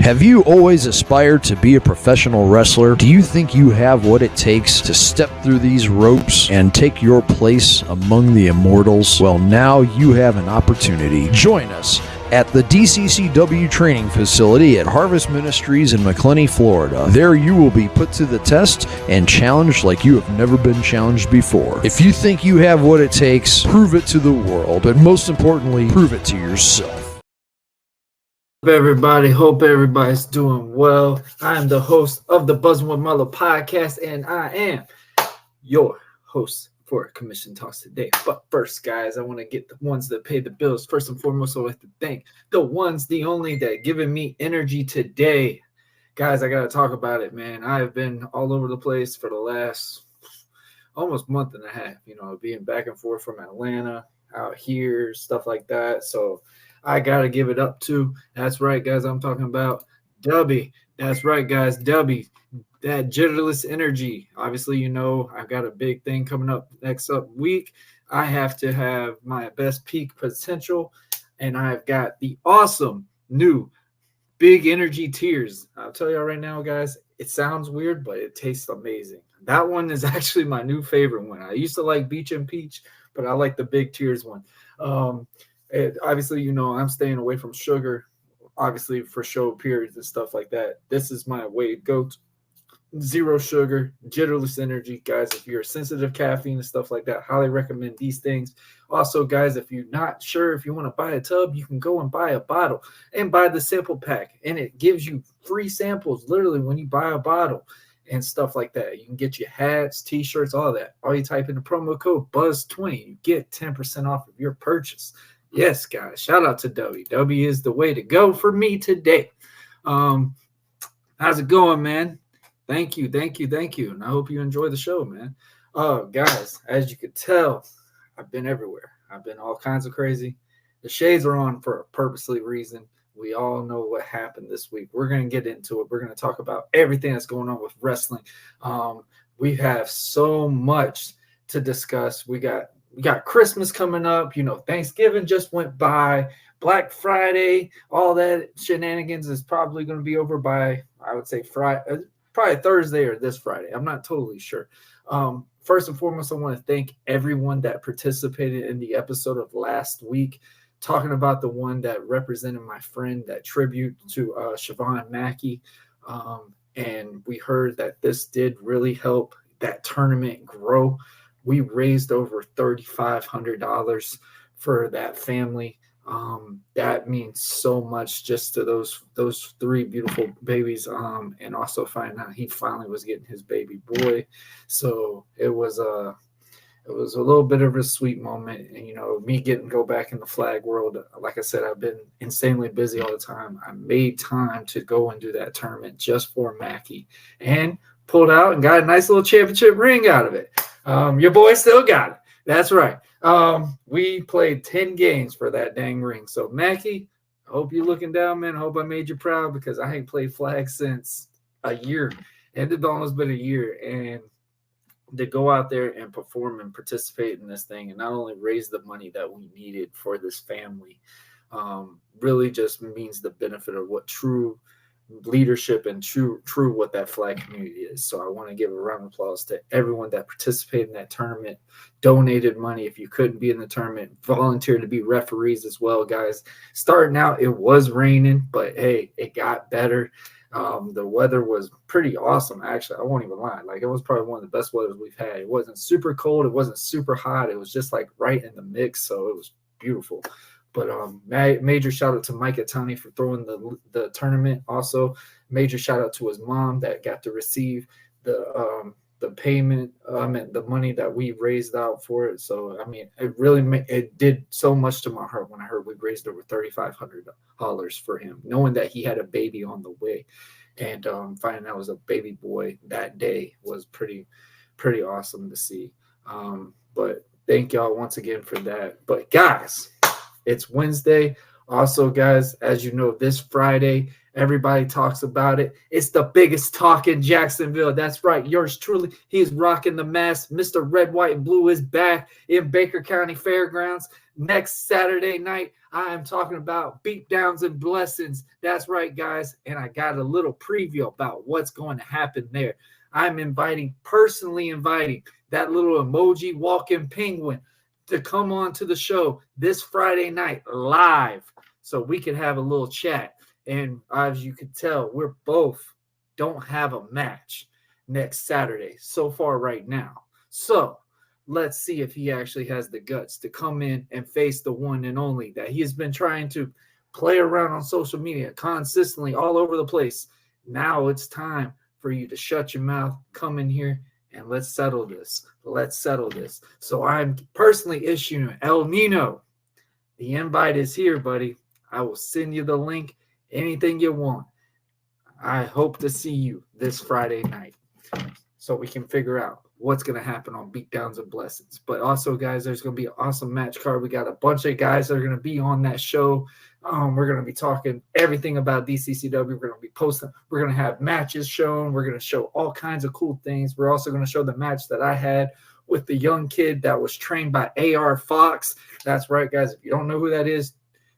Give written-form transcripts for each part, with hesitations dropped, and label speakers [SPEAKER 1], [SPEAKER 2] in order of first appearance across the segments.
[SPEAKER 1] Have you always aspired to be a professional wrestler? Do you think you have what it takes to step through these ropes and take your place among the immortals? Well, now you have an opportunity. Join us at the DCCW training facility at Harvest Ministries in McClenny, Florida. There you will be put to the test and challenged like you have never been challenged before. If you think you have what it takes, prove it to the world, but most importantly, prove it to yourself.
[SPEAKER 2] Everybody, hope everybody's doing well. I am the host of the Buzzing with Muller podcast, and I am your host for Commission Talks today. But first, guys, I want to get the ones that pay the bills. First and foremost, I would like to thank the ones, the only, that giving me energy today. Guys, I got to talk about it, man. I've been all over the place for the last almost month and a half, being back and forth from Atlanta out here, stuff like that. So I got to give it up to, that's right, guys, I'm talking about Dubby. That's right, guys, Dubby, that jitterless energy. Obviously, I've got a big thing coming up next week. I have to have my best peak potential, and I've got the awesome new big energy tears. I'll tell y'all right now, guys, it sounds weird, but it tastes amazing. That one is actually my new favorite one. I used to like Beach and Peach, but I like the big tears one. Obviously, I'm staying away from sugar, obviously, for show periods and stuff like that. This is my way to go. Zero sugar, jitterless energy. Guys, if you're sensitive to caffeine and stuff like that, highly recommend these things. Also, guys, if you're not sure if you want to buy a tub, you can go and buy a bottle and buy the sample pack. And it gives you free samples literally when you buy a bottle and stuff like that. You can get your hats, t-shirts, all that. All you type in the promo code BUZZ20, you get 10% off of your purchase. Yes, guys, shout out to W. W is the way to go for me today. How's it going, man? Thank you. And I hope you enjoy the show, man. Guys, as you could tell, I've been everywhere. I've been all kinds of crazy. The shades are on for a purposely reason. We all know what happened this week. We're going to get into it. We're going to talk about everything that's going on with wrestling. We have so much to discuss. We got Christmas coming up. Thanksgiving just went by. Black Friday, all that shenanigans is probably going to be over by, I would say, Friday, probably Thursday or this Friday. I'm not totally sure. First and foremost, I want to thank everyone that participated in the episode of last week, talking about the one that represented my friend, that tribute to Siobhan Mackey. And we heard that this did really help that tournament grow. We raised over $3,500 for that family. That means so much just to those three beautiful babies. And also finding out he finally was getting his baby boy. So it was a little bit of a sweet moment. And, me go back in the flag world. Like I said, I've been insanely busy all the time. I made time to go and do that tournament just for Mackie and pulled out and got a nice little championship ring out of it. Your boy still got it. That's right. We played 10 games for that dang ring. So, Mackie, I hope you're looking down, man. I hope I made you proud because I ain't played flag since a year. It's almost been a year. And to go out there and perform and participate in this thing and not only raise the money that we needed for this family really just means the benefit of what true leadership and true what that flag community is. So I want to give a round of applause to everyone that participated in that tournament, donated money if you couldn't be in the tournament, volunteered to be referees as well, guys. Starting out, it was raining, but hey, it got better. The weather was pretty awesome, actually. I won't even lie. It was probably one of the best weathers we've had. It wasn't super cold. It wasn't super hot. It was just right in the mix. So it was beautiful. But major shout out to Mike Atani for throwing the tournament. Also, major shout out to his mom that got to receive the payment and the money that we raised out for it. So it did so much to my heart when I heard we raised over $3,500 for him, knowing that he had a baby on the way, and finding out it was a baby boy that day was pretty awesome to see. But thank y'all once again for that. But guys, it's Wednesday. Also, guys, as you know, this Friday Everybody talks about it. It's the biggest talk in Jacksonville. That's right. Yours truly. He's rocking the mask. Mr. Red, White, and Blue is back in Baker County Fairgrounds next Saturday night. I am talking about beatdowns and blessings. That's right, guys. And I got a little preview about what's going to happen there. I'm personally inviting that little emoji walking penguin to come on to the show this Friday night live so we can have a little chat. And as you can tell, we're both don't have a match next Saturday so far right now. So let's see if he actually has the guts to come in and face the one and only that he has been trying to play around on social media consistently all over the place. Now it's time for you to shut your mouth, come in here, and let's settle this. Let's settle this. So I'm personally issuing El Nino. The invite is here, buddy. I will send you the link. Anything you want. I hope to see you this Friday night so we can figure out what's going to happen on Beatdowns and Blessings. But also, guys, there's going to be an awesome match card. We got a bunch of guys that are going to be on that show. We're going to be talking everything about DCCW. We're going to be posting. We're going to have matches shown. We're going to show all kinds of cool things. We're also going to show the match that I had with the young kid that was trained by AR Fox. That's right, guys. If you don't know who that is,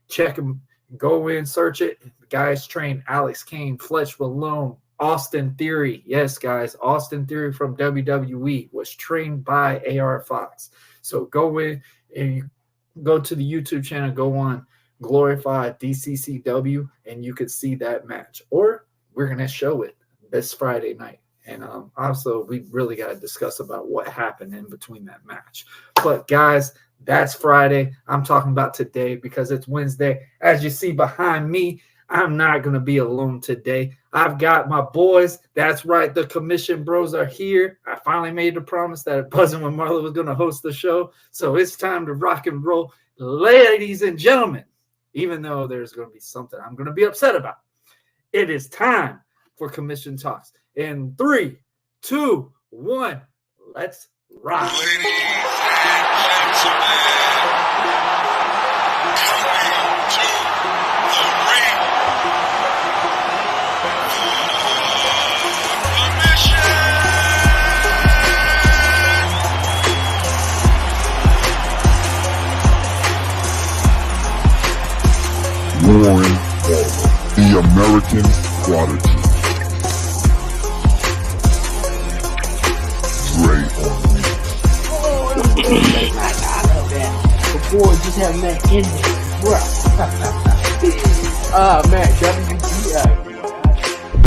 [SPEAKER 2] check him. Go in, search it. The guys trained Alex Kane, Fletch Malone, Austin Theory. Yes, guys, Austin Theory from WWE was trained by AR Fox. So go in and you go to the YouTube channel, go on Glorify DCCW, and you could see that match. Or we're going to show it this Friday night. And also, we really got to discuss about what happened in between that match. But, guys, that's Friday. I'm talking about today because it's Wednesday. As you see behind me, I'm not going to be alone today. I've got my boys. That's right. The Commission Bros are here. I finally made the promise that Buzzing with Marla was going to host the show. So it's time to rock and roll. Ladies and gentlemen, even though there's going to be something I'm going to be upset about, it is time for Commission Talks. In 3, 2, 1, let's rock.
[SPEAKER 3] Ladies and gentlemen, coming to the ring,
[SPEAKER 4] Warren, the American Prodigy. Dre on me.
[SPEAKER 5] I love that. The boy just have that in there, bro. Man, WGI.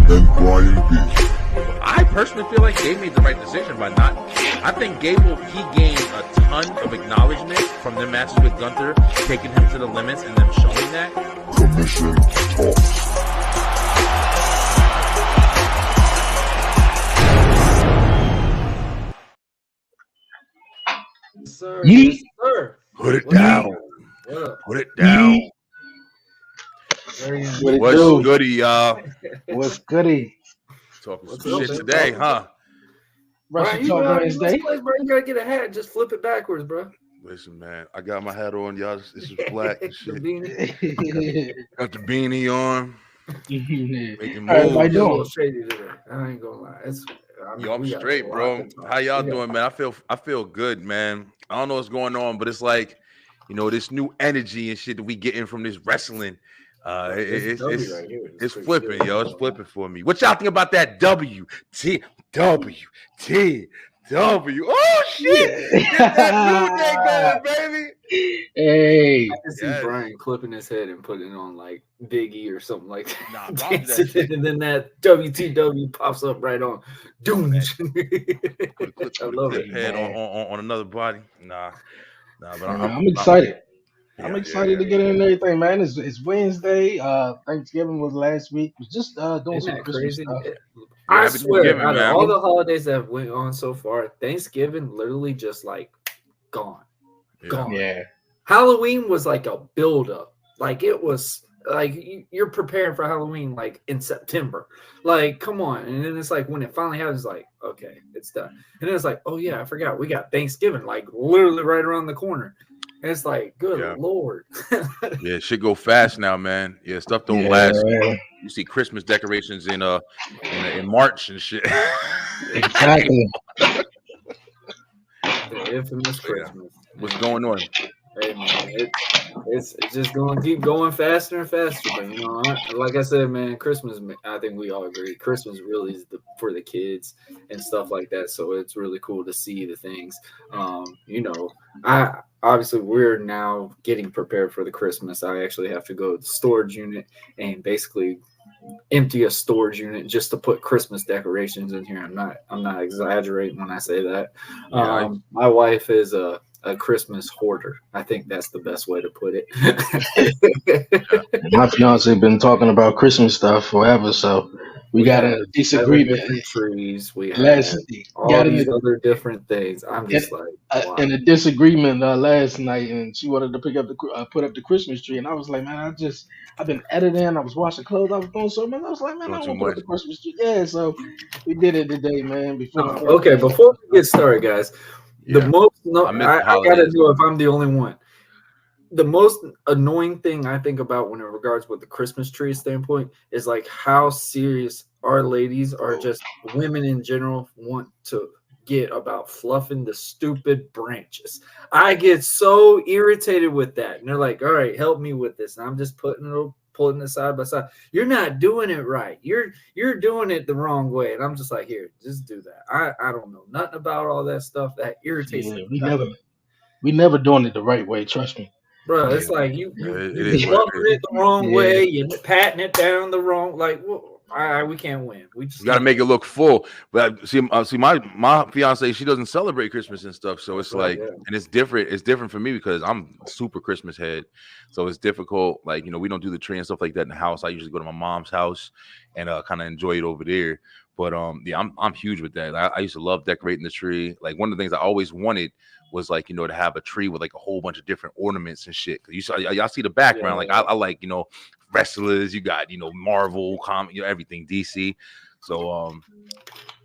[SPEAKER 4] And Brian B.
[SPEAKER 6] I personally feel like Gabe made the right decision by not. I think he gained a ton of acknowledgement from the matches with Gunther, taking him to the limits and them showing that.
[SPEAKER 4] Commission Talks.
[SPEAKER 2] Sir,
[SPEAKER 5] Yeet.
[SPEAKER 2] yes, sir.
[SPEAKER 6] Put it down.
[SPEAKER 2] What up?
[SPEAKER 6] Put it down.
[SPEAKER 2] Very
[SPEAKER 5] What it
[SPEAKER 6] What's
[SPEAKER 5] do?
[SPEAKER 6] goody, y'all?
[SPEAKER 5] What's goody?
[SPEAKER 6] Talking
[SPEAKER 2] What's
[SPEAKER 6] some
[SPEAKER 2] up,
[SPEAKER 6] shit
[SPEAKER 2] man?
[SPEAKER 6] today, huh?
[SPEAKER 5] Russian
[SPEAKER 2] Brian, you
[SPEAKER 5] Talk
[SPEAKER 2] know how to
[SPEAKER 5] Wednesday.
[SPEAKER 2] use this place, bro. You gotta get a hat. Just flip it backwards, bro.
[SPEAKER 4] Listen, man, I got my hat on, y'all. This is black and
[SPEAKER 2] The
[SPEAKER 4] shit.
[SPEAKER 2] beanie.
[SPEAKER 4] Got the beanie on. Making
[SPEAKER 5] How everybody
[SPEAKER 4] moves.
[SPEAKER 2] It's a little
[SPEAKER 5] doing?
[SPEAKER 2] shady today. I ain't gonna lie.
[SPEAKER 6] Yo, I'm
[SPEAKER 2] we got
[SPEAKER 6] straight,
[SPEAKER 2] a lot
[SPEAKER 6] bro.
[SPEAKER 2] to talk
[SPEAKER 6] How y'all
[SPEAKER 2] about.
[SPEAKER 6] doing, man? I feel good, man. I don't know what's going on, but it's like, this new energy and shit that we getting from this wrestling.
[SPEAKER 2] This W
[SPEAKER 6] It's
[SPEAKER 2] right here is
[SPEAKER 6] it's
[SPEAKER 2] pretty
[SPEAKER 6] flipping,
[SPEAKER 2] good.
[SPEAKER 6] yo. It's flipping for me. What y'all think about that WTW? Oh shit! Get that New Day going, baby.
[SPEAKER 5] Hey,
[SPEAKER 2] I can see
[SPEAKER 6] Yes.
[SPEAKER 2] Brian clipping his head and putting it on like Big E or something like that.
[SPEAKER 6] Nah, Brian do that shit.
[SPEAKER 2] And then that WTW pops up right on. Doom.
[SPEAKER 6] Man.
[SPEAKER 2] I
[SPEAKER 6] Put a
[SPEAKER 2] love
[SPEAKER 6] clip
[SPEAKER 2] it.
[SPEAKER 6] head
[SPEAKER 5] man.
[SPEAKER 6] on another body. Nah, but
[SPEAKER 5] I'm excited.
[SPEAKER 6] Yeah,
[SPEAKER 5] I'm excited to get in everything, man. It's Wednesday. Thanksgiving was last week. Was just doing
[SPEAKER 2] Isn't
[SPEAKER 5] some
[SPEAKER 2] that
[SPEAKER 5] Christmas
[SPEAKER 2] crazy?
[SPEAKER 5] stuff.
[SPEAKER 2] I
[SPEAKER 6] happy
[SPEAKER 2] swear,
[SPEAKER 6] Thanksgiving,
[SPEAKER 2] out of
[SPEAKER 6] man.
[SPEAKER 2] all the holidays that have went on so far, Thanksgiving literally just like gone.
[SPEAKER 6] Yeah.
[SPEAKER 2] Gone.
[SPEAKER 5] Yeah.
[SPEAKER 2] Halloween was like a buildup. Like it was like you're preparing for Halloween like in September. Like, come on. And then it's like when it finally happens, like, okay, it's done. And then it's like, oh yeah, I forgot. We got Thanksgiving like literally right around the corner. And it's like, good
[SPEAKER 6] Yeah.
[SPEAKER 2] Lord.
[SPEAKER 6] Yeah, shit go fast now, man. Yeah, stuff don't last. you see Christmas decorations in March and shit.
[SPEAKER 5] Exactly.
[SPEAKER 2] The infamous
[SPEAKER 6] Yeah.
[SPEAKER 2] Christmas.
[SPEAKER 6] What's going on?
[SPEAKER 2] Hey man, it's just going to keep going faster and faster. But like I said, man, Christmas. I think we all agree, Christmas really is for the kids and stuff like that. So it's really cool to see the things. I obviously we're now getting prepared for the Christmas. I actually have to go to the storage unit and basically empty a storage unit just to put Christmas decorations in here. I'm not exaggerating when I say that.
[SPEAKER 6] Yeah,
[SPEAKER 2] My wife is a Christmas hoarder. I think that's the best way to put it.
[SPEAKER 5] My fiance been talking about Christmas stuff forever, so we got
[SPEAKER 2] have
[SPEAKER 5] a
[SPEAKER 2] 7
[SPEAKER 5] disagreement.
[SPEAKER 2] different trees. We have
[SPEAKER 5] Last
[SPEAKER 2] all
[SPEAKER 5] got
[SPEAKER 2] these
[SPEAKER 5] in
[SPEAKER 2] other different things. I'm just like, wow.
[SPEAKER 5] in a disagreement last night, and she wanted to put up the Christmas tree, and I was like, man, I've been editing, I was washing clothes, I was doing so much. I was like, man, I
[SPEAKER 6] doing
[SPEAKER 5] don't
[SPEAKER 6] too
[SPEAKER 5] want to put up
[SPEAKER 6] much.
[SPEAKER 5] the Christmas tree. Yeah, so we did it today, man. Before my
[SPEAKER 2] Okay,
[SPEAKER 5] birthday.
[SPEAKER 2] before we get started, guys, the
[SPEAKER 6] Yeah.
[SPEAKER 2] most
[SPEAKER 6] I miss
[SPEAKER 2] I
[SPEAKER 6] the
[SPEAKER 2] gotta
[SPEAKER 6] holidays.
[SPEAKER 2] know if I'm the only one. The most annoying thing I think about when it regards with the Christmas tree standpoint is like how serious our ladies are, just women in general, want to get about fluffing the stupid branches. I get so irritated with that. And they're like, all right, help me with this. And I'm just pulling it side by side. You're not doing it right. You're doing it the wrong way. And I'm just like, here, just do that. I don't know nothing about all that stuff. That irritates
[SPEAKER 5] Yeah,
[SPEAKER 2] me.
[SPEAKER 5] we never doing it the right way. Trust me.
[SPEAKER 2] Bro, it's
[SPEAKER 6] Yeah.
[SPEAKER 2] like you
[SPEAKER 6] It is what
[SPEAKER 2] fluffing
[SPEAKER 6] it is.
[SPEAKER 2] it the wrong
[SPEAKER 5] Yeah.
[SPEAKER 2] way, you're patting it down the wrong. Like, well, we can't win. We just
[SPEAKER 6] You got to make it look full. But see, my fiance, she doesn't celebrate Christmas and stuff, so it's like, and it's different. It's different for me because I'm super Christmas head, so it's difficult. Like, we don't do the tree and stuff like that in the house. I usually go to my mom's house and kind of enjoy it over there. But yeah, I'm huge with that. I used to love decorating the tree. Like, one of the things I always wanted was like, to have a tree with like a whole bunch of different ornaments and shit. Y'all see the background. Like, I like, wrestlers, you got, Marvel, comic, everything DC. So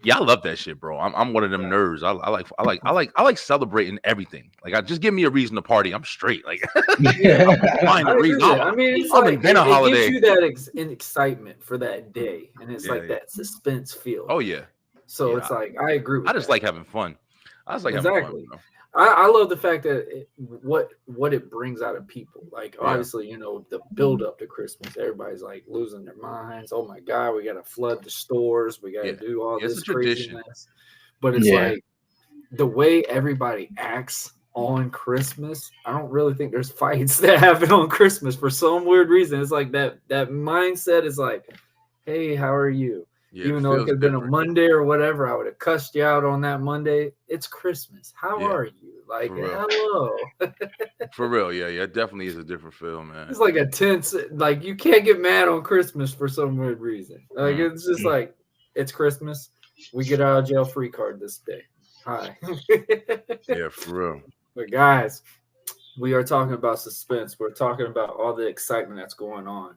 [SPEAKER 6] yeah, I love that shit, bro. I'm one of them nerds. I like celebrating everything. Like, I just give me a reason to party. I'm straight. Like, find a reason.
[SPEAKER 2] I mean, it's
[SPEAKER 6] I'll
[SPEAKER 2] like
[SPEAKER 6] invent a holiday.
[SPEAKER 2] It gives you that an excitement for that day, and it's like that suspense feel.
[SPEAKER 6] Oh yeah.
[SPEAKER 2] So it's like, I agree with
[SPEAKER 6] I just like having fun. I just like having fun.
[SPEAKER 2] I love the fact that what it brings out of people. Like, obviously, the build up to Christmas, everybody's like losing their minds. Oh my God, we got to flood the stores. We got to do all this craziness. But it's like the way everybody acts on Christmas. I don't really think there's fights that happen on Christmas for some weird reason. It's like that mindset is like, hey, how are you? Yeah, even though it could have been a Monday or whatever, I would have cussed you out on that Monday. It's Christmas. How are you? Like, hello.
[SPEAKER 6] For real, yeah. It definitely is a different feel, man.
[SPEAKER 2] It's like a tense, like, you can't get mad on Christmas for some weird reason. Like, it's just like, it's Christmas. We get out of jail free card this day. Hi.
[SPEAKER 6] Yeah, for real.
[SPEAKER 2] But guys, we are talking about suspense. We're talking about all the excitement that's going on.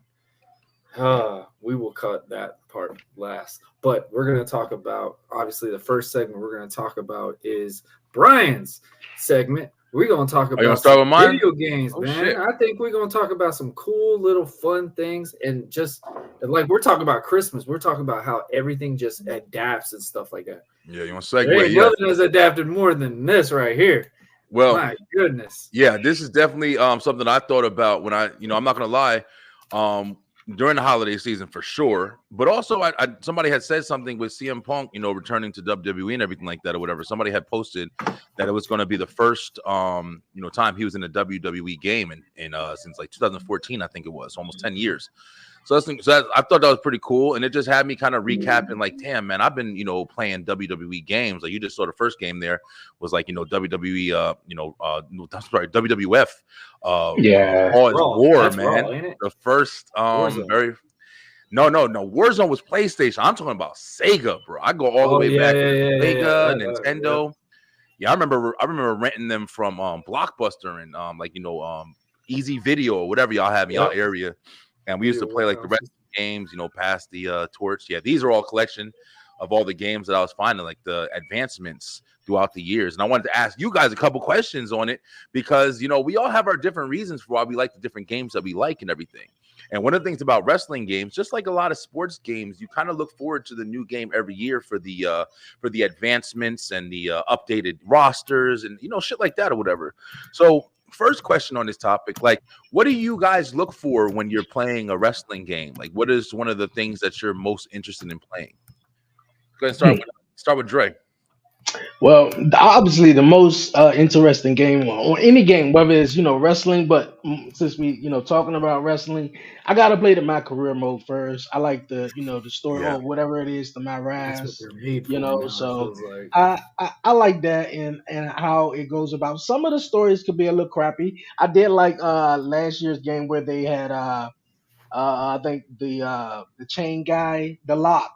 [SPEAKER 2] We will cut that part last, but we're going to talk about, obviously, the first segment we're going to talk about is Brian's segment. We're going to talk about some video games, man. Shit. I think we're going to talk about some cool little fun things, and just like we're talking about Christmas, we're talking about how everything just adapts and stuff like that.
[SPEAKER 6] Yeah, you want to segue?
[SPEAKER 2] There ain't nothing has adapted more than this right here.
[SPEAKER 6] Well,
[SPEAKER 2] my goodness.
[SPEAKER 6] Yeah, this is definitely something I thought about when I'm not going to lie. During the holiday season for sure, but also somebody had said something with CM Punk, returning to WWE and everything like that or whatever. Somebody had posted that it was going to be the first, time he was in a WWE game in since like 2014, I think it was, almost 10 years. So I thought that was pretty cool, and it just had me kind of recapping, like, damn, man, I've been, playing WWE games. Like, you just saw the first game there was like, WWE, WWF. War, man. Raw, the first, No, Warzone was PlayStation. I'm talking about Sega, bro. I go all the way back to Sega, Nintendo. Yeah, I remember renting them from Blockbuster and Easy Video or whatever y'all have in y'all area. And we used to play like the rest of the games, past the torch. Yeah, these are all collection of all the games that I was finding, like the advancements throughout the years. And I wanted to ask you guys a couple questions on it because, we all have our different reasons for why we like the different games that we like and everything. And one of the things about wrestling games, just like a lot of sports games, you kind of look forward to the new game every year for the advancements and the updated rosters and shit like that or whatever. So first question on this topic, like, what do you guys look for when you're playing a wrestling game? Like, what is one of the things that you're most interested in playing? Go ahead and start with Dre.
[SPEAKER 5] Well, obviously the most interesting game or any game, whether it's wrestling, but since we talking about wrestling, I gotta play the my career mode first. I like the story
[SPEAKER 6] Yeah.
[SPEAKER 5] or whatever it is, the my
[SPEAKER 2] That's what
[SPEAKER 5] rise,
[SPEAKER 2] they're made for now. It
[SPEAKER 5] So
[SPEAKER 2] feels like.
[SPEAKER 5] I like that and how it goes about. Some of the stories could be a little crappy. I did like last year's game where they had I think the chain guy, the lock,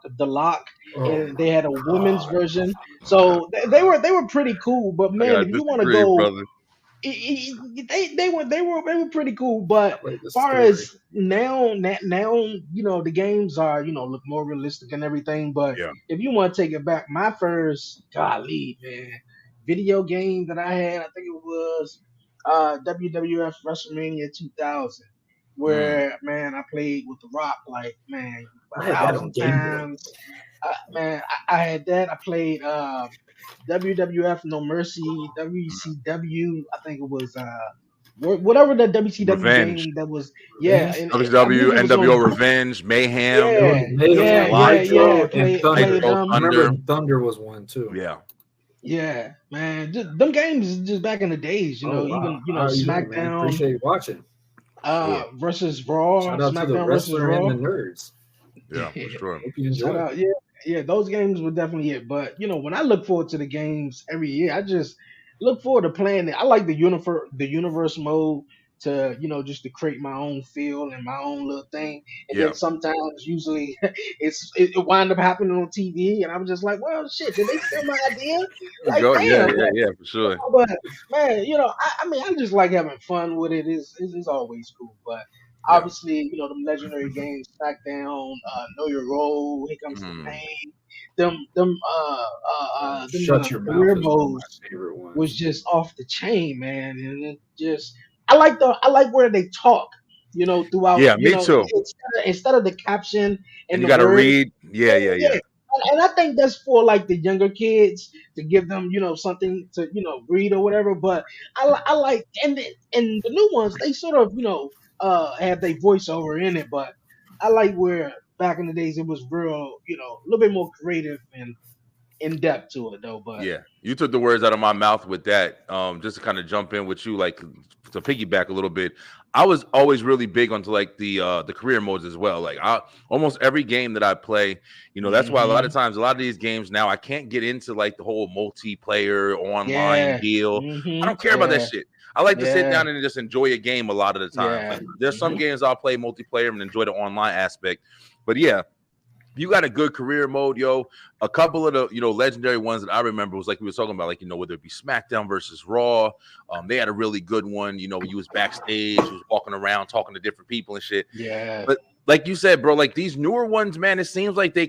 [SPEAKER 2] Oh
[SPEAKER 5] and they
[SPEAKER 2] my
[SPEAKER 5] had a women's
[SPEAKER 2] god.
[SPEAKER 5] version. So they were pretty cool. But
[SPEAKER 6] I
[SPEAKER 5] man,
[SPEAKER 6] gotta
[SPEAKER 5] if you want to
[SPEAKER 6] disagree,
[SPEAKER 5] go,
[SPEAKER 6] brother.
[SPEAKER 5] they were pretty cool.
[SPEAKER 2] I
[SPEAKER 5] But
[SPEAKER 2] like the
[SPEAKER 5] far
[SPEAKER 2] story.
[SPEAKER 5] as now the games are look more realistic and everything. But
[SPEAKER 6] Yeah.
[SPEAKER 5] if you want to take it back, my first golly man video game that I had, I think it was WWF WrestleMania 2000 where man I played with The Rock like man
[SPEAKER 2] I
[SPEAKER 5] a
[SPEAKER 2] had that on
[SPEAKER 5] thousand
[SPEAKER 2] Game Boy.
[SPEAKER 5] times. Man, I had that. I played WWF No Mercy, WCW. I think it was whatever the WCW
[SPEAKER 6] Revenge.
[SPEAKER 5] game that was. Yeah,
[SPEAKER 2] Revenge.
[SPEAKER 5] and I
[SPEAKER 6] WCW,
[SPEAKER 5] believe it was on.
[SPEAKER 6] NWO Revenge, Mayhem,
[SPEAKER 2] It was
[SPEAKER 5] Yeah,
[SPEAKER 2] Mayhem, Nitro, and
[SPEAKER 5] played
[SPEAKER 2] Thunder.
[SPEAKER 6] Nitro,
[SPEAKER 2] I remember
[SPEAKER 6] Thunder.
[SPEAKER 2] Thunder was one too.
[SPEAKER 6] Yeah.
[SPEAKER 5] Yeah, man, just, them games just back in the days.
[SPEAKER 2] Oh wow.
[SPEAKER 5] Even
[SPEAKER 2] How are you doing, man?
[SPEAKER 5] SmackDown
[SPEAKER 2] Appreciate you watching.
[SPEAKER 6] Sure.
[SPEAKER 5] versus Raw,
[SPEAKER 2] Shout out to the
[SPEAKER 5] SmackDown versus
[SPEAKER 2] wrestler and
[SPEAKER 5] Raw.
[SPEAKER 2] the nerds.
[SPEAKER 6] Yeah, for sure.
[SPEAKER 2] Hope you
[SPEAKER 5] Shout
[SPEAKER 2] enjoy.
[SPEAKER 5] out, yeah, those games were definitely it. But when I look forward to the games every year, I just look forward to playing it. I like the universe mode to just to create my own feel and my own little thing. And
[SPEAKER 6] Yeah.
[SPEAKER 5] then sometimes, usually, it wind up happening on TV, and I'm just like, well, shit, did they steal my idea? Like,
[SPEAKER 6] Go. Yeah,
[SPEAKER 5] damn.
[SPEAKER 6] yeah, for sure.
[SPEAKER 5] But man, I mean, I just like having fun with it. It's always cool. But
[SPEAKER 6] Yeah.
[SPEAKER 5] obviously, them legendary games, SmackDown, Know Your Role, Here Comes the Pain,
[SPEAKER 2] Shut Your
[SPEAKER 5] career
[SPEAKER 2] Mouth is one of my
[SPEAKER 5] modes
[SPEAKER 2] favorite ones.
[SPEAKER 5] was just off the chain, man. And it just, I like where they talk, throughout.
[SPEAKER 6] Yeah, me too.
[SPEAKER 5] Instead of the caption
[SPEAKER 6] And
[SPEAKER 5] the
[SPEAKER 6] you got to
[SPEAKER 5] words,
[SPEAKER 6] read. Yeah.
[SPEAKER 5] and I think that's for like the younger kids to give them, something to, read or whatever. But I like, and the new ones, they sort of, have their voiceover in it. But I like where back in the days it was real, a little bit more creative and in depth to it though. But
[SPEAKER 6] Yeah, you took the words out of my mouth with that. Just to kind of jump in with you, like to piggyback a little bit. I was always really big onto like the career modes as well. Like almost every game that I play, that's why a lot of times a lot of these games now I can't get into like the whole multiplayer online deal. I don't care about that shit. I like to sit down and just enjoy a game a lot of the time. Like, there's some games I'll play multiplayer and enjoy the online aspect, but yeah. You got a good career mode, yo. A couple of the, legendary ones that I remember was like we were talking about, like, whether it be SmackDown versus Raw. They had a really good one, when you was backstage, you was walking around talking to different people and shit.
[SPEAKER 5] Yeah.
[SPEAKER 6] But like you said, bro, like these newer ones, man, it seems like they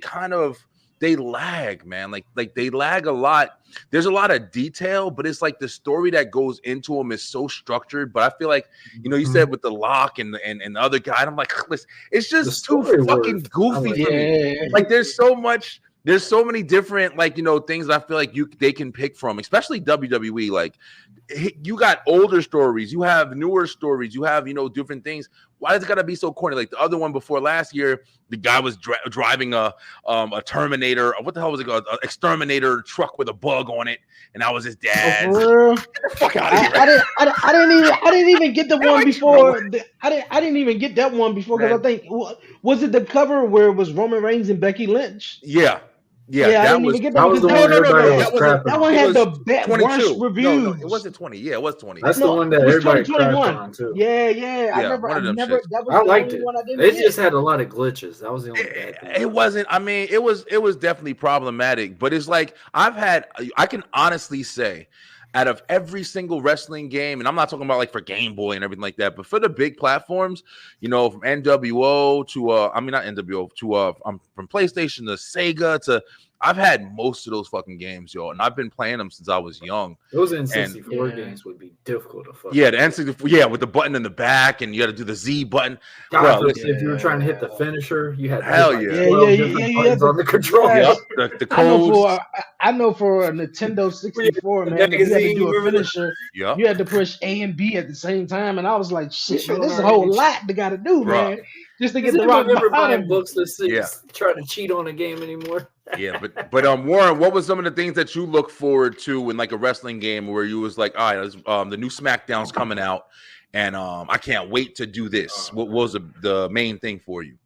[SPEAKER 6] lag, man. Like they lag a lot. There's a lot of detail, but it's like the story that goes into them is so structured. But I feel like, you said with the lock and the other guy, and I'm like, listen, it's just too fucking goofy for me. Like there's so many different, like, things I feel like they can pick from, especially WWE. Like you got older stories, you have newer stories, you have, different things. Why does it gotta be so corny? Like the other one before last year, the guy was driving a Terminator. What the hell was it called? An exterminator truck with a bug on it, and that was his dad.
[SPEAKER 5] Oh, for real?
[SPEAKER 6] Get the fuck out of here!
[SPEAKER 5] I didn't even get the one before. I didn't even get that one before because I think was it the cover where it was Roman Reigns and Becky Lynch?
[SPEAKER 6] Yeah.
[SPEAKER 5] I didn't even get that
[SPEAKER 2] was
[SPEAKER 5] because
[SPEAKER 2] the one everybody was crapping
[SPEAKER 5] that one had the worst reviews.
[SPEAKER 6] No, it wasn't 20. Yeah, it was 20.
[SPEAKER 2] That's the one that everybody crapped
[SPEAKER 5] 2021.
[SPEAKER 2] on too.
[SPEAKER 5] Yeah.
[SPEAKER 6] Yeah, one of them shits.
[SPEAKER 5] That was
[SPEAKER 2] I
[SPEAKER 5] the
[SPEAKER 2] liked
[SPEAKER 5] only
[SPEAKER 2] it.
[SPEAKER 5] one I didn't
[SPEAKER 2] It
[SPEAKER 5] get.
[SPEAKER 2] just had a lot of glitches. That was the only bad thing.
[SPEAKER 6] It wasn't. I mean, it was definitely problematic. But it's like I can honestly say, out of every single wrestling game, and I'm not talking about like for Game Boy and everything like that, but for the big platforms, from NWO to not NWO to from PlayStation to Sega to, I've had most of those fucking games, yo, and I've been playing them since I was young.
[SPEAKER 2] Those N64
[SPEAKER 5] Yeah.
[SPEAKER 2] games would be difficult to fuck.
[SPEAKER 6] Yeah, the N64, yeah, with the button in the back, and you got to do the Z button.
[SPEAKER 2] God,
[SPEAKER 6] Bro,
[SPEAKER 2] if you were trying to hit the finisher, you had to
[SPEAKER 6] Hell
[SPEAKER 2] hit like
[SPEAKER 6] yeah.
[SPEAKER 2] 12
[SPEAKER 5] Yeah,
[SPEAKER 2] different
[SPEAKER 5] you had
[SPEAKER 2] buttons
[SPEAKER 5] to-
[SPEAKER 2] on the controller.
[SPEAKER 5] right.
[SPEAKER 6] Yep, the
[SPEAKER 5] I know
[SPEAKER 6] codes.
[SPEAKER 5] for a Nintendo 64,
[SPEAKER 2] the
[SPEAKER 5] man, if you had to
[SPEAKER 2] magazine,
[SPEAKER 5] do a
[SPEAKER 2] remember that?
[SPEAKER 5] finisher,
[SPEAKER 6] Yep.
[SPEAKER 5] you had to push A and B at the same time, and I was like, shit, man,
[SPEAKER 2] showing
[SPEAKER 5] this is a
[SPEAKER 2] our
[SPEAKER 5] whole
[SPEAKER 2] age.
[SPEAKER 5] lot they got to do,
[SPEAKER 6] Bruh.
[SPEAKER 5] man, just to
[SPEAKER 2] Does
[SPEAKER 5] get the
[SPEAKER 2] anyone
[SPEAKER 5] rock
[SPEAKER 2] remember
[SPEAKER 5] bottom.
[SPEAKER 2] buying books to see,
[SPEAKER 6] Yeah.
[SPEAKER 2] try to cheat on a game anymore?
[SPEAKER 6] Yeah, but Warren, what was some of the things that you look forward to in like a wrestling game where you was like, all right, the new SmackDown's coming out, and I can't wait to do this. What was the main thing for you?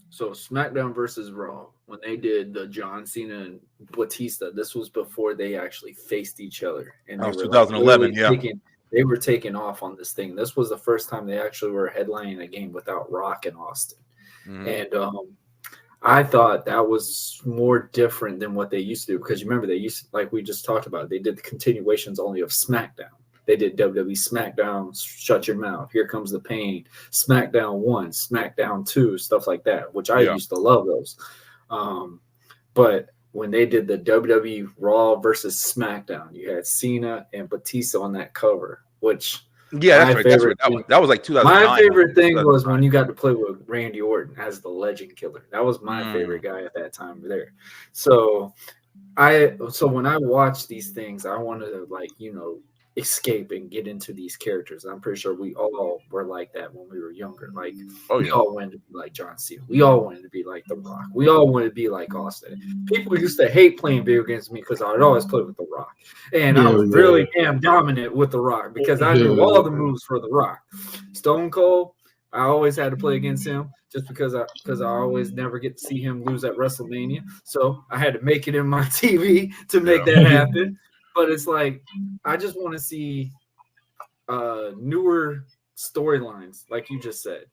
[SPEAKER 2] So SmackDown versus Raw, when they did the John Cena and Batista, this was before they actually faced each other, and
[SPEAKER 6] That
[SPEAKER 2] they
[SPEAKER 6] was
[SPEAKER 2] were
[SPEAKER 6] 2011,
[SPEAKER 2] they were taking off on this thing. This was the first time they actually were headlining a game without Rock and Austin.
[SPEAKER 6] Mhm.
[SPEAKER 2] And I thought that was more different than what they used to do, because you remember they used to, like we just talked about, they did the continuations only of SmackDown. They did WWE SmackDown, Shut Your Mouth, Here Comes the Pain, SmackDown 1, SmackDown 2, stuff like that, which I used to love those. But when they did the WWE Raw versus SmackDown, you had Cena and Batista on that cover, which
[SPEAKER 6] Yeah, that's right. That's right. That was like 2009.
[SPEAKER 2] my favorite thing was when you got to play with Randy Orton as the Legend Killer. That was my favorite guy at that time there. So when I watch these things, I wanted to escape and get into these characters. I'm pretty sure we all were like that when we were younger. Like we all wanted to be like John Cena. We all wanted to be like The Rock. We all wanted to be like Austin. People used to hate playing video games with me because I would always play with The Rock. And I was really damn dominant with The Rock because I knew all the moves for The Rock. Stone Cold, I always had to play against him just because I always never get to see him lose at WrestleMania. So I had to make it in my TV to make that happen. But it's like, I just want to see newer storylines, like you just said.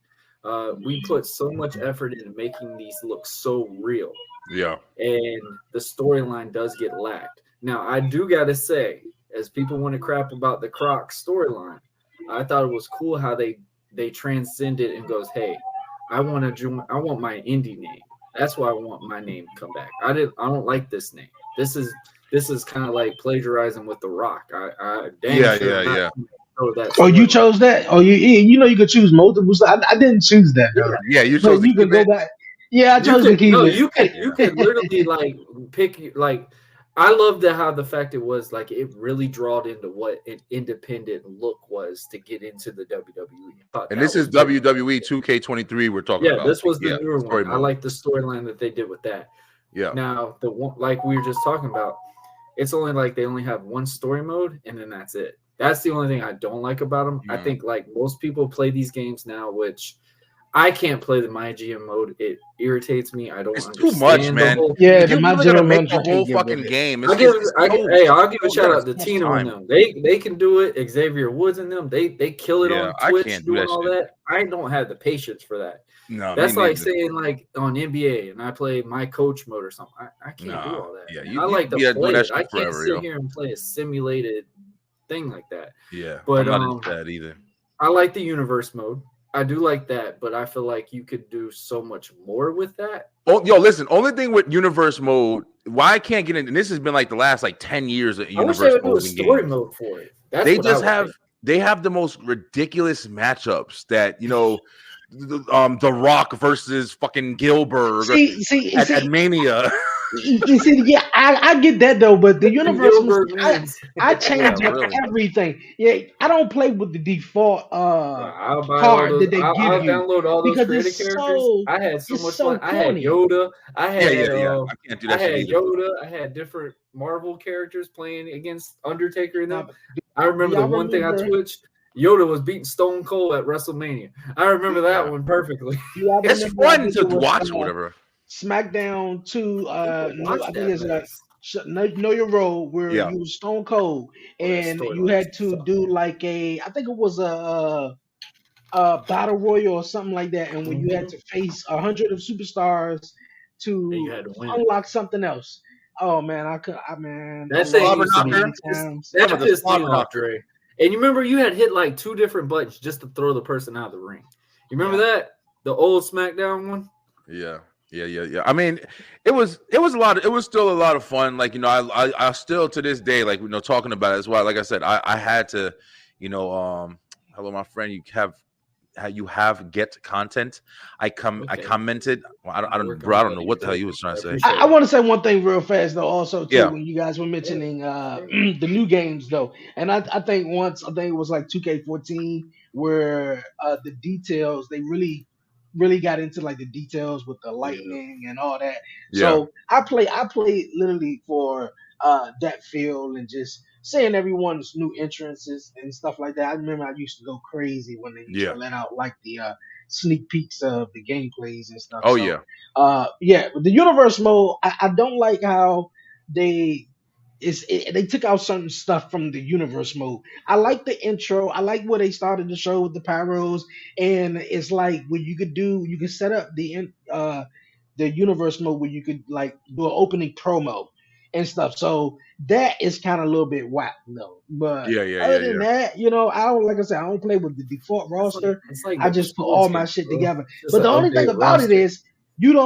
[SPEAKER 2] We put so much effort into making these look so real.
[SPEAKER 6] Yeah.
[SPEAKER 2] And the storyline does get lacked. Now, I do got to say, as people want to crap about the Croc storyline, I thought it was cool how they transcended and goes, hey, I want my indie name. That's why I want my name to come back. I don't like this name. This is kind of like plagiarizing with The Rock.
[SPEAKER 6] Yeah.
[SPEAKER 5] Oh, you chose that? Oh, you could choose multiple. I didn't choose that though.
[SPEAKER 6] Yeah, you chose.
[SPEAKER 5] You could go back. Yeah, I chose to keep it.
[SPEAKER 2] You could literally pick I loved how the fact it was like it really drawed into what an independent look was to get into the WWE.
[SPEAKER 6] And this is WWE 2K23 we're talking about.
[SPEAKER 2] Yeah, this was the newer one.
[SPEAKER 6] Mode.
[SPEAKER 2] I like the storyline that they did with that.
[SPEAKER 6] Yeah.
[SPEAKER 2] Now the one like we were just talking about, it's only like they only have one story mode and then that's it. That's the only thing I don't like about them. I think like most people play these games now, which I can't play the My GM mode. It irritates me. I don't.
[SPEAKER 6] It's too much, man.
[SPEAKER 5] The My GM
[SPEAKER 6] make the whole fucking game.
[SPEAKER 2] I'll give a shout out to Tino and them. They can do it. Xavier Woods and them. They kill it on Twitch doing all that. I don't have the patience for that.
[SPEAKER 6] No,
[SPEAKER 2] that's like saying like on NBA and I play my coach mode or something. I can't do all that.
[SPEAKER 6] Yeah,
[SPEAKER 2] I like to play it. I can't
[SPEAKER 6] forever,
[SPEAKER 2] sit here and play a simulated thing like that.
[SPEAKER 6] Yeah,
[SPEAKER 2] but
[SPEAKER 6] I'm not into that either.
[SPEAKER 2] I like the universe mode. I do like that, but I feel like you could do so much more with that.
[SPEAKER 6] Oh, yo, listen. Only thing with universe mode, why I can't get in, and this has been like the last 10 years of universe mode. I wish they would do a story mode for it. They have the most ridiculous matchups that the Rock versus fucking Gilbert at Mania.
[SPEAKER 5] You see, yeah, I get that though, but the universe, I change everything. Yeah, I don't play with the default card that they give you.
[SPEAKER 2] I'll download all those creative characters. I had so much fun. I had Yoda. I had
[SPEAKER 6] I can't do that.
[SPEAKER 2] I had Yoda. I had different Marvel characters playing against Undertaker and them. I remember the one thing I twitched. Yoda was beating Stone Cold at WrestleMania. I remember that one perfectly.
[SPEAKER 6] It's fun to watch, whatever.
[SPEAKER 5] SmackDown 2, I think it's Know Your Role, where you was Stone Cold, and you had to do like I think it was a battle royal or something like that, and when you had to face 100 of superstars to unlock something else. Oh man, that
[SPEAKER 2] pissed me off, Dre. And you remember you had hit like 2 different buttons just to throw the person out of the ring. You remember that? The old SmackDown one?
[SPEAKER 6] Yeah. Yeah. I mean, it was still a lot of fun. Like, I still to this day, like, talking about it. That's why, like I said, I had to, hello, my friend, you have get content. I commented. Well, I don't know what the hell you was trying to say.
[SPEAKER 5] I want to say one thing real fast though. Also, too,
[SPEAKER 6] Yeah.
[SPEAKER 5] when you guys were mentioning the new games though, and I think it was like 2K14 where the details they really got into like the details with the lightning and all that.
[SPEAKER 6] Yeah.
[SPEAKER 5] So I played literally for that feel and just seeing everyone's new entrances and stuff like that. I remember I used to go crazy when they used to let out like the sneak peeks of the gameplays and stuff.
[SPEAKER 6] Oh,
[SPEAKER 5] so,
[SPEAKER 6] yeah.
[SPEAKER 5] With the universe mode, I don't like how they took out certain stuff from the universe mode. I like the intro. I like where they started the show with the pyros, and it's like what you could set up the universe mode where you could like do an opening promo and stuff. So that is kind of a little bit whack though. But other than that, I don't, like I said, I don't play with the default roster. I just put all my shit together. But the only thing about it is you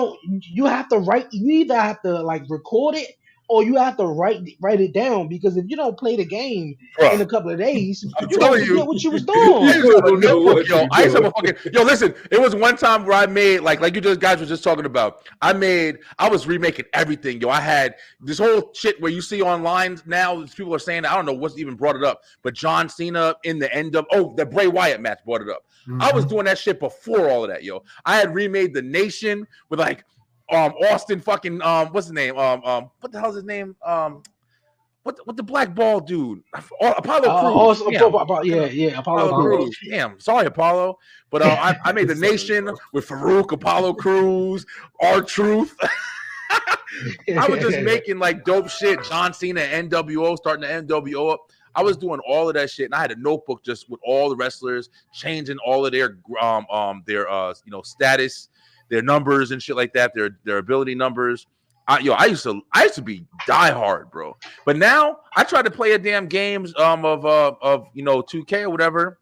[SPEAKER 5] have to you either have to like record it or you have to write it down, because if you don't play the game in a couple of days, you're gonna forget what you was doing.
[SPEAKER 6] Listen, it was one time where I made like you guys were just talking about. I was remaking everything. I had this whole shit where you see online now, people are saying, I don't know what's even brought it up, but John Cena in the end of the Bray Wyatt match brought it up. Mm-hmm. I was doing that shit before all of that, I had remade the Nation with like Austin fucking what's his name? What the hell's his name? What the black ball dude? Apollo Crews. Apollo Crews. Damn, sorry, Apollo. But I made the Nation with Farouk, Apollo Crews, R-Truth. I was just making like dope shit. John Cena, NWO, starting the NWO up. I was doing all of that shit, and I had a notebook just with all the wrestlers, changing all of their status, their numbers and shit like that, their ability numbers. I used to be diehard, bro. But now I try to play a damn games of 2K or whatever,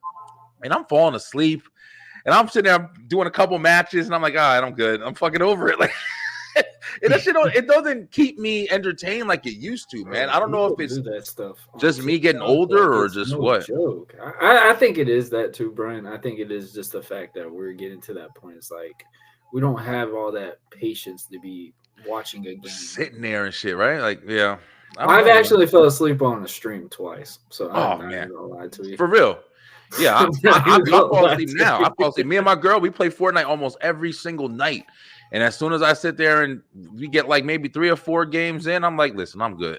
[SPEAKER 6] and I'm falling asleep, and I'm sitting there doing a couple matches, and I'm like, all right, I'm good. I'm fucking over it. Like, and that shit it doesn't keep me entertained like it used to, man. I don't know if it's
[SPEAKER 2] that stuff.
[SPEAKER 6] Just me getting older or just what.
[SPEAKER 2] Joke. I think it is that too, Brian. I think it is just the fact that we're getting to that point. It's like we don't have all that patience to be watching a game,
[SPEAKER 6] sitting there and shit, right? Like, yeah.
[SPEAKER 2] I've actually fell asleep on a stream twice. So I'm not gonna lie to you.
[SPEAKER 6] For real. Yeah, I fall asleep now. I fall asleep. Me and my girl, we play Fortnite almost every single night. And as soon as I sit there and we get like maybe 3 or 4 games in, I'm like, listen, I'm good.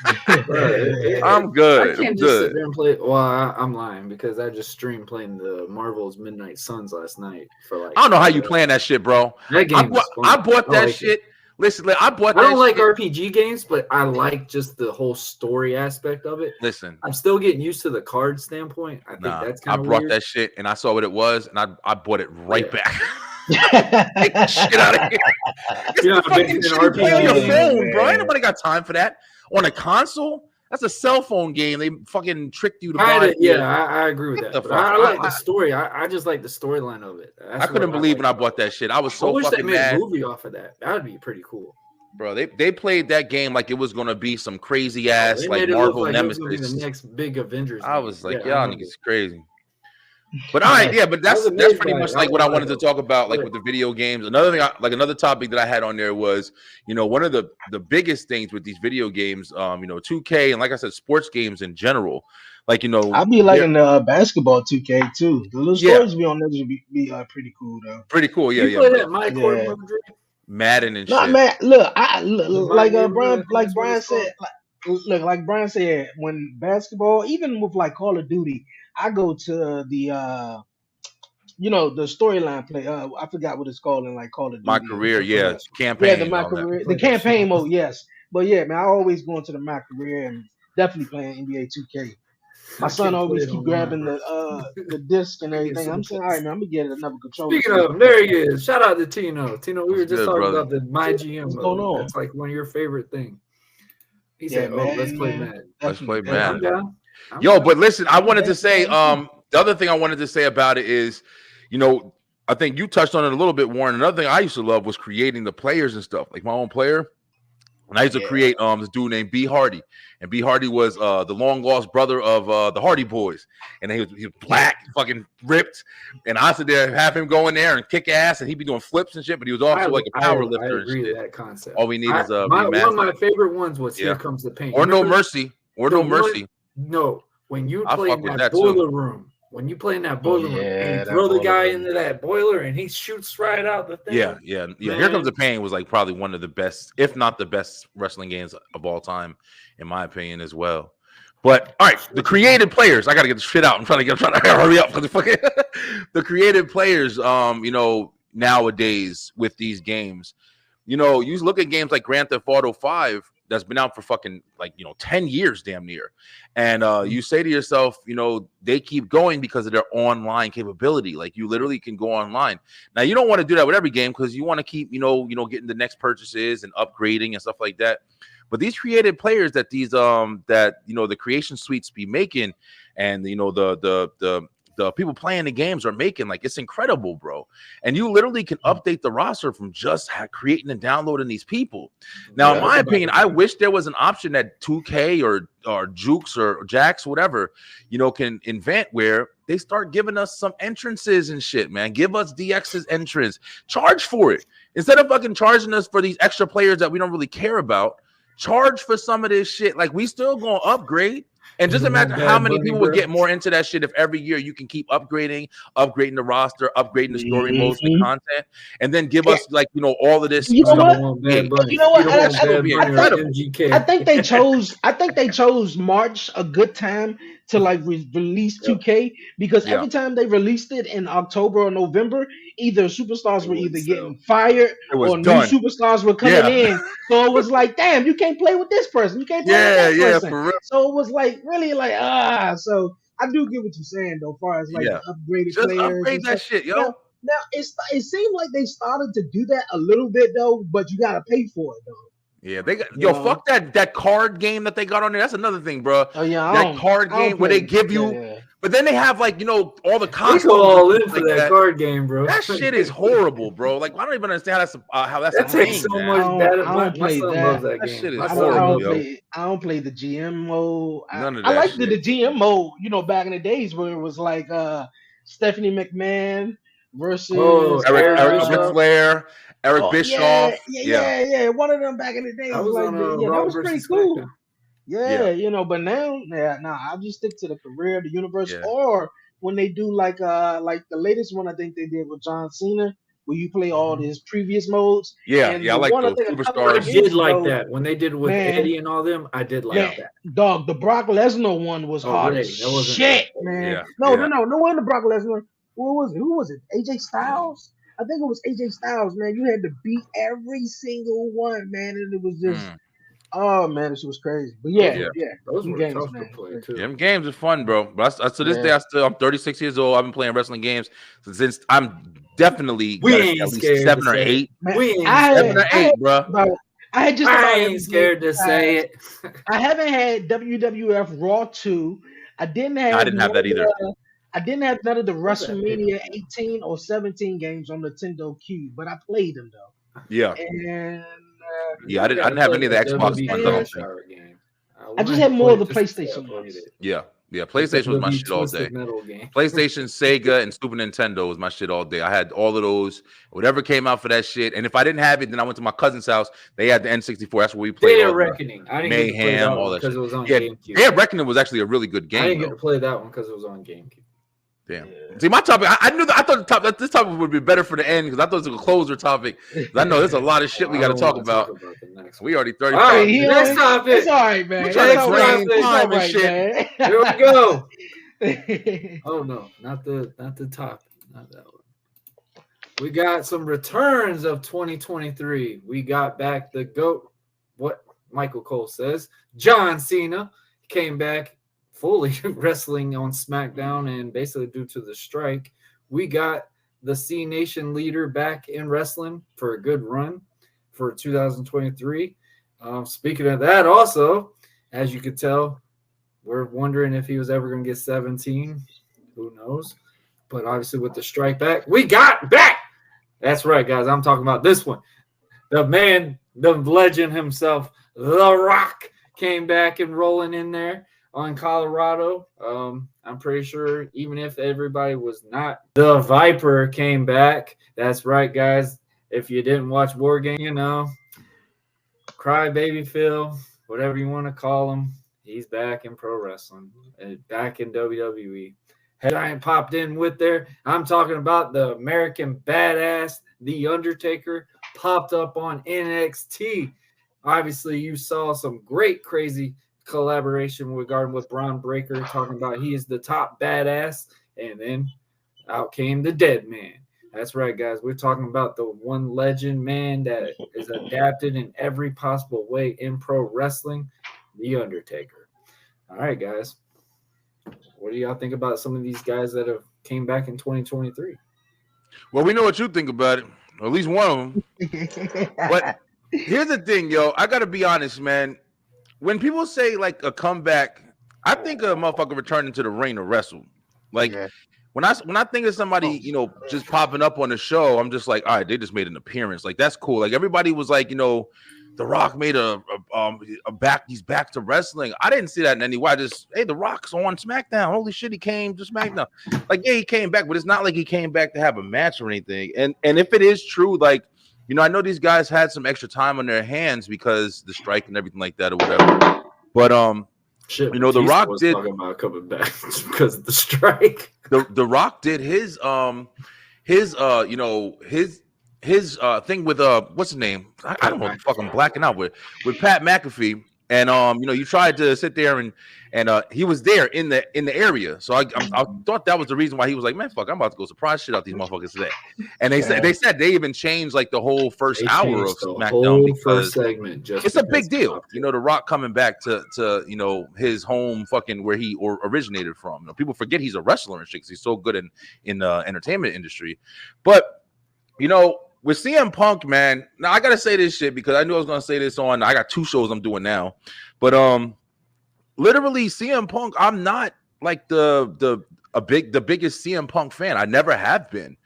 [SPEAKER 6] I'm good.
[SPEAKER 2] I can't just sit there and play. Well, I'm lying because I just streamed playing the Marvel's Midnight Suns last night for like.
[SPEAKER 6] I don't know how you playing that shit, bro.
[SPEAKER 2] That game
[SPEAKER 6] I bought that shit. Listen, I
[SPEAKER 2] don't like RPG games, but I like just the whole story aspect of it.
[SPEAKER 6] Listen,
[SPEAKER 2] I'm still getting used to the card standpoint. I think that's kind of
[SPEAKER 6] weird. I brought that shit and I saw what it was and I bought it right back. Take the shit out of here. You're not fucking RPG on your phone, bro. Ain't nobody got time for that. On a console, that's a cell phone game. They fucking tricked you to buy it.
[SPEAKER 2] Yeah, I agree with that. I like the story. I just like the storyline of it.
[SPEAKER 6] I couldn't believe when I bought that shit. I was so fucking mad.
[SPEAKER 2] I wish they made a movie off of that. That would be pretty cool.
[SPEAKER 6] Bro, they played that game like it was gonna be some crazy ass like Marvel Nemesis.
[SPEAKER 2] The next big Avengers.
[SPEAKER 6] I was like, y'all niggas crazy. But all right, yeah, but that's pretty much like what I wanted to talk about, like with the video games. Another thing, another topic that I had on there was, one of the biggest things with these video games, 2K and like I said, sports games in general. Like,
[SPEAKER 5] I'd be liking the basketball 2K too. The little stories be on there would be pretty cool though.
[SPEAKER 6] Pretty cool, yeah.
[SPEAKER 2] You play that My Court
[SPEAKER 6] Madden and
[SPEAKER 5] shit. Man, look, Brian said, like Brian said, when basketball, even with like Call of Duty, I go to the the storyline play. I forgot what it's called in like Call of Duty.
[SPEAKER 6] My Career, campaign.
[SPEAKER 5] Yeah, My Career, the campaign mode, yes. But yeah, man, I always go into the My Career and definitely playing NBA 2K. My son always keep grabbing the disc and everything. I'm saying, all right, man, I'm gonna get another controller.
[SPEAKER 2] Speaking of, there he is. Shout out to Tino. Tino, we were just talking about the My GM. What's going on? That's like one of your favorite things. He said, let's play Madden.
[SPEAKER 6] Let's play Madden. Yo, but listen, I wanted to say, the other thing I wanted to say about it is, I think you touched on it a little bit, Warren. Another thing I used to love was creating the players and stuff, like my own player. And I used to create this dude named B Hardy, and B Hardy was the long lost brother of the Hardy Boys, and he was black, fucking ripped. And I sit there, have him go in there and kick ass, and he'd be doing flips and shit. But he was also like a power lifter.
[SPEAKER 2] I agree
[SPEAKER 6] and shit.
[SPEAKER 2] with that concept.
[SPEAKER 6] All we need is
[SPEAKER 2] one of my favorite ones was Here Comes the Pain,
[SPEAKER 6] or No Mercy, or No Mercy.
[SPEAKER 2] No, when you play in that boiler room. When you play in that boiler room and you throw the guy into that boiler and he shoots right out the thing.
[SPEAKER 6] Yeah. Here Comes the Pain was like probably one of the best, if not the best, wrestling games of all time, in my opinion, as well. But all right, the creative players. I gotta get the shit out. I'm trying to hurry up because the creative players. Nowadays with these games, you look at games like Grand Theft Auto 5 that's been out for fucking 10 years damn near. And you say to yourself, they keep going because of their online capability. Like you literally can go online. Now you don't want to do that with every game because you want to keep, getting the next purchases and upgrading and stuff like that. But these creative players that the creation suites be making and the people playing the games are making, like, it's incredible, bro. And you literally can update the roster from just creating and downloading these people. Now, in my opinion, I wish there was an option that 2K or Jukes or Jax, whatever, can invent where they start giving us some entrances and shit, man. Give us DX's entrance. Charge for it. Instead of fucking charging us for these extra players that we don't really care about, charge for some of this shit. Like, we still gonna upgrade. And just imagine how many people would get more into that shit if every year you can keep upgrading the roster, upgrading the story modes, the content, and then give us all of this.
[SPEAKER 5] You know what? I think they chose March a good time to release 2K because every time they released it in October or November, either superstars were either getting fired or new superstars were coming in. So it was like, damn, you can't play with this person. You can't play with that person. For real. So it was really so I do get what you're saying though, as far as the upgraded
[SPEAKER 6] just
[SPEAKER 5] players.
[SPEAKER 6] Upgrade that shit, yo.
[SPEAKER 5] Now it seemed like they started to do that a little bit though, but you gotta pay for it though.
[SPEAKER 6] Yeah, they got fuck that card game that they got on there. That's another thing, bro.
[SPEAKER 5] Oh yeah,
[SPEAKER 6] that card game where they give you, but then they have all the costumes.
[SPEAKER 2] They go all in for that card game, bro.
[SPEAKER 6] That shit is horrible, bro. Like, I don't even understand how that's
[SPEAKER 2] that takes so much data. My son loves that game.
[SPEAKER 6] Shit is horrible,
[SPEAKER 5] I don't play the GM mode.
[SPEAKER 6] None of that.
[SPEAKER 5] I like the GM mode. Back in the days where it was like Stephanie McMahon versus
[SPEAKER 6] Eric Flair. Eric Bischoff.
[SPEAKER 5] Yeah. One of them back in the day.
[SPEAKER 2] That was
[SPEAKER 5] pretty cool. Yeah, but now, I'll just stick to the career, the universe, or when they do like the latest one I think they did with John Cena, where you play all his previous modes.
[SPEAKER 6] Yeah, I like those superstars.
[SPEAKER 2] I did like that when they did with Eddie and all them. I did like that.
[SPEAKER 5] Dog, the Brock Lesnar one was hard as shit, man.
[SPEAKER 6] Yeah,
[SPEAKER 5] no one the Brock Lesnar. Who was it? AJ Styles? I think it was AJ Styles, man. You had to beat every single one, man, and it was just, oh man, this was crazy. But
[SPEAKER 2] those were games, tough to play too.
[SPEAKER 6] Them games are fun, bro. But to this day, I'm 36 years old. I've been playing wrestling games since I'm definitely
[SPEAKER 2] at least
[SPEAKER 6] 7 or 8.
[SPEAKER 2] Seven or 8,
[SPEAKER 6] bro.
[SPEAKER 2] I ain't scared to say it.
[SPEAKER 5] I haven't had WWF Raw 2. I didn't have that either. I didn't have none of the WrestleMania 18 or 17 games on Nintendo Cube, but I played them though.
[SPEAKER 6] Yeah.
[SPEAKER 5] And
[SPEAKER 6] I didn't have any of the Xbox ones.
[SPEAKER 5] I just had more of the PlayStation ones.
[SPEAKER 6] Yeah. PlayStation was my shit all day. PlayStation, Sega, and Super Nintendo was my shit all day. I had all of those. Whatever came out for that shit. And if I didn't have it, then I went to my cousin's house. They had the N64. That's where we played.
[SPEAKER 2] Day of Reckoning. I didn't
[SPEAKER 6] Mayhem, all that shit.
[SPEAKER 2] Because it was on GameCube.
[SPEAKER 6] Day of Reckoning was actually a really good game.
[SPEAKER 2] I didn't get to play that one because it was on GameCube.
[SPEAKER 6] Damn. Yeah. See, my topic, I thought this topic would be better for the end because I thought it was a closer topic. I know there's a lot of shit we got to talk about. We already 30.
[SPEAKER 2] All right, next topic.
[SPEAKER 5] It's all right, man.
[SPEAKER 6] We're trying to explain time and shit.
[SPEAKER 2] Here we go. Oh no, not the topic. Not that one. We got some returns of 2023. We got back the GOAT. What Michael Cole says. John Cena came back fully wrestling on SmackDown, and basically due to the strike, we got the C Nation leader back in wrestling for a good run for 2023. Speaking of that, also, as you could tell, we're wondering if he was ever going to get 17. Who knows? But obviously with the strike back, we got back. That's right, guys. I'm talking about this one. The man, the legend himself, The Rock, came back and rolling in there on Colorado. I'm pretty sure even if everybody was not, the Viper came back. That's right, guys. If you didn't watch War Game, you know, Crybaby Phil, whatever you want to call him, he's back in pro wrestling and back in WWE. Giant popped in with there. I'm talking about the American Badass, The Undertaker, popped up on NXT. Obviously, you saw some great, crazy collaboration regarding with Braun Breaker, talking about he is the top badass. And then out came the Dead Man. That's right, guys. We're talking about the one legend man that is adapted in every possible way in pro wrestling, The Undertaker. All right, guys. What do y'all think about some of these guys that have came back in 2023?
[SPEAKER 6] Well, we know what you think about it, or at least one of them. But here's the thing, yo. I gotta be honest, man. When people say like a comeback, I think a motherfucker returning to the ring to wrestle. Like when I think of somebody, you know, just popping up on the show, I'm just like, all right, they just made an appearance. Like that's cool. Like everybody was like, you know, The Rock made a back. He's back to wrestling. I didn't see that in any way. I just, hey, The Rock's on SmackDown. Holy shit, he came to SmackDown. Like, yeah, he came back, but it's not like he came back to have a match or anything. And if it is true, like, you know, I know these guys had some extra time on their hands because the strike and everything like that or whatever. But
[SPEAKER 2] shit,
[SPEAKER 6] you know, The Rock did
[SPEAKER 2] talking about coming back because of the strike.
[SPEAKER 6] The Rock did his you know, his thing with what's his name? I don't know what the fuck I'm blacking out with Pat McAfee. And you know, you tried to sit there and he was there in the area. So I thought that was the reason why he was like, man, fuck, I'm about to go surprise shit out these motherfuckers today. And they said they even changed like the whole first hour of SmackDown because
[SPEAKER 2] first segment
[SPEAKER 6] it's a big deal. You know, The Rock coming back to you know his home fucking where he originated from. You know, people forget he's a wrestler and shit because he's so good in the entertainment industry. But you know, with CM Punk, man, now I gotta say this shit because I knew I was gonna say this on. I got 2 shows I'm doing now, but literally CM Punk, I'm not like the biggest CM Punk fan. I never have been,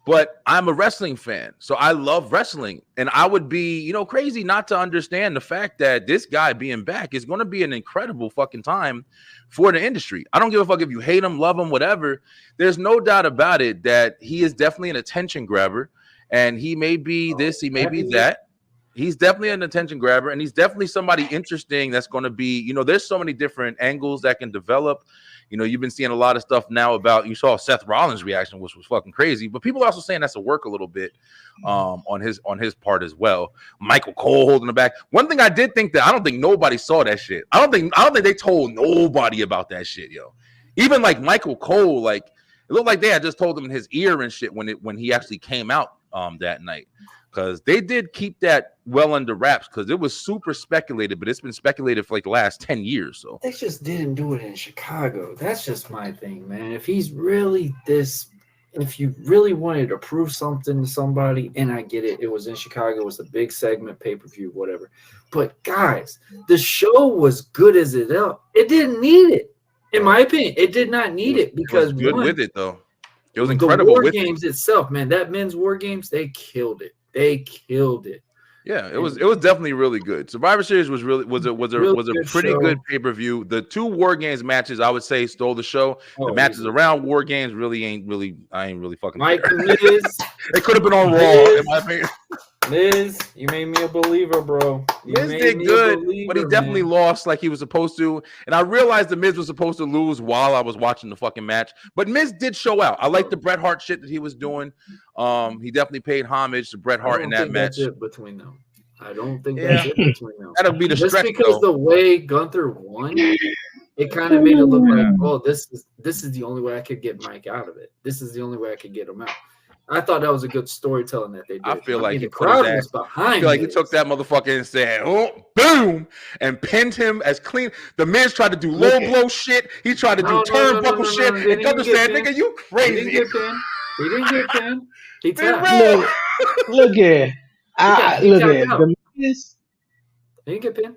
[SPEAKER 6] but I'm a wrestling fan, so I love wrestling, and I would be, you know, crazy not to understand the fact that this guy being back is going to be an incredible fucking time for the industry. I don't give a fuck if you hate him, love him, whatever. There's no doubt about it that he is definitely an attention grabber. And he may be this, he may be that. He's definitely an attention grabber, and he's definitely somebody interesting that's going to be, you know, there's so many different angles that can develop. You know, you've been seeing a lot of stuff now about, you saw Seth Rollins' reaction, which was fucking crazy, but people are also saying that's a work a little bit on his part as well. Michael Cole holding the back. One thing I did think that I don't think nobody saw that shit. I don't think they told nobody about that shit, yo. Even like Michael Cole, like it looked like they had just told him in his ear and shit when he actually came out that night, because they did keep that well under wraps because it was super speculated, but it's been speculated for like the last 10 years. So
[SPEAKER 2] they just didn't do it in Chicago. That's just my thing, man. If he's really this, if you really wanted to prove something to somebody, and I get it, it was in Chicago, it was a big segment, pay-per-view, whatever. But guys, the show was good as it is. It didn't need it, in my opinion. It did not need it because
[SPEAKER 6] it was good with it though. It was incredible.
[SPEAKER 2] The War Games itself, man. That men's War Games, they killed it. They killed it.
[SPEAKER 6] Yeah, it was definitely really good. Survivor Series was a pretty good pay-per-view. The 2 War Games matches, I would say, stole the show. The matches around War Games I ain't really fucking
[SPEAKER 2] Mike and Liz.
[SPEAKER 6] It could have been on Raw, in my opinion.
[SPEAKER 2] Liz, you made me a believer, bro.
[SPEAKER 6] Miz did good, but he definitely lost like he was supposed to. And I realized the Miz was supposed to lose while I was watching the fucking match. But Miz did show out. I like the Bret Hart shit that he was doing. He definitely paid homage to Bret Hart in that match.
[SPEAKER 2] That's it between them. I don't think that's it between them.
[SPEAKER 6] That'll be the
[SPEAKER 2] just
[SPEAKER 6] stretch,
[SPEAKER 2] because
[SPEAKER 6] though.
[SPEAKER 2] The way Gunther won, it kind of made it look like, oh, this is the only way I could get Mike out of it. This is the only way I could get him out. I thought that was a good storytelling that they did.
[SPEAKER 6] I feel like
[SPEAKER 2] the crowd was behind.
[SPEAKER 6] I feel like he took that motherfucker and said, "Oh, boom," and pinned him as clean. The Miz tried to do low blow shit. He tried to do turnbuckle shit. And Gunther said, "Nigga, you crazy."
[SPEAKER 2] He didn't get pinned. He tapped.
[SPEAKER 5] Look at the Miz.
[SPEAKER 2] He didn't get pinned.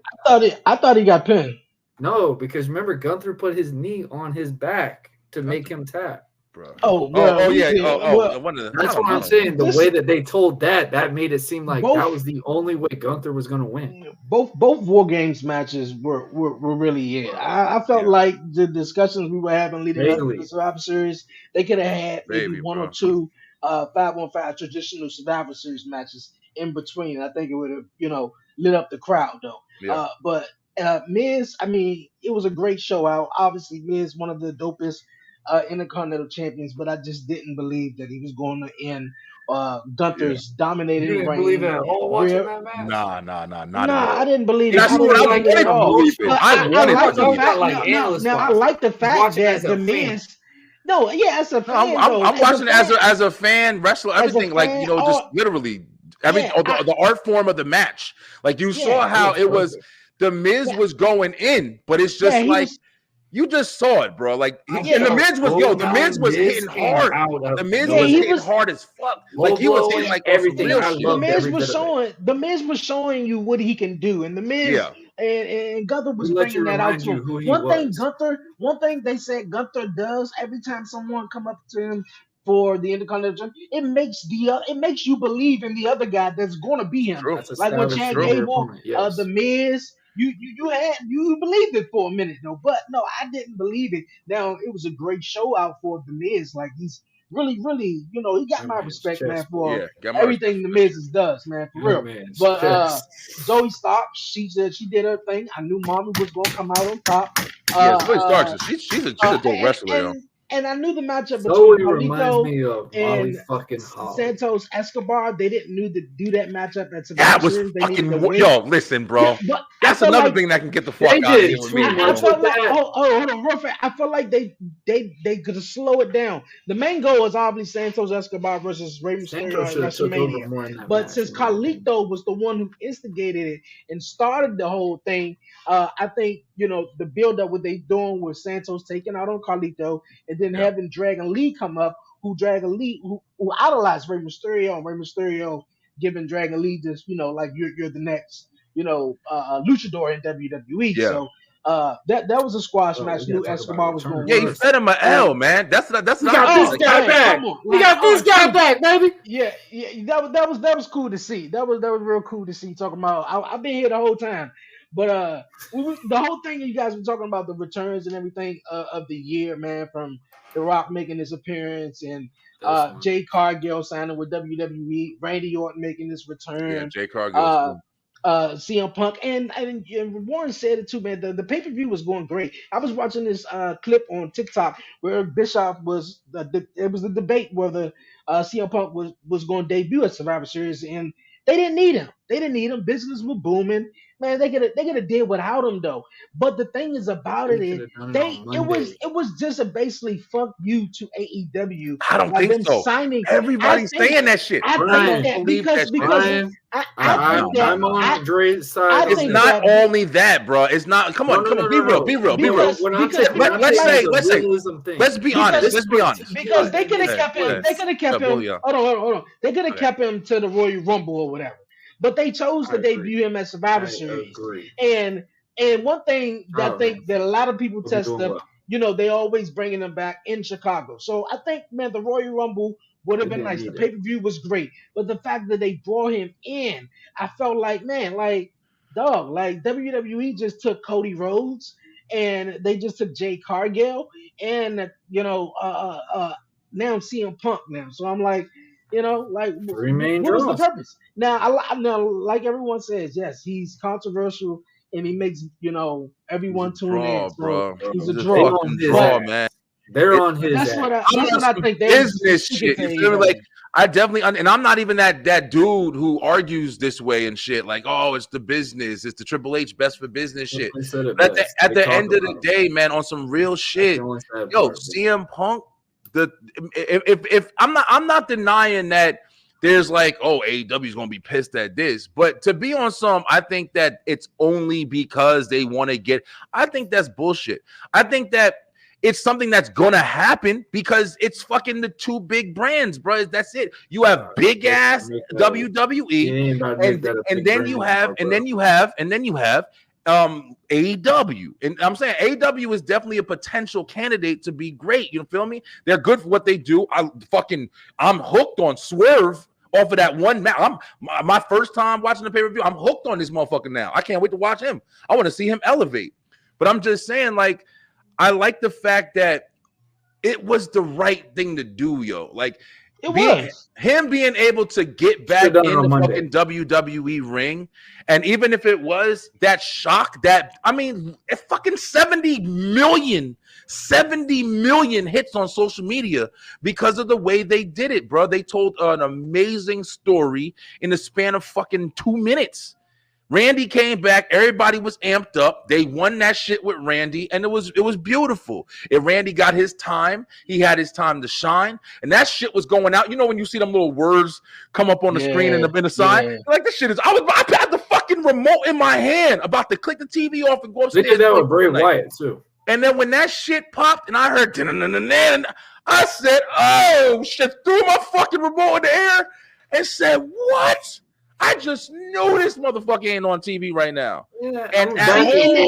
[SPEAKER 5] I thought he got pinned.
[SPEAKER 2] No, because remember, Gunther put his knee on his back to make him tap.
[SPEAKER 6] bro.
[SPEAKER 5] Oh, bro,
[SPEAKER 6] Oh, yeah.
[SPEAKER 5] listen, well,
[SPEAKER 6] One of the,
[SPEAKER 2] That's what I'm
[SPEAKER 6] know.
[SPEAKER 2] saying. The
[SPEAKER 5] This-
[SPEAKER 2] way that they told that made it seem like
[SPEAKER 5] Both-
[SPEAKER 2] that was the only way Gunther was going to win.
[SPEAKER 5] both War Games matches were really it. I felt
[SPEAKER 6] Yeah.
[SPEAKER 5] like the discussions we were having leading up to
[SPEAKER 2] Bailey.
[SPEAKER 5] the Survivor Series, they could have had maybe
[SPEAKER 6] Baby,
[SPEAKER 5] one
[SPEAKER 6] bro.
[SPEAKER 5] or two 5-on-5 traditional Survivor Series matches in between. I think it would have, lit up the crowd though.
[SPEAKER 6] Yeah.
[SPEAKER 5] But Miz, I mean, it was a great show out. Obviously, Miz, one of the dopest Intercontinental champions, but I just didn't believe that he was going to end Gunther's
[SPEAKER 2] You
[SPEAKER 5] dominating
[SPEAKER 2] didn't
[SPEAKER 5] reign.
[SPEAKER 2] believe it at all watching
[SPEAKER 5] Real-
[SPEAKER 2] that match?
[SPEAKER 6] Nah, not at
[SPEAKER 5] Nah,
[SPEAKER 6] all.
[SPEAKER 5] I didn't believe it.
[SPEAKER 6] That's
[SPEAKER 5] I
[SPEAKER 6] what
[SPEAKER 5] didn't
[SPEAKER 6] I
[SPEAKER 5] believe it at
[SPEAKER 6] wanted
[SPEAKER 5] all.
[SPEAKER 6] to believe.
[SPEAKER 5] But
[SPEAKER 6] I wanted
[SPEAKER 5] like
[SPEAKER 6] to
[SPEAKER 5] the
[SPEAKER 6] believe.
[SPEAKER 5] fact.
[SPEAKER 2] Like
[SPEAKER 5] Now,
[SPEAKER 2] analyst
[SPEAKER 5] now, I
[SPEAKER 2] wise.
[SPEAKER 5] like the fact
[SPEAKER 2] watching
[SPEAKER 5] that
[SPEAKER 2] as a
[SPEAKER 5] the
[SPEAKER 2] fan.
[SPEAKER 5] men's. No, yeah, as a
[SPEAKER 6] No,
[SPEAKER 5] fan,
[SPEAKER 6] I'm
[SPEAKER 5] though,
[SPEAKER 6] watching it
[SPEAKER 5] fan,
[SPEAKER 6] as a fan, wrestler,
[SPEAKER 5] as a
[SPEAKER 6] everything, like,
[SPEAKER 5] fan,
[SPEAKER 6] just literally everything,
[SPEAKER 5] yeah,
[SPEAKER 6] the art form of the match. Like, you saw how it was, the Miz was going in, but it's just
[SPEAKER 5] he
[SPEAKER 6] like,
[SPEAKER 5] was.
[SPEAKER 6] you just saw it, bro. Like, and
[SPEAKER 5] Yeah.
[SPEAKER 6] the Miz was, the Miz was hitting hard. The Miz was
[SPEAKER 5] he
[SPEAKER 6] hitting
[SPEAKER 5] was-
[SPEAKER 6] hard as fuck.
[SPEAKER 2] Low
[SPEAKER 6] Like, he was
[SPEAKER 2] blowing,
[SPEAKER 6] hitting like on some
[SPEAKER 2] everything.
[SPEAKER 6] real
[SPEAKER 2] I
[SPEAKER 6] shit.
[SPEAKER 5] The
[SPEAKER 2] loved
[SPEAKER 5] Miz
[SPEAKER 2] every
[SPEAKER 5] was
[SPEAKER 2] bit of it.
[SPEAKER 5] showing. The Miz was showing you what he can do, and the Miz.
[SPEAKER 6] Yeah.
[SPEAKER 5] And Gunther was
[SPEAKER 2] We let you
[SPEAKER 5] bringing that out
[SPEAKER 2] remind
[SPEAKER 5] to
[SPEAKER 2] you
[SPEAKER 5] him.
[SPEAKER 2] who he
[SPEAKER 5] One
[SPEAKER 2] was.
[SPEAKER 5] thing they said Gunther does every time someone come up to him for the Intercontinental, it makes you believe in the other guy that's going to be him.
[SPEAKER 6] True.
[SPEAKER 2] That's
[SPEAKER 5] Like when
[SPEAKER 2] established
[SPEAKER 5] Chad
[SPEAKER 2] your
[SPEAKER 5] Gable,
[SPEAKER 2] opponent, yes.
[SPEAKER 5] the Miz, you believed it for a minute though, but no, I didn't believe it. Now it was a great show out for the Miz. Like he's really, he got
[SPEAKER 2] That
[SPEAKER 5] my
[SPEAKER 2] man's
[SPEAKER 5] respect,
[SPEAKER 2] chest,
[SPEAKER 5] man, for
[SPEAKER 6] Yeah, got my
[SPEAKER 5] everything the Miz does, man, for real.
[SPEAKER 2] man's
[SPEAKER 5] But
[SPEAKER 2] chest.
[SPEAKER 5] Zoe Stark, she said she did her thing. I knew Mommy was gonna come out on top.
[SPEAKER 6] Yeah, Zoe Starks, she's a dope wrestler, yo.
[SPEAKER 5] And I knew the matchup
[SPEAKER 2] Zoe
[SPEAKER 5] between
[SPEAKER 2] reminds
[SPEAKER 5] Carlito
[SPEAKER 2] me of
[SPEAKER 5] and
[SPEAKER 2] Molly fucking Holly.
[SPEAKER 5] Santos Escobar. They didn't need to do that matchup at Survivor
[SPEAKER 6] That was
[SPEAKER 5] Series. They needed to
[SPEAKER 6] fucking
[SPEAKER 5] win.
[SPEAKER 6] yo. Listen, bro.
[SPEAKER 5] Yeah, but
[SPEAKER 6] That's
[SPEAKER 5] I felt
[SPEAKER 6] another
[SPEAKER 5] like,
[SPEAKER 6] thing that can get the fuck
[SPEAKER 2] They
[SPEAKER 6] out of
[SPEAKER 2] did
[SPEAKER 6] here with
[SPEAKER 2] too
[SPEAKER 6] me,
[SPEAKER 2] much.
[SPEAKER 6] bro.
[SPEAKER 5] I felt like,
[SPEAKER 2] that.
[SPEAKER 5] hold on, real fast. I felt like they could slow it down. The main goal was obviously Santos Escobar versus Rey Mysterio
[SPEAKER 2] Santos should have
[SPEAKER 5] at
[SPEAKER 2] took over
[SPEAKER 5] WrestleMania.
[SPEAKER 2] more in that
[SPEAKER 5] But
[SPEAKER 2] match,
[SPEAKER 5] since
[SPEAKER 2] in my opinion.
[SPEAKER 5] Carlito was the one who instigated it and started the whole thing, I think the build up what they doing with Santos taking out on Carlito and then having Dragon Lee come up, who idolized Rey Mysterio, and Rey Mysterio giving Dragon Lee this, like you're the next, luchador in WWE.
[SPEAKER 6] Yeah.
[SPEAKER 5] So that was a squash match.
[SPEAKER 2] we gotta
[SPEAKER 5] Knew
[SPEAKER 2] talk
[SPEAKER 5] Escobar
[SPEAKER 2] about
[SPEAKER 5] was
[SPEAKER 2] return.
[SPEAKER 5] going to
[SPEAKER 6] Yeah, he
[SPEAKER 5] win.
[SPEAKER 6] fed him an L, man. That's
[SPEAKER 2] We
[SPEAKER 6] not
[SPEAKER 2] got this guy back.
[SPEAKER 5] come on,
[SPEAKER 2] We got this guy back, baby.
[SPEAKER 5] Yeah, that was cool to see. That was real cool to see. Talking about, I've been here the whole time, but the whole thing you guys were talking about the returns and everything of the year, man, from The Rock making his appearance and Jay Cargill signing with WWE, Randy Orton making his return.
[SPEAKER 6] Yeah, Jay Cargill.
[SPEAKER 5] CM Punk and Warren said it too, man. The pay-per-view was going great. I was watching this clip on TikTok where Bischoff was it was the debate whether CM Punk was going to debut at Survivor Series, and they didn't need him. They didn't need him. Business was booming, man. They could have did without him though. But the thing is about it is it was just a basically fuck you to AEW.
[SPEAKER 6] I don't think so. Everybody's saying that shit.
[SPEAKER 5] I think because
[SPEAKER 2] I'm on Dre's side.
[SPEAKER 6] It's not only that, bro. It's not. Come on, be real. Let's be honest.
[SPEAKER 5] Because they could have kept him. They could have kept him. Hold on. They could have kept him to the Royal Rumble or whatever. But they chose to debut him at Survivor Series. And one thing that I think that a lot of people test up, they always bringing him back in Chicago. So I think, man, the Royal Rumble would have been nice. The pay-per-view was great. But the fact that they brought him in, I felt like, man, like, dog, like WWE just took Cody Rhodes and they just took Jay Cargill and, now CM Punk now. So I'm like, what was the purpose? Now, like everyone says, yes, he's controversial and he makes, everyone tune in. So
[SPEAKER 6] bro.
[SPEAKER 5] he's a draw.
[SPEAKER 6] Man.
[SPEAKER 2] They're on his.
[SPEAKER 5] That's what I think.
[SPEAKER 6] Business shit. You feel me? Like, I definitely, and I'm not even that dude who argues this way and shit. Like, oh, it's the business, it's the Triple H best for business shit. But at the end of the day, man, on some real shit, CM Punk. If I'm not denying that there's like, oh, AEW is gonna be pissed at this, but to be on some, I think that it's only because they want to get. I think that's bullshit. I think that it's something that's gonna happen because it's fucking the two big brands, bro. That's it. You have big ass WWE, and then you have AEW. And I'm saying AEW is definitely a potential candidate to be great. You feel me? They're good for what they do. I'm hooked on Swerve off of that one match. My first time watching the pay-per-view. I'm hooked on this motherfucker now. I can't wait to watch him. I want to see him elevate. But I'm just saying, like, I like the fact that it was the right thing to do, yo. Like, him being able to get back in the fucking WWE ring, and even if it was that shock, it fucking 70 million hits on social media because of the way they did it, bro. They told an amazing story in the span of fucking 2 minutes. Randy came back. Everybody was amped up. They won that shit with Randy, and it was beautiful. If Randy got his time, he had his time to shine, and that shit was going out. You know when you see them little words come up on the screen in the side, like this shit is. I had the fucking remote in my hand, about to click the TV off and go upstairs.
[SPEAKER 2] They did that with Bray Wyatt too.
[SPEAKER 6] And then when that shit popped, and I heard, I said, "Oh shit!" Threw my fucking remote in the air and said, "What?" I just know this motherfucker ain't on TV right now.
[SPEAKER 2] Yeah,
[SPEAKER 6] and
[SPEAKER 2] I say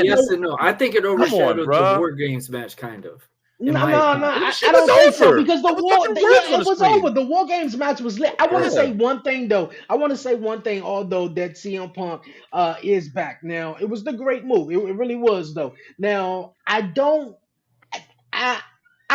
[SPEAKER 2] yes and no. I think it overshadowed the War Games match, kind of.
[SPEAKER 5] No, I don't think so, because it was over. The War Games match was lit. I want to say one thing though. Although that CM Punk is back now, it was the great move. It really was though. Now I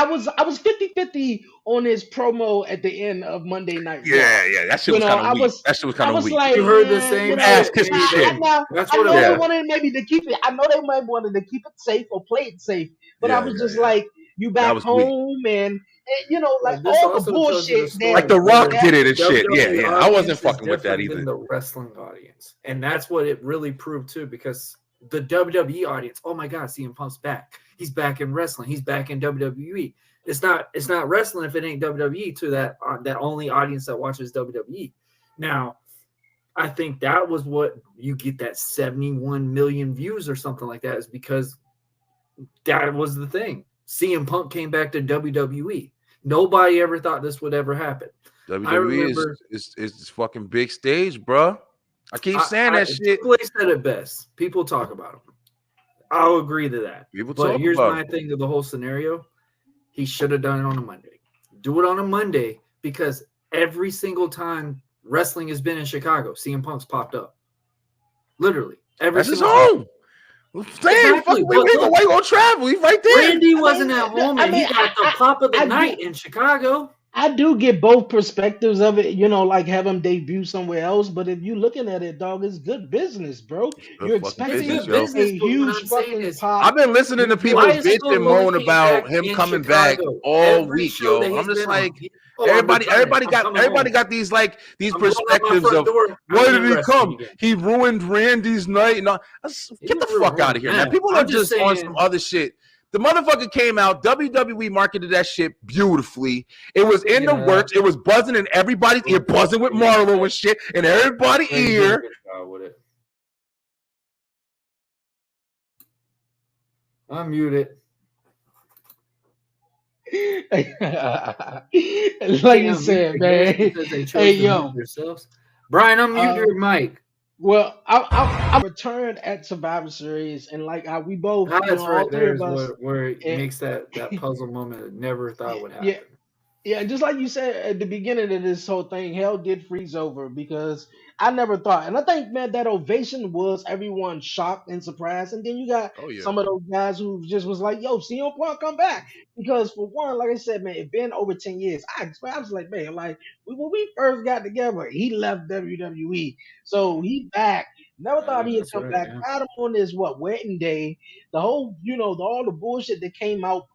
[SPEAKER 5] was 50-50 on his promo at the end of Monday Night Raw.
[SPEAKER 6] Yeah, that shit was kind of weak. That shit was kind of weak.
[SPEAKER 5] Like,
[SPEAKER 2] you heard the same
[SPEAKER 6] ass kissing shit.
[SPEAKER 2] That's what
[SPEAKER 5] they wanted maybe to keep it. I know they might wanted to keep it safe or play it safe, but I was just like, you back home and like all the bullshit.
[SPEAKER 6] Like The Rock did it and shit. Yeah. I wasn't fucking with that either.
[SPEAKER 2] The wrestling audience, and that's what it really proved too, because the WWE audience, oh my God, CM Punk's back. He's back in wrestling. He's back in WWE. It's not wrestling if it ain't WWE to that only audience that watches WWE. Now, I think that was what you get that 71 million views or something like that, is because that was the thing. CM Punk came back to WWE. Nobody ever thought this would ever happen.
[SPEAKER 6] WWE is fucking big stage, bro. I keep saying that shit.
[SPEAKER 2] Clay said it best. People talk about him. I'll agree to that. But here's my thing to the whole scenario. He should have done it on a Monday. Do it on a Monday, because every single time wrestling has been in Chicago, CM Punk's popped up. Literally.
[SPEAKER 6] That's his home. Exactly. Why you gonna travel? He's right there.
[SPEAKER 2] Randy wasn't at home, and he got the pop of the night in Chicago.
[SPEAKER 5] I do get both perspectives of it, like have him debut somewhere else. But if you're looking at it, dog, it's good business, bro. You're expecting a huge fucking pop.
[SPEAKER 6] I've been listening to people bitch and moan about him coming back all week, yo. I'm just like, everybody got these perspectives of why did he come? He ruined Randy's night. And get the fuck out of here, man. People are just on some other shit. The motherfucker came out. WWE marketed that shit beautifully. It was in the works. It was buzzing in everybody's ear, buzzing with Marlo and shit in everybody's ear.
[SPEAKER 2] Unmute
[SPEAKER 5] it. Like you said, man. Hey, yo.
[SPEAKER 2] Brian, unmute your mic.
[SPEAKER 5] Well, I returned at Survivor Series, and like how we both,
[SPEAKER 2] that's right there where it makes that puzzle moment I never thought would happen.
[SPEAKER 5] Yeah, just like you said at the beginning of this whole thing, hell did freeze over, because I never thought, and I think, man, that ovation was everyone shocked and surprised, and then you got some of those guys who just was like, "Yo, CM Punk come back," because for one, like I said, man, it's been over 10 years. I was like, man, like when we first got together, he left WWE, so he back. Never thought he'd come back. Got him on this wedding day, the whole all the bullshit that came out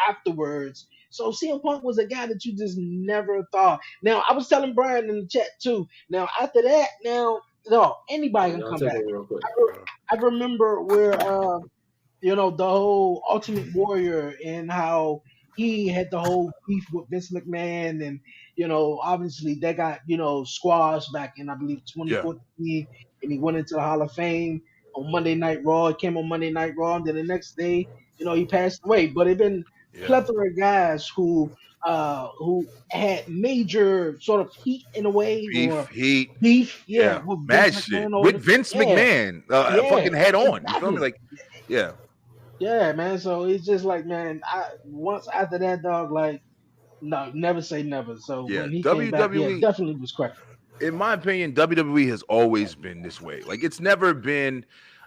[SPEAKER 5] afterwards. So CM Punk was a guy that you just never thought. Now, I was telling Brian in the chat too. Now, after that, anybody can come back. I remember where, the whole Ultimate Warrior and how he had the whole beef with Vince McMahon, and obviously they got squashed back in, I believe, 2014, and he went into the Hall of Fame on Monday Night Raw. It came on Monday Night Raw, and then the next day, he passed away. But it been plethora of guys who who had major sort of heat in a way,
[SPEAKER 6] Beef,
[SPEAKER 5] or
[SPEAKER 6] heat,
[SPEAKER 5] beef,
[SPEAKER 6] yeah,
[SPEAKER 5] with
[SPEAKER 6] mad
[SPEAKER 5] Vince
[SPEAKER 6] shit
[SPEAKER 5] McMahon
[SPEAKER 6] with
[SPEAKER 5] over.
[SPEAKER 6] Vince
[SPEAKER 5] Yeah,
[SPEAKER 6] McMahon,
[SPEAKER 5] yeah,
[SPEAKER 6] fucking head on. You feel me?
[SPEAKER 5] exactly.
[SPEAKER 6] Like, yeah.
[SPEAKER 5] Yeah, man. So it's just like, man, I once after that, dog, like, no, never say never. So
[SPEAKER 6] Yeah,
[SPEAKER 5] when he came back, yeah,
[SPEAKER 6] WWE,
[SPEAKER 5] definitely was cracking.
[SPEAKER 6] in my opinion, WWE has always been this way. Like, it's never been.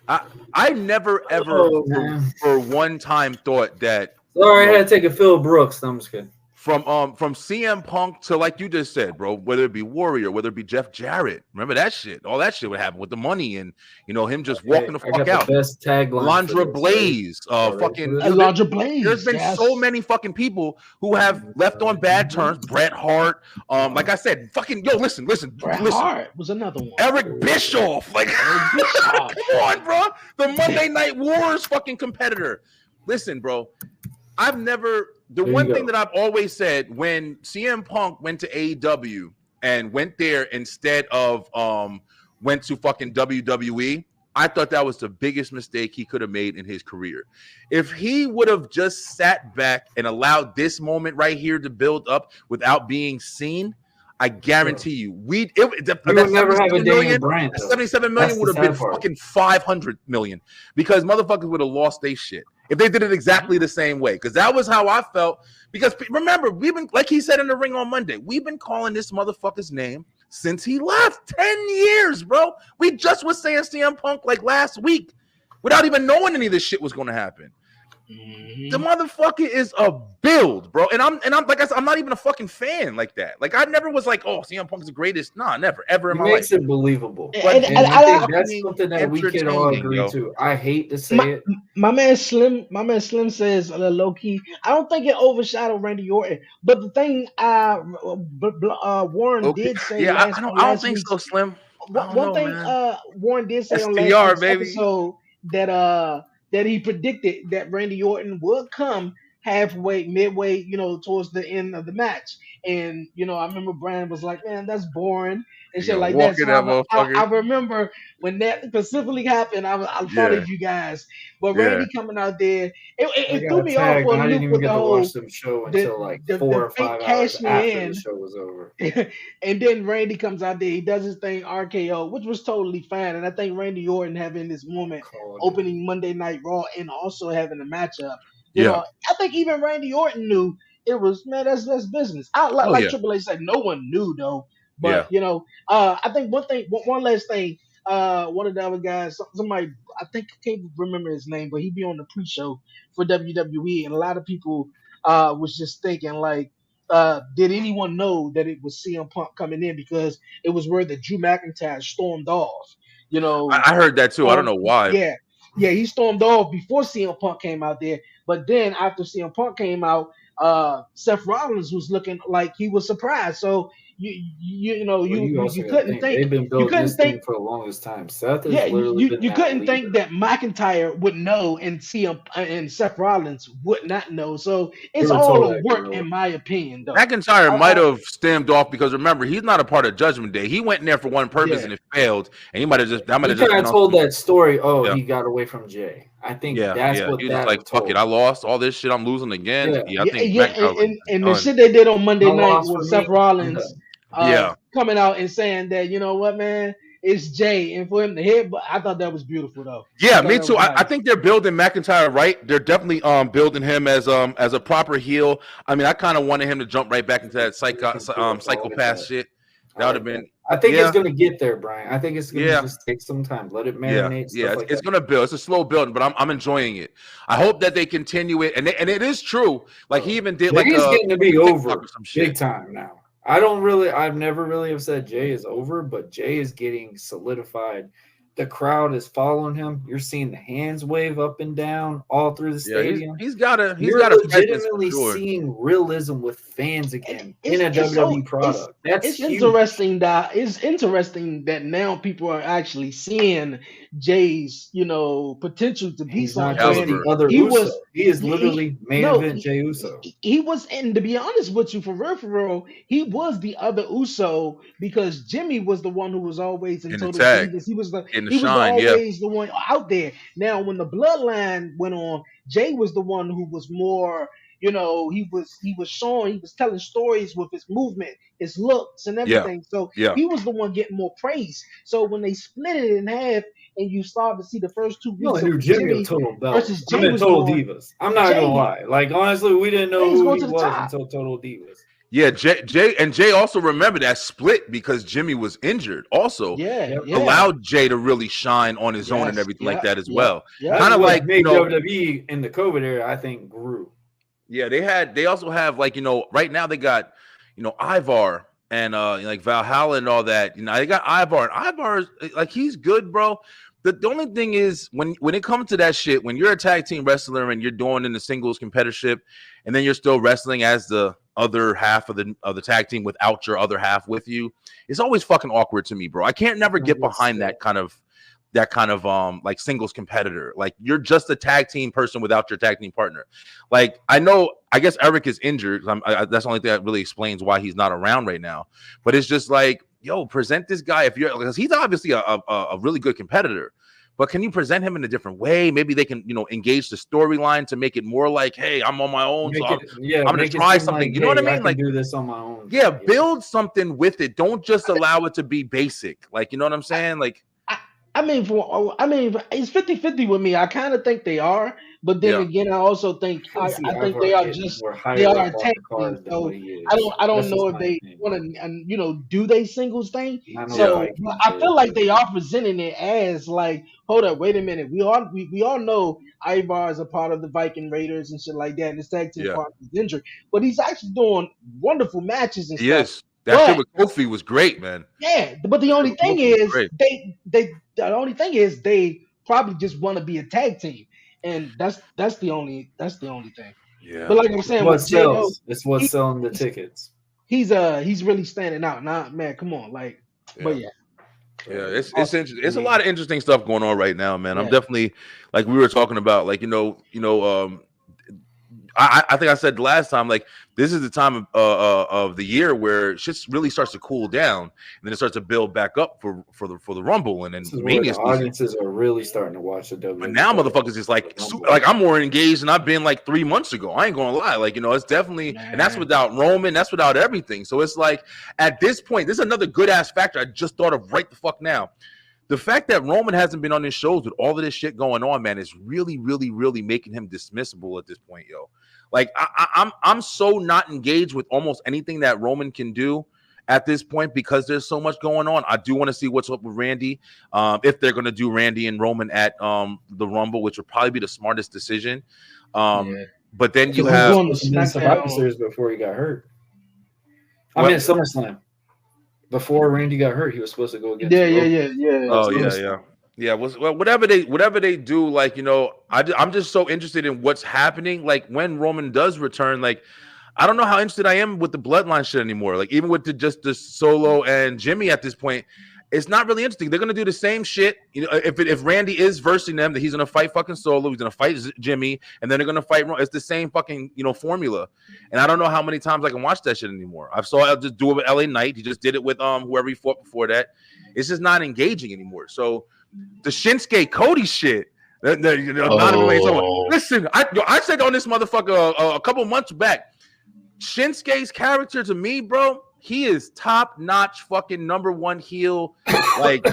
[SPEAKER 6] I I never ever
[SPEAKER 2] Oh man,
[SPEAKER 6] for one time thought that,
[SPEAKER 2] sorry, I had to take a Phil Brooks. No, I'm just kidding.
[SPEAKER 6] from CM Punk to, like you just said, bro, whether it be Warrior, whether it be Jeff Jarrett, remember that shit? All that shit would happen with the money and him just
[SPEAKER 2] Hey,
[SPEAKER 6] walking the
[SPEAKER 2] I
[SPEAKER 6] fuck
[SPEAKER 2] got the
[SPEAKER 6] out.
[SPEAKER 2] best tagline for
[SPEAKER 6] Alondra
[SPEAKER 2] this. Ready?
[SPEAKER 6] Blaze,
[SPEAKER 2] Y'all ready for
[SPEAKER 6] fucking,
[SPEAKER 2] this?
[SPEAKER 5] Elijah
[SPEAKER 6] there's
[SPEAKER 5] Blaze,
[SPEAKER 6] been so
[SPEAKER 5] yes.
[SPEAKER 6] many fucking people who have left on bad terms. Bret Hart, like I said, fucking yo, listen,
[SPEAKER 5] Bret
[SPEAKER 6] listen.
[SPEAKER 5] Hart was another one.
[SPEAKER 6] Eric Bischoff, like,
[SPEAKER 5] Eric Bischoff.
[SPEAKER 6] come on, bro, the Monday Night Wars fucking competitor. Listen, bro, I've never. The
[SPEAKER 2] There you
[SPEAKER 6] one thing
[SPEAKER 2] go.
[SPEAKER 6] that I've always said, when CM Punk went to AEW and went there instead of went to fucking WWE, I thought that was the biggest mistake he could have made in his career. If he would have just sat back and allowed this moment right here to build up without being seen, I guarantee you,
[SPEAKER 2] We would never have a Daniel Bryan.
[SPEAKER 6] that 77 million would have been fucking 500 million, because motherfuckers would have lost their shit if they did it exactly the same way. Because that was how I felt. Because remember, we've been, like he said in the ring on Monday, we've been calling this motherfucker's name since he left. 10 years, bro. We just was saying CM Punk like last week without even knowing any of this shit was going to happen. The motherfucker is a build, bro. And I'm like I said, I'm not even a fucking fan like that. Like, I never was like, oh, CM Punk's the greatest. Nah, never, ever in my life.
[SPEAKER 2] Makes it believable.
[SPEAKER 5] And
[SPEAKER 2] I think that's something that we can all
[SPEAKER 6] entertaining,
[SPEAKER 2] agree
[SPEAKER 6] yo.
[SPEAKER 2] to. I hate to say it.
[SPEAKER 5] my man Slim says low key. I don't think it overshadowed Randy Orton, but the thing Warren
[SPEAKER 6] Okay.
[SPEAKER 5] did say
[SPEAKER 6] Yeah, I don't
[SPEAKER 5] last
[SPEAKER 6] think
[SPEAKER 5] week's
[SPEAKER 6] so, Slim. I don't
[SPEAKER 5] one
[SPEAKER 6] know,
[SPEAKER 5] thing
[SPEAKER 6] man.
[SPEAKER 5] Warren did say on last
[SPEAKER 6] STR,
[SPEAKER 5] week's
[SPEAKER 6] baby.
[SPEAKER 5] episode that he predicted that Randy Orton would come midway, towards the end of the match. And I remember Brian was like, "Man, that's boring," and
[SPEAKER 6] You
[SPEAKER 5] shit
[SPEAKER 6] gonna
[SPEAKER 5] like that.
[SPEAKER 6] walk in
[SPEAKER 5] So
[SPEAKER 6] that
[SPEAKER 5] I
[SPEAKER 6] motherfucker?
[SPEAKER 5] remember when that specifically happened. I thought
[SPEAKER 6] Yeah,
[SPEAKER 5] of you guys, but
[SPEAKER 6] yeah.
[SPEAKER 5] Randy coming out there,
[SPEAKER 2] I
[SPEAKER 5] it threw
[SPEAKER 2] got
[SPEAKER 5] me off
[SPEAKER 2] tagged,
[SPEAKER 5] for a
[SPEAKER 2] and I didn't
[SPEAKER 5] loop
[SPEAKER 2] even
[SPEAKER 5] with the
[SPEAKER 2] get to watch
[SPEAKER 5] whole
[SPEAKER 2] some show
[SPEAKER 5] the
[SPEAKER 2] until like
[SPEAKER 5] the,
[SPEAKER 2] 4
[SPEAKER 5] the
[SPEAKER 2] or
[SPEAKER 5] fake
[SPEAKER 2] 5 hours
[SPEAKER 5] cashing
[SPEAKER 2] after the
[SPEAKER 5] in.
[SPEAKER 2] show was over.
[SPEAKER 5] And then Randy comes out there, he does his thing RKO, which was totally fine. And I think Randy Orton having this moment
[SPEAKER 2] Called it.
[SPEAKER 5] opening Monday Night Raw and also having a matchup,
[SPEAKER 6] Yeah.
[SPEAKER 5] I think even Randy Orton knew it was, man, that's business.
[SPEAKER 6] Oh
[SPEAKER 5] Like
[SPEAKER 6] yeah.
[SPEAKER 5] Triple H said, no one knew though.
[SPEAKER 6] Yeah.
[SPEAKER 5] But I think one last thing, one of the other guys, somebody, I think I can't remember his name, but he'd be on the pre-show for WWE, and a lot of people was just thinking like, did anyone know that it was CM Punk coming in, because it was where the Drew McIntyre stormed off.
[SPEAKER 6] I heard that too. I don't know why.
[SPEAKER 5] Yeah, he stormed off before CM Punk came out there. But then after CM Punk came out, Seth Rollins was looking like he was surprised. So
[SPEAKER 2] You also
[SPEAKER 5] you
[SPEAKER 2] got to
[SPEAKER 5] couldn't
[SPEAKER 2] think
[SPEAKER 5] think
[SPEAKER 2] they've been building this
[SPEAKER 5] think
[SPEAKER 2] thing for the longest time. Seth has
[SPEAKER 5] yeah,
[SPEAKER 2] literally been
[SPEAKER 5] you
[SPEAKER 2] that
[SPEAKER 5] couldn't
[SPEAKER 2] leader.
[SPEAKER 5] think that McIntyre would know and and Seth Rollins would not know. So it's
[SPEAKER 2] were
[SPEAKER 5] all
[SPEAKER 2] told
[SPEAKER 5] a
[SPEAKER 2] that
[SPEAKER 5] work,
[SPEAKER 2] gorilla.
[SPEAKER 5] in my opinion, though.
[SPEAKER 6] McIntyre might have stemmed off, because remember, he's not a part of Judgment Day. He went in there for one purpose and it failed, and he might have just
[SPEAKER 2] He kind of told that story. Oh,
[SPEAKER 6] Yeah.
[SPEAKER 2] he got away from Jay. I think
[SPEAKER 6] Yeah,
[SPEAKER 2] that's
[SPEAKER 6] yeah.
[SPEAKER 2] what
[SPEAKER 6] He was
[SPEAKER 2] that
[SPEAKER 6] just like,
[SPEAKER 2] was
[SPEAKER 6] fuck
[SPEAKER 2] told.
[SPEAKER 6] it, I lost all this shit. I'm losing again.
[SPEAKER 2] Yeah.
[SPEAKER 6] I think
[SPEAKER 5] Yeah,
[SPEAKER 6] McIntyre was
[SPEAKER 5] and the
[SPEAKER 6] done.
[SPEAKER 5] shit they did on Monday
[SPEAKER 2] My
[SPEAKER 5] night
[SPEAKER 2] loss
[SPEAKER 5] with
[SPEAKER 2] for
[SPEAKER 5] Seth
[SPEAKER 2] me.
[SPEAKER 5] Rollins
[SPEAKER 6] Yeah.
[SPEAKER 5] coming out and saying that, you know what, man, it's Jay, and for him to hit, but I thought that was beautiful though.
[SPEAKER 6] Yeah,
[SPEAKER 5] thought
[SPEAKER 6] me
[SPEAKER 5] that
[SPEAKER 6] too.
[SPEAKER 5] was
[SPEAKER 6] I
[SPEAKER 5] nice.
[SPEAKER 6] think they're building McIntyre right. They're definitely building him as a proper heel. I mean, I kind of wanted him to jump right back into that psychopath shit. That would have been.
[SPEAKER 2] I think it's gonna get there, Brian. I think it's gonna
[SPEAKER 6] Yeah.
[SPEAKER 2] just take some time. Let it
[SPEAKER 6] Yeah,
[SPEAKER 2] marinate.
[SPEAKER 6] yeah,
[SPEAKER 2] Stuff like
[SPEAKER 6] it's
[SPEAKER 2] that.
[SPEAKER 6] gonna build. It's a slow building, but I'm enjoying it. I hope that they continue it, and it is true. Like, he even did like
[SPEAKER 2] Jay's getting to be over
[SPEAKER 6] or some shit.
[SPEAKER 2] big time now. I've never really have said Jay is over, but Jay is getting solidified. The crowd is following him. You're seeing the hands wave up and down all through the stadium.
[SPEAKER 6] He's got a
[SPEAKER 2] You're
[SPEAKER 6] presence for
[SPEAKER 2] legitimately
[SPEAKER 6] sure.
[SPEAKER 2] seeing realism with fans again
[SPEAKER 5] It's-
[SPEAKER 2] in a
[SPEAKER 5] it's
[SPEAKER 2] WWE
[SPEAKER 5] so-
[SPEAKER 2] product. That's
[SPEAKER 5] It's
[SPEAKER 2] huge.
[SPEAKER 5] interesting that now people are actually seeing Jay's, potential to be
[SPEAKER 2] He's not
[SPEAKER 5] something.
[SPEAKER 2] just the other
[SPEAKER 5] He
[SPEAKER 2] Uso.
[SPEAKER 5] was-
[SPEAKER 2] He is literally main event Jay Uso.
[SPEAKER 5] He was, and to be honest with you, for real, he was the other Uso, because Jimmy was the one who was always in
[SPEAKER 6] In the
[SPEAKER 5] total
[SPEAKER 6] tag.
[SPEAKER 5] divas. He was
[SPEAKER 6] In the shine, yeah.
[SPEAKER 5] always the one out there. Now, when the bloodline went on, Jay was the one who was more, he was telling stories with his movement, his looks, and
[SPEAKER 6] Yeah,
[SPEAKER 5] everything. So
[SPEAKER 6] yeah.
[SPEAKER 5] he was the one getting more praise. So when they split it in half, and you start to see the first 2
[SPEAKER 2] You
[SPEAKER 5] weeks
[SPEAKER 2] only
[SPEAKER 5] of
[SPEAKER 2] knew Jimmy was
[SPEAKER 5] Jimmy
[SPEAKER 2] Total Belt.
[SPEAKER 5] versus
[SPEAKER 2] I
[SPEAKER 5] Jay
[SPEAKER 2] mean,
[SPEAKER 5] was
[SPEAKER 2] Total
[SPEAKER 5] going,
[SPEAKER 2] Divas. I'm not gonna
[SPEAKER 5] Jay,
[SPEAKER 2] lie. Like honestly, we didn't know
[SPEAKER 5] Jay's
[SPEAKER 2] who
[SPEAKER 5] going
[SPEAKER 2] he
[SPEAKER 5] to the
[SPEAKER 2] was
[SPEAKER 5] top.
[SPEAKER 2] until Total Divas.
[SPEAKER 6] Yeah, Jay also remember that split because Jimmy was injured. Also,
[SPEAKER 5] Yeah,
[SPEAKER 2] Yep.
[SPEAKER 5] yeah,
[SPEAKER 6] allowed Jay to really shine on his own and
[SPEAKER 5] yes,
[SPEAKER 6] everything like
[SPEAKER 5] yep,
[SPEAKER 6] that as
[SPEAKER 5] yep,
[SPEAKER 6] well.
[SPEAKER 5] yep.
[SPEAKER 2] That's
[SPEAKER 6] Kind of
[SPEAKER 2] what
[SPEAKER 6] like
[SPEAKER 2] made WWE in the COVID era, I think, grew.
[SPEAKER 6] yeah, they also have like right now they got Ivar and like Valhalla and all that. They got Ivar, and Ivar is like he's good, bro. The only thing is when it comes to that shit, when you're a tag team wrestler and you're doing in the singles competitorship, and then you're still wrestling as the other half of the tag team without your other half with you, it's always fucking awkward to me, bro. I can't never get behind that kind of like singles competitor. Like you're just a tag team person without your tag team partner. Like I guess Eric is injured. That's the only thing that really explains why he's not around right now. But it's just like, yo, present this guy because he's obviously a really good competitor. But can you present him in a different way? Maybe they can, engage the storyline to make it more like, hey, I'm on my own, so I'm going to try something.
[SPEAKER 2] Like,
[SPEAKER 6] you know what I
[SPEAKER 2] hey,
[SPEAKER 6] mean?
[SPEAKER 2] I can
[SPEAKER 6] Like,
[SPEAKER 2] do this on my own.
[SPEAKER 6] yeah, build something with it. Don't just allow it to be basic. Like, you know what I'm saying? Like,
[SPEAKER 5] I mean, it's 50-50 with me. I kind of think they are, but then
[SPEAKER 6] yeah.
[SPEAKER 5] again, I also think
[SPEAKER 2] I can see
[SPEAKER 5] I think
[SPEAKER 2] Ivar
[SPEAKER 5] they are
[SPEAKER 2] getting
[SPEAKER 5] just
[SPEAKER 2] more
[SPEAKER 5] they
[SPEAKER 2] higher
[SPEAKER 5] are
[SPEAKER 2] up
[SPEAKER 5] a
[SPEAKER 2] off
[SPEAKER 5] tag
[SPEAKER 2] the
[SPEAKER 5] team.
[SPEAKER 2] card than
[SPEAKER 5] So
[SPEAKER 2] what he is.
[SPEAKER 5] I don't
[SPEAKER 2] That's
[SPEAKER 5] know
[SPEAKER 2] just
[SPEAKER 5] if
[SPEAKER 2] my
[SPEAKER 5] they
[SPEAKER 2] opinion.
[SPEAKER 5] want to do they singles thing.
[SPEAKER 2] I know
[SPEAKER 6] Yeah.
[SPEAKER 5] So
[SPEAKER 2] Vikings
[SPEAKER 5] I feel
[SPEAKER 2] is,
[SPEAKER 5] like
[SPEAKER 2] but
[SPEAKER 5] they are presenting it as like, hold up, wait a minute. We all know Ivar is a part of the Viking Raiders and shit like that, and his tag team
[SPEAKER 6] Yeah.
[SPEAKER 5] partner is injured, but he's actually doing wonderful matches and
[SPEAKER 6] He
[SPEAKER 5] stuff.
[SPEAKER 6] is. That shit
[SPEAKER 5] But
[SPEAKER 6] with Kofi was great, man.
[SPEAKER 5] yeah, but the
[SPEAKER 6] That shit
[SPEAKER 5] only
[SPEAKER 6] with
[SPEAKER 5] thing
[SPEAKER 6] Kofi was
[SPEAKER 5] is
[SPEAKER 6] great.
[SPEAKER 5] they probably just want to be a tag team, and that's the only thing. But
[SPEAKER 6] Yeah.
[SPEAKER 5] like I'm
[SPEAKER 2] it's
[SPEAKER 5] saying
[SPEAKER 2] what
[SPEAKER 5] with Jay though,
[SPEAKER 2] sells. It's what's
[SPEAKER 5] he,
[SPEAKER 2] selling the
[SPEAKER 5] he's
[SPEAKER 2] tickets.
[SPEAKER 5] he's really standing out. Nah, man, come on, like, but
[SPEAKER 6] Yeah.
[SPEAKER 5] yeah,
[SPEAKER 6] Yeah,
[SPEAKER 2] But
[SPEAKER 6] it's interesting. It's a lot of interesting stuff going on right now, man. I'm
[SPEAKER 5] yeah,
[SPEAKER 6] definitely like we were talking about, like I think I said last time, like this is the time of the year where shit really starts to cool down, and then it starts to build back up for the Rumble, and then
[SPEAKER 2] this is where
[SPEAKER 6] Mania
[SPEAKER 2] the
[SPEAKER 6] season.
[SPEAKER 2] audiences are really starting to watch the WWE.
[SPEAKER 6] But now, motherfuckers is like I'm more engaged than I've been like 3 months ago. I ain't gonna lie, like it's definitely, and that's
[SPEAKER 5] man.
[SPEAKER 6] without Roman, that's without everything. So it's like at this point, this is another good ass factor I just thought of right the fuck now. The fact that Roman hasn't been on his shows with all of this shit going on, man, is really, really, really making him dismissible at this point, yo. Like I'm so not engaged with almost anything that Roman can do at this point because there's so much going on. I do want to see what's up with Randy. If they're gonna do Randy and Roman at the Rumble, which would probably be the smartest decision.
[SPEAKER 5] Yeah.
[SPEAKER 6] But then you
[SPEAKER 5] Because he's
[SPEAKER 6] have
[SPEAKER 5] going to
[SPEAKER 2] Survivor
[SPEAKER 5] SmackDown.
[SPEAKER 2] Series before he got hurt.
[SPEAKER 6] What?
[SPEAKER 2] I mean, SummerSlam. Before Randy got hurt, he was supposed to go against.
[SPEAKER 5] Yeah.
[SPEAKER 6] Oh
[SPEAKER 2] SummerSlam.
[SPEAKER 6] yeah. Well, whatever they do, like I'm just so interested in what's happening. Like when Roman does return, like I don't know how interested I am with the bloodline shit anymore. Like even with just the Solo and Jimmy at this point, it's not really interesting. They're gonna do the same shit. If Randy is versing them, that he's gonna fight fucking Solo, he's gonna fight Jimmy, and then they're gonna fight. It's the same fucking formula. And I don't know how many times I can watch that shit anymore. I'll just do it with LA Knight. He just did it with whoever he fought before that. It's just not engaging anymore. So the Shinsuke Cody shit. Not even listen, I said on this motherfucker a couple months back. Shinsuke's character to me, bro, he is top notch, fucking #1 heel, like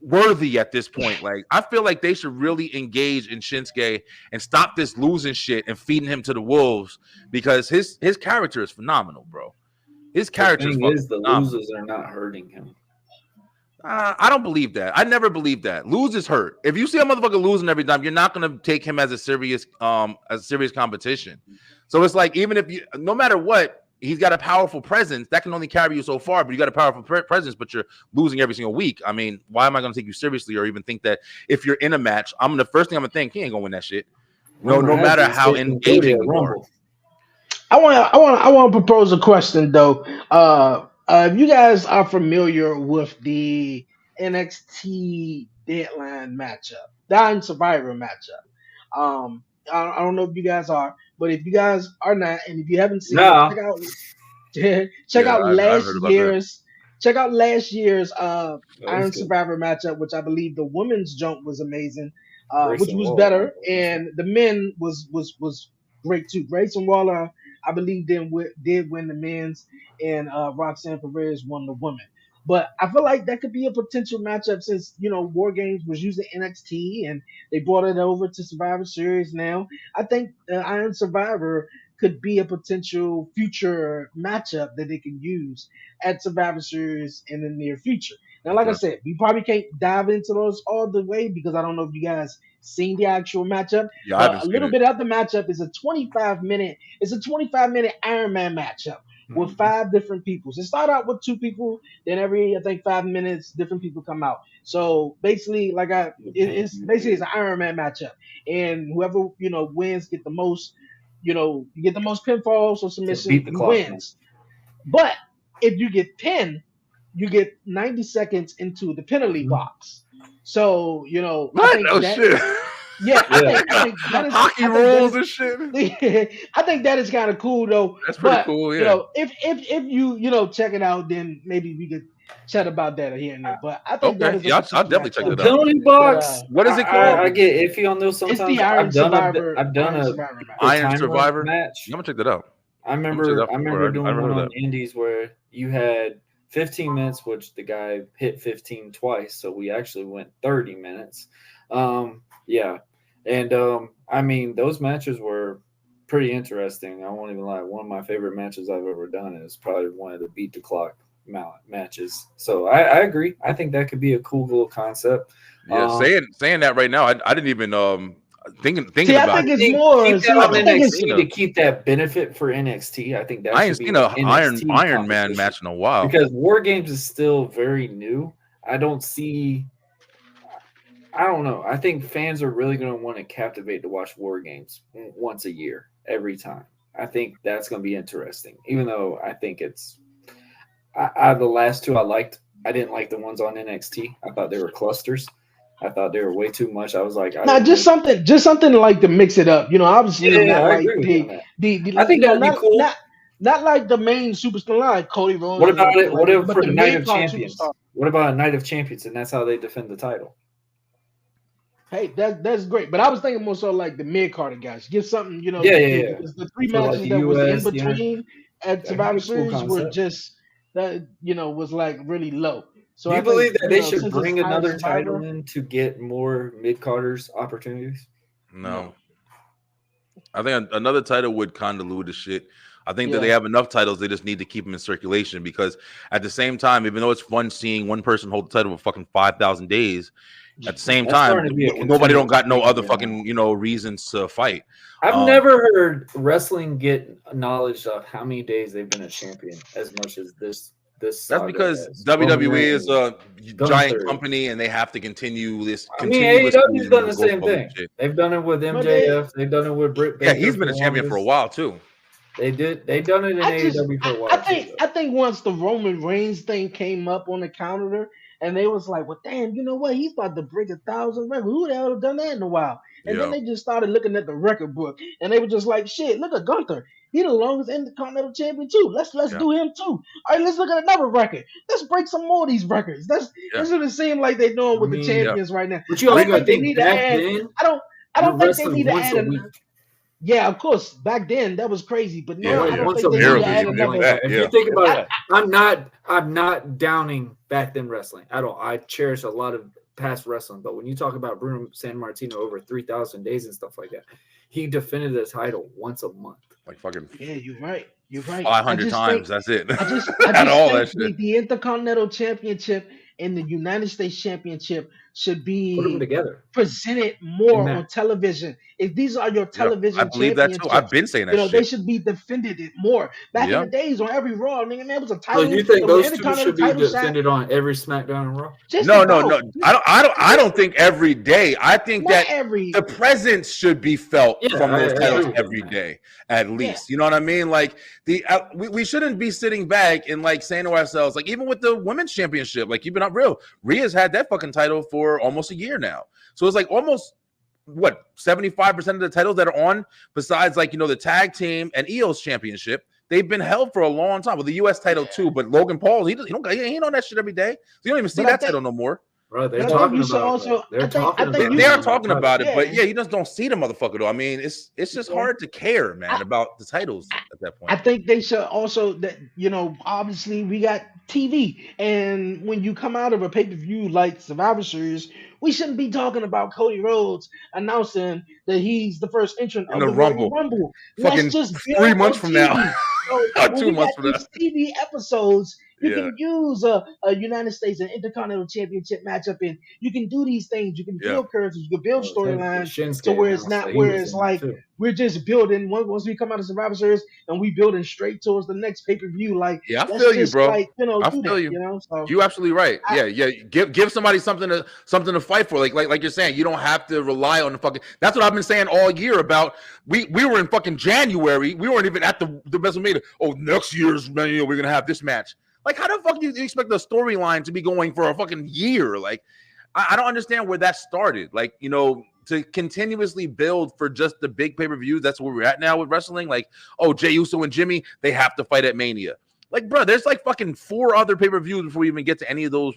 [SPEAKER 6] worthy at this point. Like I feel like they should really engage in Shinsuke and stop this losing shit and feeding him to the wolves because his character is phenomenal, bro. His character
[SPEAKER 2] The
[SPEAKER 6] is
[SPEAKER 2] thing is, the
[SPEAKER 6] phenomenal.
[SPEAKER 2] losers are not hurting him.
[SPEAKER 6] I don't believe that. I never believed that. Lose is hurt. If you see a motherfucker losing every time, you're not gonna take him as a serious competition. So it's like even if no matter what, he's got a powerful presence that can only carry you so far. But you got a powerful presence, but you're losing every single week. I mean, why am I gonna take you seriously or even think that if you're in a match, the first thing I'm gonna think he ain't gonna win that shit. No matter how engaging you are.
[SPEAKER 5] I want to propose a question though. If you guys are familiar with the NXT Deadline matchup, Dying Survivor matchup, I don't know if you guys are, but if you guys are not, and if you haven't seen it,
[SPEAKER 2] No.
[SPEAKER 5] check
[SPEAKER 6] Yeah,
[SPEAKER 5] out
[SPEAKER 6] I've heard about that.
[SPEAKER 5] last year's
[SPEAKER 2] was
[SPEAKER 5] Iron
[SPEAKER 2] good.
[SPEAKER 5] Survivor matchup, which I believe the women's jump was amazing, which
[SPEAKER 2] Grayson
[SPEAKER 5] was
[SPEAKER 2] Waller.
[SPEAKER 5] better, and the men was great too. Grayson Waller, I believe, did win the men's, and Roxanne Perez won the women. But I feel like that could be a potential matchup since War Games was using NXT and they brought it over to Survivor Series now. I think Iron Survivor could be a potential future matchup that they can use at Survivor Series in the near future. Now, like I said, we probably can't dive into those all the way because I don't know if you guys seen the actual matchup.
[SPEAKER 6] Yeah, I
[SPEAKER 5] But
[SPEAKER 6] haven't
[SPEAKER 5] a
[SPEAKER 6] seen
[SPEAKER 5] little
[SPEAKER 6] it.
[SPEAKER 5] bit of the matchup is a 25-minute Iron Man matchup with 5 different people. So start out with 2 people, then every I think 5 minutes different people come out. So basically, it's an Iron Man matchup, and whoever wins get the most. You get the most pinfalls or submission,
[SPEAKER 7] beat the
[SPEAKER 5] he
[SPEAKER 7] clock, man.
[SPEAKER 5] wins. But if you get 10, you get 90 seconds into the penalty box. So
[SPEAKER 6] What?
[SPEAKER 5] I think
[SPEAKER 6] Oh
[SPEAKER 5] that
[SPEAKER 6] shit!
[SPEAKER 5] yeah, I think that is
[SPEAKER 6] Hockey rules and shit.
[SPEAKER 5] I think that is kind of cool though.
[SPEAKER 6] That's pretty
[SPEAKER 5] But
[SPEAKER 6] cool. Yeah.
[SPEAKER 5] if you check it out, then maybe we could chat about that here and there. But I think that
[SPEAKER 6] Okay.
[SPEAKER 5] is
[SPEAKER 6] Yeah, I'll definitely check
[SPEAKER 7] The
[SPEAKER 6] it out.
[SPEAKER 7] penalty box.
[SPEAKER 6] What is it
[SPEAKER 7] I
[SPEAKER 6] called?
[SPEAKER 7] get iffy on those
[SPEAKER 5] It's
[SPEAKER 7] sometimes.
[SPEAKER 5] the Iron Survivor.
[SPEAKER 7] I've done
[SPEAKER 5] Iron
[SPEAKER 7] a
[SPEAKER 5] Survivor match.
[SPEAKER 6] Iron
[SPEAKER 7] timer
[SPEAKER 6] Survivor
[SPEAKER 7] match.
[SPEAKER 6] I'm gonna check that out.
[SPEAKER 7] I
[SPEAKER 6] check
[SPEAKER 7] remember
[SPEAKER 6] that out before.
[SPEAKER 7] doing
[SPEAKER 6] I've heard
[SPEAKER 7] one
[SPEAKER 6] of
[SPEAKER 7] on
[SPEAKER 6] that.
[SPEAKER 7] Indies where you had 15 minutes, which the guy hit 15 twice, so we actually went 30 minutes. Yeah, and I mean those matches were pretty interesting. I won't even lie. One of my favorite matches I've ever done is probably one of the beat the clock matches. So I agree. I think that could be a cool little concept.
[SPEAKER 6] Yeah, saying that right now, I didn't even thinking
[SPEAKER 5] See,
[SPEAKER 6] about
[SPEAKER 5] I think
[SPEAKER 6] it.
[SPEAKER 5] it's more.
[SPEAKER 7] Keep
[SPEAKER 5] See,
[SPEAKER 7] that on
[SPEAKER 5] I think it's
[SPEAKER 7] NXT to keep that benefit for NXT. I think that
[SPEAKER 6] I ain't
[SPEAKER 7] should be
[SPEAKER 6] seen a
[SPEAKER 7] an
[SPEAKER 6] Iron
[SPEAKER 7] NXT
[SPEAKER 6] Man
[SPEAKER 7] competition.
[SPEAKER 6] match in a while.
[SPEAKER 7] Because War Games is still very new. I don't see. I don't know. I think fans are really going to want to captivate to watch War Games once a year, every time. I think that's going to be interesting. Even though I think it's out of the last 2 I liked. I didn't like the ones on NXT. I thought they were clusters. I thought they were way too much. I was like,
[SPEAKER 5] just something like to mix it up. Obviously
[SPEAKER 7] Yeah,
[SPEAKER 5] not
[SPEAKER 7] I
[SPEAKER 5] like
[SPEAKER 7] agree with you on that.
[SPEAKER 5] the
[SPEAKER 7] I think that'd be cool.
[SPEAKER 5] Not like the main superstar like Cody Rhodes.
[SPEAKER 7] What about it?
[SPEAKER 5] Like,
[SPEAKER 7] What if
[SPEAKER 5] but
[SPEAKER 7] for
[SPEAKER 5] the
[SPEAKER 7] the Night
[SPEAKER 5] main
[SPEAKER 7] of
[SPEAKER 5] card
[SPEAKER 7] Champions?
[SPEAKER 5] superstar.
[SPEAKER 7] What about a Night of Champions, and that's how they defend the title?
[SPEAKER 5] Hey, that's great. But I was thinking more so like the mid Carter guys. Give something,
[SPEAKER 7] Yeah.
[SPEAKER 5] because the 3
[SPEAKER 7] So, like,
[SPEAKER 5] matches
[SPEAKER 7] the
[SPEAKER 5] that was in
[SPEAKER 7] US,
[SPEAKER 5] between at
[SPEAKER 7] That
[SPEAKER 5] Survivor
[SPEAKER 7] could be a cool
[SPEAKER 5] Series were
[SPEAKER 7] concept.
[SPEAKER 5] just that was like really low. So
[SPEAKER 7] Do you
[SPEAKER 5] I think,
[SPEAKER 7] believe that they should
[SPEAKER 5] since it's
[SPEAKER 7] bring
[SPEAKER 5] Iron
[SPEAKER 7] another
[SPEAKER 5] Survivor,
[SPEAKER 7] title in to get more mid-carders opportunities?
[SPEAKER 6] No. I think another title would convolute the shit. I think that
[SPEAKER 5] Yeah.
[SPEAKER 6] they have enough titles. They just need to keep them in circulation because at the same time, even though it's fun seeing one person hold the title for fucking 5,000 days, at the same
[SPEAKER 7] That's
[SPEAKER 6] time,
[SPEAKER 7] starting to be a
[SPEAKER 6] nobody don't got no
[SPEAKER 7] contender
[SPEAKER 6] other
[SPEAKER 7] right
[SPEAKER 6] fucking reasons to fight.
[SPEAKER 7] I've never heard wrestling get knowledge of how many days they've been a champion as much as this.
[SPEAKER 6] That's
[SPEAKER 7] saga
[SPEAKER 6] because
[SPEAKER 7] has.
[SPEAKER 6] WWE
[SPEAKER 7] Roman
[SPEAKER 6] is a
[SPEAKER 7] Reigns,
[SPEAKER 6] giant
[SPEAKER 7] Gunther.
[SPEAKER 6] company and they have to continue this.
[SPEAKER 7] I mean,
[SPEAKER 6] continuous
[SPEAKER 7] AEW's
[SPEAKER 6] reason
[SPEAKER 7] done
[SPEAKER 6] to
[SPEAKER 7] the
[SPEAKER 6] go
[SPEAKER 7] same
[SPEAKER 6] forward
[SPEAKER 7] thing.
[SPEAKER 6] and shit.
[SPEAKER 7] They've done it with
[SPEAKER 5] But
[SPEAKER 7] MJF. They've done it with Britt Baker.
[SPEAKER 6] Yeah, he's been a champion for a while too.
[SPEAKER 7] They did. They done it in AEW for a while.
[SPEAKER 5] I think once the Roman Reigns thing came up on the calendar, and they was like, well, damn, you know what? He's about to break 1,000 records. Who the hell have done that in a while? And then they just started looking at the record book, and they were just like, shit, look at Gunther. He the longest Intercontinental Champion too. Let's do him too. All right, let's look at another record. Let's break some more of these records. That's what it seems like they're doing with the champions right now.
[SPEAKER 7] But you also got to think back then.
[SPEAKER 5] I don't think they need to
[SPEAKER 7] once
[SPEAKER 5] add
[SPEAKER 7] a week.
[SPEAKER 5] Yeah, of course. Back then that was crazy, but now I don't
[SPEAKER 7] once
[SPEAKER 5] think
[SPEAKER 7] a
[SPEAKER 5] they need
[SPEAKER 7] week.
[SPEAKER 5] to add another.
[SPEAKER 7] If you think about it, I'm not downing back then wrestling at all. I cherish a lot of past wrestling, but when you talk about Bruno Sammartino over 3,000 days and stuff like that, he defended the title once a month.
[SPEAKER 6] Like fucking
[SPEAKER 5] you're right.
[SPEAKER 6] 500 times. That's it.
[SPEAKER 5] I just
[SPEAKER 6] all
[SPEAKER 5] think
[SPEAKER 6] that shit.
[SPEAKER 5] the Intercontinental Championship and the United States Championship should be
[SPEAKER 7] Put them together,
[SPEAKER 5] presented more on television. If these are your television,
[SPEAKER 6] I believe that too. I've been saying that.
[SPEAKER 5] They should be defended more. Back in the days on every Raw, nigga, man, it was a title.
[SPEAKER 7] So you think those two should be defended on every SmackDown and Raw?
[SPEAKER 6] No. I don't think every day. I think
[SPEAKER 5] Not
[SPEAKER 6] that
[SPEAKER 5] the
[SPEAKER 6] presence should be felt from those titles every
[SPEAKER 5] that.
[SPEAKER 6] day, at least. You know what I mean? Like we shouldn't be sitting back and like saying to ourselves, like even with the women's championship, like keeping up real, Rhea's had that fucking title for almost a year now. So it's like almost 75% of the titles that are on, besides like the tag team and EOS championship, they've been held for a long time. With the US title too, but Logan Paul, he ain't on that shit every day. So you don't even see that title no more.
[SPEAKER 7] Bro, they're
[SPEAKER 5] But I think
[SPEAKER 7] talking
[SPEAKER 5] you should
[SPEAKER 7] about it.
[SPEAKER 5] also.
[SPEAKER 7] They're
[SPEAKER 5] I think
[SPEAKER 7] talking
[SPEAKER 5] you
[SPEAKER 7] about
[SPEAKER 6] They are
[SPEAKER 5] should-
[SPEAKER 6] talking about it, but
[SPEAKER 5] Yeah.
[SPEAKER 6] yeah, you just don't see the motherfucker though. I mean, it's just
[SPEAKER 5] Yeah.
[SPEAKER 6] hard to care, man,
[SPEAKER 5] I-
[SPEAKER 6] about the titles at that point.
[SPEAKER 5] I think they should also that obviously we got TV, and when you come out of a pay per view like Survivor Series, we shouldn't be talking about Cody Rhodes announcing that he's the first entrant
[SPEAKER 6] In
[SPEAKER 5] of
[SPEAKER 6] the
[SPEAKER 5] the Royal
[SPEAKER 6] Rumble.
[SPEAKER 5] Rumble.
[SPEAKER 6] Fucking
[SPEAKER 5] Let's just
[SPEAKER 6] 3
[SPEAKER 5] build
[SPEAKER 6] months
[SPEAKER 5] on
[SPEAKER 6] from now.
[SPEAKER 5] TV. So when
[SPEAKER 6] 2
[SPEAKER 5] we
[SPEAKER 6] months
[SPEAKER 5] got
[SPEAKER 6] from now.
[SPEAKER 5] these TV episodes, you
[SPEAKER 6] Yeah.
[SPEAKER 5] can use a United States and Intercontinental Championship matchup, and you can do these things. You can
[SPEAKER 6] Yeah.
[SPEAKER 5] build characters, you can build storylines.
[SPEAKER 7] Shinsuke
[SPEAKER 5] So where it's
[SPEAKER 7] announced
[SPEAKER 5] not
[SPEAKER 7] that he
[SPEAKER 5] where
[SPEAKER 7] was
[SPEAKER 5] it's
[SPEAKER 7] in it,
[SPEAKER 5] like
[SPEAKER 7] too.
[SPEAKER 5] we're just building once we come out of Survivor Series and we building straight towards the next pay per view. Like
[SPEAKER 6] Yeah, I
[SPEAKER 5] let's
[SPEAKER 6] feel you,
[SPEAKER 5] just
[SPEAKER 6] bro.
[SPEAKER 5] like
[SPEAKER 6] I
[SPEAKER 5] do
[SPEAKER 6] feel
[SPEAKER 5] that.
[SPEAKER 6] you.
[SPEAKER 5] So
[SPEAKER 6] You absolutely right.
[SPEAKER 5] I-
[SPEAKER 6] Yeah. Give somebody something to fight for. Like you're saying, you don't have to rely on the fucking. That's what I've been saying all year about. We were in fucking January. We weren't even at the WrestleMania. Oh, next year's we're gonna have this match. Like, how the fuck do you expect the storyline to be going for a fucking year? Like, I don't understand where that started. Like, to continuously build for just the big pay-per-views. That's where we're at now with wrestling. Like, oh, Jey Uso and Jimmy, they have to fight at Mania. Like, bro, there's like fucking 4 other pay-per-views before we even get to any of those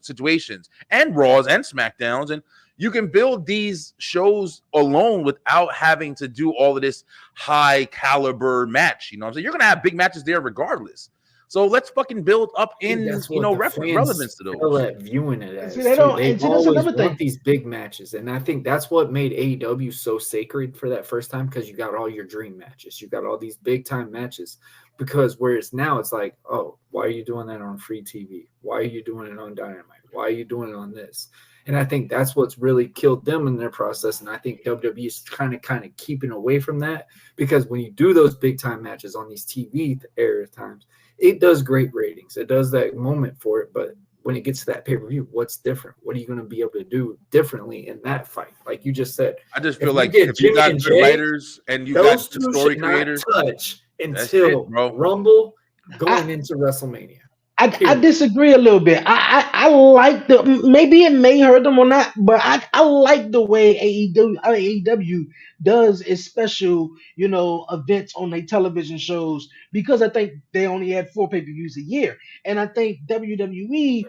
[SPEAKER 6] situations, and Raws and SmackDowns. And you can build these shows alone without having to do all of this high caliber match. You know what I'm saying? You're gonna have big matches there regardless. So let's fucking build up in
[SPEAKER 7] That's what the fans
[SPEAKER 6] relevance to those.
[SPEAKER 7] feel at viewing it as.
[SPEAKER 5] See, they don't-
[SPEAKER 7] They
[SPEAKER 5] and see, that's
[SPEAKER 7] always
[SPEAKER 5] another
[SPEAKER 7] want
[SPEAKER 5] thing.
[SPEAKER 7] these big matches, and I think that's what made AEW so sacred for that first time, because you got all your dream matches, you got all these big time matches. Because whereas now it's like, oh, why are you doing that on free TV? Why are you doing it on Dynamite? Why are you doing it on this? And I think that's what's really killed them in their process. And I think WWE is kind of keeping away from that, because when you do those big time matches on these TV area times, it does great ratings. It does that moment for it. But when it gets to that pay-per-view, what's different? What are you going to be able to do differently in that fight? Like you just said,
[SPEAKER 6] I just
[SPEAKER 7] if
[SPEAKER 6] feel
[SPEAKER 7] you
[SPEAKER 6] like
[SPEAKER 7] get
[SPEAKER 6] if you
[SPEAKER 7] Jimmy
[SPEAKER 6] got
[SPEAKER 7] and
[SPEAKER 6] good
[SPEAKER 7] Jay,
[SPEAKER 6] writers and you got
[SPEAKER 7] those
[SPEAKER 6] the
[SPEAKER 7] two
[SPEAKER 6] story
[SPEAKER 7] should not
[SPEAKER 6] creators,
[SPEAKER 7] touch
[SPEAKER 6] that's
[SPEAKER 7] until
[SPEAKER 6] it, bro.
[SPEAKER 7] Rumble going into WrestleMania.
[SPEAKER 5] I disagree a little bit. I like maybe it may hurt them or not, but I like the way AEW does its special events on their television shows, because I think they only had 4 pay-per-views a year, and I think WWE.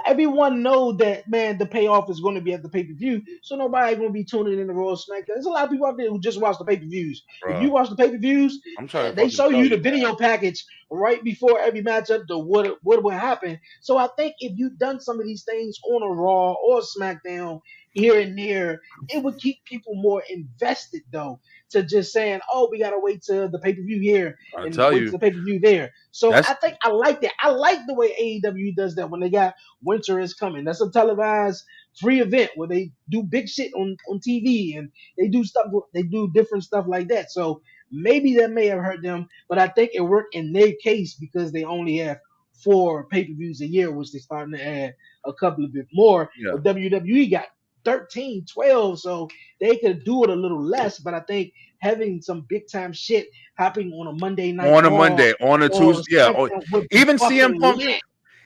[SPEAKER 5] Everyone know that, man, the payoff is going to be at the pay-per-view, so nobody going to be tuning in to Raw SmackDown. There's a lot of people out there who just watch the pay-per-views. If you
[SPEAKER 6] Bruh.
[SPEAKER 5] watch the pay-per-views,
[SPEAKER 6] I'm trying to
[SPEAKER 5] they
[SPEAKER 6] fucking
[SPEAKER 5] show
[SPEAKER 6] tell
[SPEAKER 5] you the
[SPEAKER 6] man.
[SPEAKER 5] video package right before every matchup to what will happen. So I think if you've done some of these things on a Raw or SmackDown here and there, it would keep people more invested, though, to just saying, oh, we gotta wait till the pay-per-view here
[SPEAKER 6] I
[SPEAKER 5] and
[SPEAKER 6] tell
[SPEAKER 5] wait
[SPEAKER 6] you,
[SPEAKER 5] till the pay-per-view there. So
[SPEAKER 6] that's
[SPEAKER 5] I think I like that. I like the way AEW does that when they got Winter is Coming. That's a televised free event where they do big shit on TV, and they do different stuff like that. So maybe that may have hurt them, but I think it worked in their case because they only have 4 pay-per-views a year, which they're starting to add a couple of bit more.
[SPEAKER 6] Yeah.
[SPEAKER 5] But WWE got 13, 12, so they could do it a little less. But I think having some big time shit happening on a Monday night,
[SPEAKER 6] on a
[SPEAKER 5] Raw
[SPEAKER 6] Monday, on a
[SPEAKER 5] or
[SPEAKER 6] Tuesday, yeah.
[SPEAKER 5] SmackDown would be
[SPEAKER 6] Even
[SPEAKER 5] fucking
[SPEAKER 6] CM Punk,
[SPEAKER 5] lit.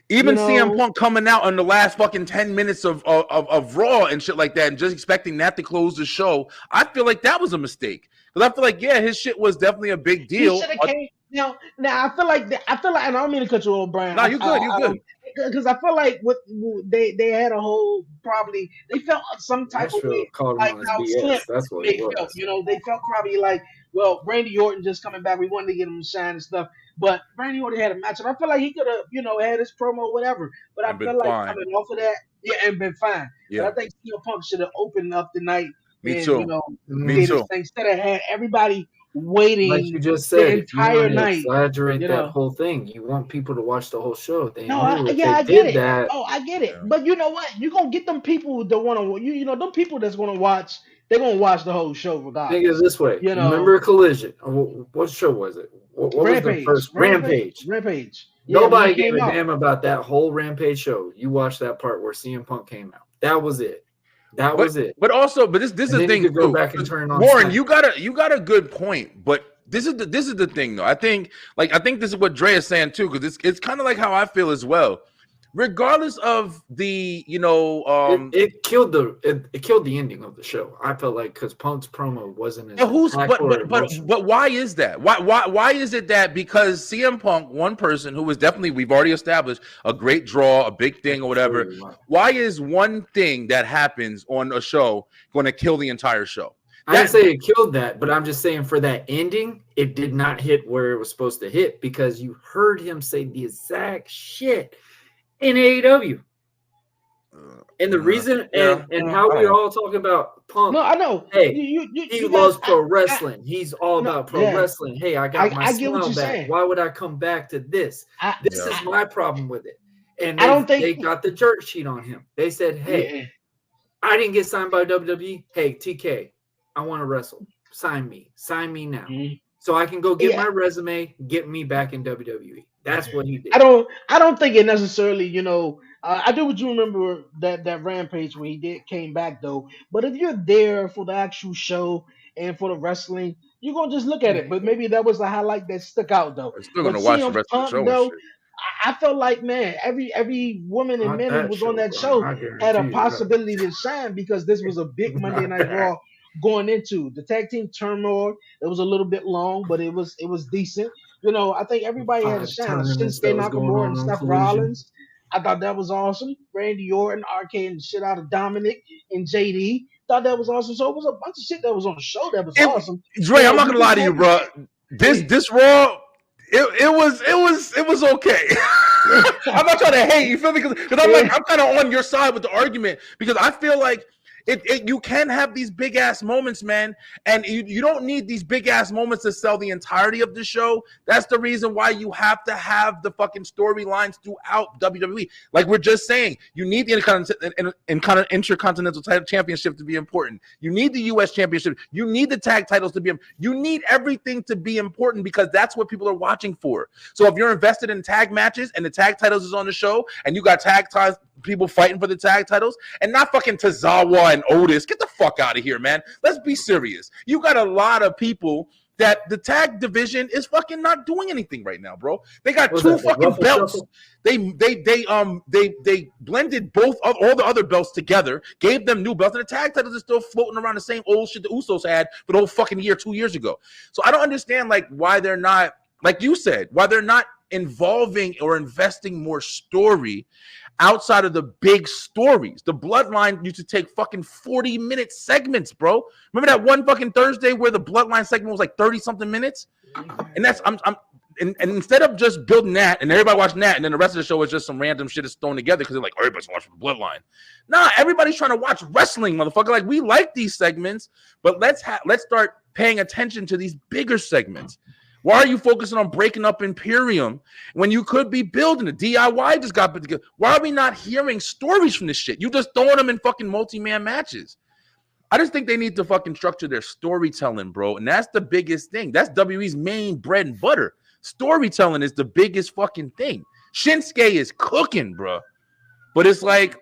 [SPEAKER 6] even
[SPEAKER 5] You
[SPEAKER 6] CM
[SPEAKER 5] know?
[SPEAKER 6] Punk coming out in the last fucking 10 minutes of Raw and shit like that, and just expecting that to close the show, I feel like that was a mistake. Because I feel like, yeah, his shit was definitely a big deal.
[SPEAKER 5] He should have came. Now I feel like, and I don't mean to cut you off, Brian.
[SPEAKER 6] No, you good.
[SPEAKER 5] Because I feel like they had a whole probably they felt some type of
[SPEAKER 7] Nashville
[SPEAKER 5] way
[SPEAKER 7] called him
[SPEAKER 5] like
[SPEAKER 7] on his
[SPEAKER 5] how
[SPEAKER 7] BS.
[SPEAKER 5] Slim
[SPEAKER 7] That's what
[SPEAKER 5] they
[SPEAKER 7] it
[SPEAKER 5] felt.
[SPEAKER 7] was.
[SPEAKER 5] They felt probably like, well, Randy Orton just coming back. We wanted to get him to shine and stuff. But Randy Orton had a matchup. I feel like he could have, had his promo, whatever. But I
[SPEAKER 6] And been
[SPEAKER 5] feel like
[SPEAKER 6] fine.
[SPEAKER 5] coming off of that, and been fine.
[SPEAKER 6] Yeah.
[SPEAKER 5] But I think CM Punk should have opened up the night.
[SPEAKER 6] Me
[SPEAKER 5] and,
[SPEAKER 6] too. Me
[SPEAKER 5] did his
[SPEAKER 6] too.
[SPEAKER 5] thing. Instead of had everybody waiting
[SPEAKER 7] Like you just
[SPEAKER 5] the
[SPEAKER 7] said, if you
[SPEAKER 5] entire
[SPEAKER 7] want to
[SPEAKER 5] night.
[SPEAKER 7] exaggerate
[SPEAKER 5] you
[SPEAKER 7] that
[SPEAKER 5] know.
[SPEAKER 7] whole thing, you want people to watch the whole show. They
[SPEAKER 5] No,
[SPEAKER 7] knew if
[SPEAKER 5] I
[SPEAKER 7] they
[SPEAKER 5] get
[SPEAKER 7] did
[SPEAKER 5] it.
[SPEAKER 7] that.
[SPEAKER 5] Oh, I get it.
[SPEAKER 6] Yeah.
[SPEAKER 5] But you know what? You're gonna get them people that want to. Them people that's gonna watch. They're gonna watch the whole show regardless.
[SPEAKER 7] Think of it this way.
[SPEAKER 5] You know.
[SPEAKER 7] Remember Collision? What show was it? What was the
[SPEAKER 5] Rampage.
[SPEAKER 7] first Rampage?
[SPEAKER 5] Rampage. Yeah,
[SPEAKER 7] Nobody
[SPEAKER 5] when it
[SPEAKER 7] gave
[SPEAKER 5] came
[SPEAKER 7] a
[SPEAKER 5] out.
[SPEAKER 7] damn about that whole Rampage show. You watched that part where CM Punk came out. That was it. That was it.
[SPEAKER 6] But also, this is
[SPEAKER 7] And
[SPEAKER 6] the
[SPEAKER 7] then
[SPEAKER 6] thing.
[SPEAKER 7] you could go
[SPEAKER 6] too.
[SPEAKER 7] back and turn on
[SPEAKER 6] Warren,
[SPEAKER 7] SmackDown.
[SPEAKER 6] you got a good point, but this is the thing though. I think this is what Dre is saying too, because it's kind of like how I feel as well. regardless of the,
[SPEAKER 7] it killed the ending of the show. I felt like because Punk's promo wasn't as
[SPEAKER 6] but why is that? Why is it that because CM Punk, one person who was definitely, we've already established, a great draw, a big thing or whatever, why is one thing that happens on a show going to kill the entire show?
[SPEAKER 7] I didn't say it killed that, but I'm just saying for that ending, it did not hit where it was supposed to hit because you heard him say the exact shit in AEW. And the reason and how we're all talking about Punk.
[SPEAKER 5] No, I know.
[SPEAKER 7] Hey,
[SPEAKER 5] he
[SPEAKER 7] he loves pro wrestling. He's all about pro wrestling. Hey, I got my smile back.
[SPEAKER 5] Saying.
[SPEAKER 7] Why would I come back to this? This is my problem with it. And
[SPEAKER 5] I don't think
[SPEAKER 7] they got the dirt sheet on him. They said, hey, I didn't get signed by WWE. Hey, TK, I want to wrestle. Sign me. Sign me now. So I can go get my resume, get me back in WWE. That's what he did.
[SPEAKER 5] I don't think it necessarily, I do remember that Rampage when he came back though. But if you're there for the actual show and for the wrestling, you're gonna just look at it. But maybe that was the highlight that stuck out though.
[SPEAKER 6] I'm still gonna watch the rest of the show.
[SPEAKER 5] Though, I felt like, man, every woman and man who was on that show had a possibility to shine because this was a big Monday Night Raw going into the tag team turmoil. It was a little bit long, but it was decent. I think everybody had a shine. Shinsuke Nakamura and Seth Rollins. I thought that was awesome. Randy Orton, arcading the shit out of Dominic and JD. Thought that was awesome. So it was a bunch of shit that was on the show that was awesome.
[SPEAKER 6] Dre, I'm not gonna lie to you, bro. This Raw, it was okay. I'm not trying to hate, you feel me? Because I'm kind of on your side with the argument because I feel like you can have these big ass moments, man, and you don't need these big ass moments to sell the entirety of the show. That's the reason why you have to have the fucking storylines throughout WWE. Like we're just saying, you need the Intercontinental Title Championship to be important. You need the U.S. Championship. You need the tag titles to be. You need everything to be important because that's what people are watching for. So if you're invested in tag matches and the tag titles is on the show, and you got tag ties. People fighting for the tag titles and not fucking Tozawa and Otis. Get the fuck out of here, man. Let's be serious. You got a lot of people that the tag division is fucking not doing anything right now, bro. They got two fucking belts. They blended all the other belts together, gave them new belts, and the tag titles are still floating around the same old shit the Usos had for the whole fucking year 2 years ago. So I don't understand like why they're not, like you said, why they're not involving or investing more story outside of the big stories. The Bloodline used to take fucking 40-minute segments, bro. Remember that one fucking Thursday where the Bloodline segment was like 30-something minutes? And that's and instead of just building that and everybody watching that and then the rest of the show is just some random shit that's thrown together because they're like, everybody's watching the Bloodline. Nah, everybody's trying to watch wrestling, motherfucker. Like, we like these segments, but let's start paying attention to these bigger segments. Why are you focusing on breaking up Imperium when you could be building it? DIY just got put together. Why are we not hearing stories from this shit? You just throwing them in fucking multi-man matches. I just think they need to fucking structure their storytelling, bro. And that's the biggest thing. That's WWE's main bread and butter. Storytelling is the biggest fucking thing. Shinsuke is cooking, bro. But it's like,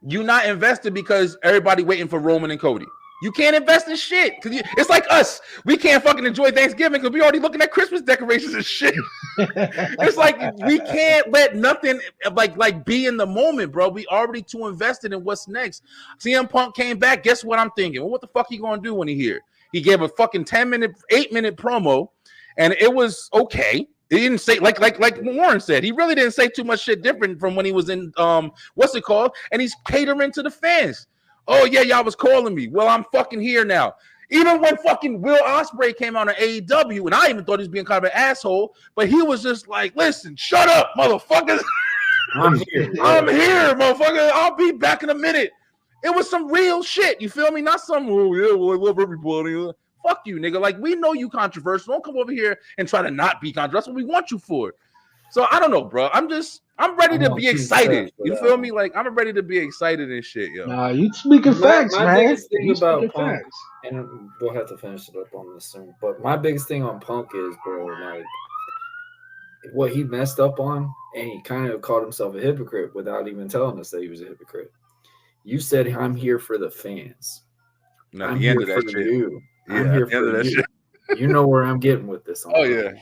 [SPEAKER 6] you're not invested because everybody waiting for Roman and Cody. You can't invest in shit because it's like us. We can't fucking enjoy Thanksgiving because we already looking at Christmas decorations and shit. It's like we can't let nothing like be in the moment, bro. We already too invested in what's next. CM Punk came back. Guess what I'm thinking? Well, what the fuck he gonna do when he here? He gave a fucking 8-minute promo, and it was okay. He didn't say like Warren said. He really didn't say too much shit different from when he was in what's it called? And he's catering to the fans. Oh, yeah, y'all was calling me. Well, I'm fucking here now. Even when fucking Will Ospreay came on AEW, and I even thought he was being kind of an asshole, but he was just like, listen, shut up, motherfuckers. I'm here, motherfucker. I'll be back in a minute. It was some real shit. You feel me? Not some, oh, yeah, well, I love everybody. Fuck you, nigga. Like, we know you controversial. Don't come over here and try to not be controversial. That's what we want you for. So, I don't know, bro. I'm ready to be excited. You feel me? Like, I'm ready to be excited and shit, yo.
[SPEAKER 5] Nah, you speaking facts, man.
[SPEAKER 7] My biggest thing about Punk, and we'll have to finish it up on this soon, but my biggest thing on Punk is, bro, like, what he messed up on, and he kind of called himself a hypocrite without even telling us that he was a hypocrite. You said, I'm here for the fans.
[SPEAKER 6] Not I'm the end of that shit.
[SPEAKER 7] You. I'm here for that you. You know where I'm getting with this.
[SPEAKER 6] Oh, yeah.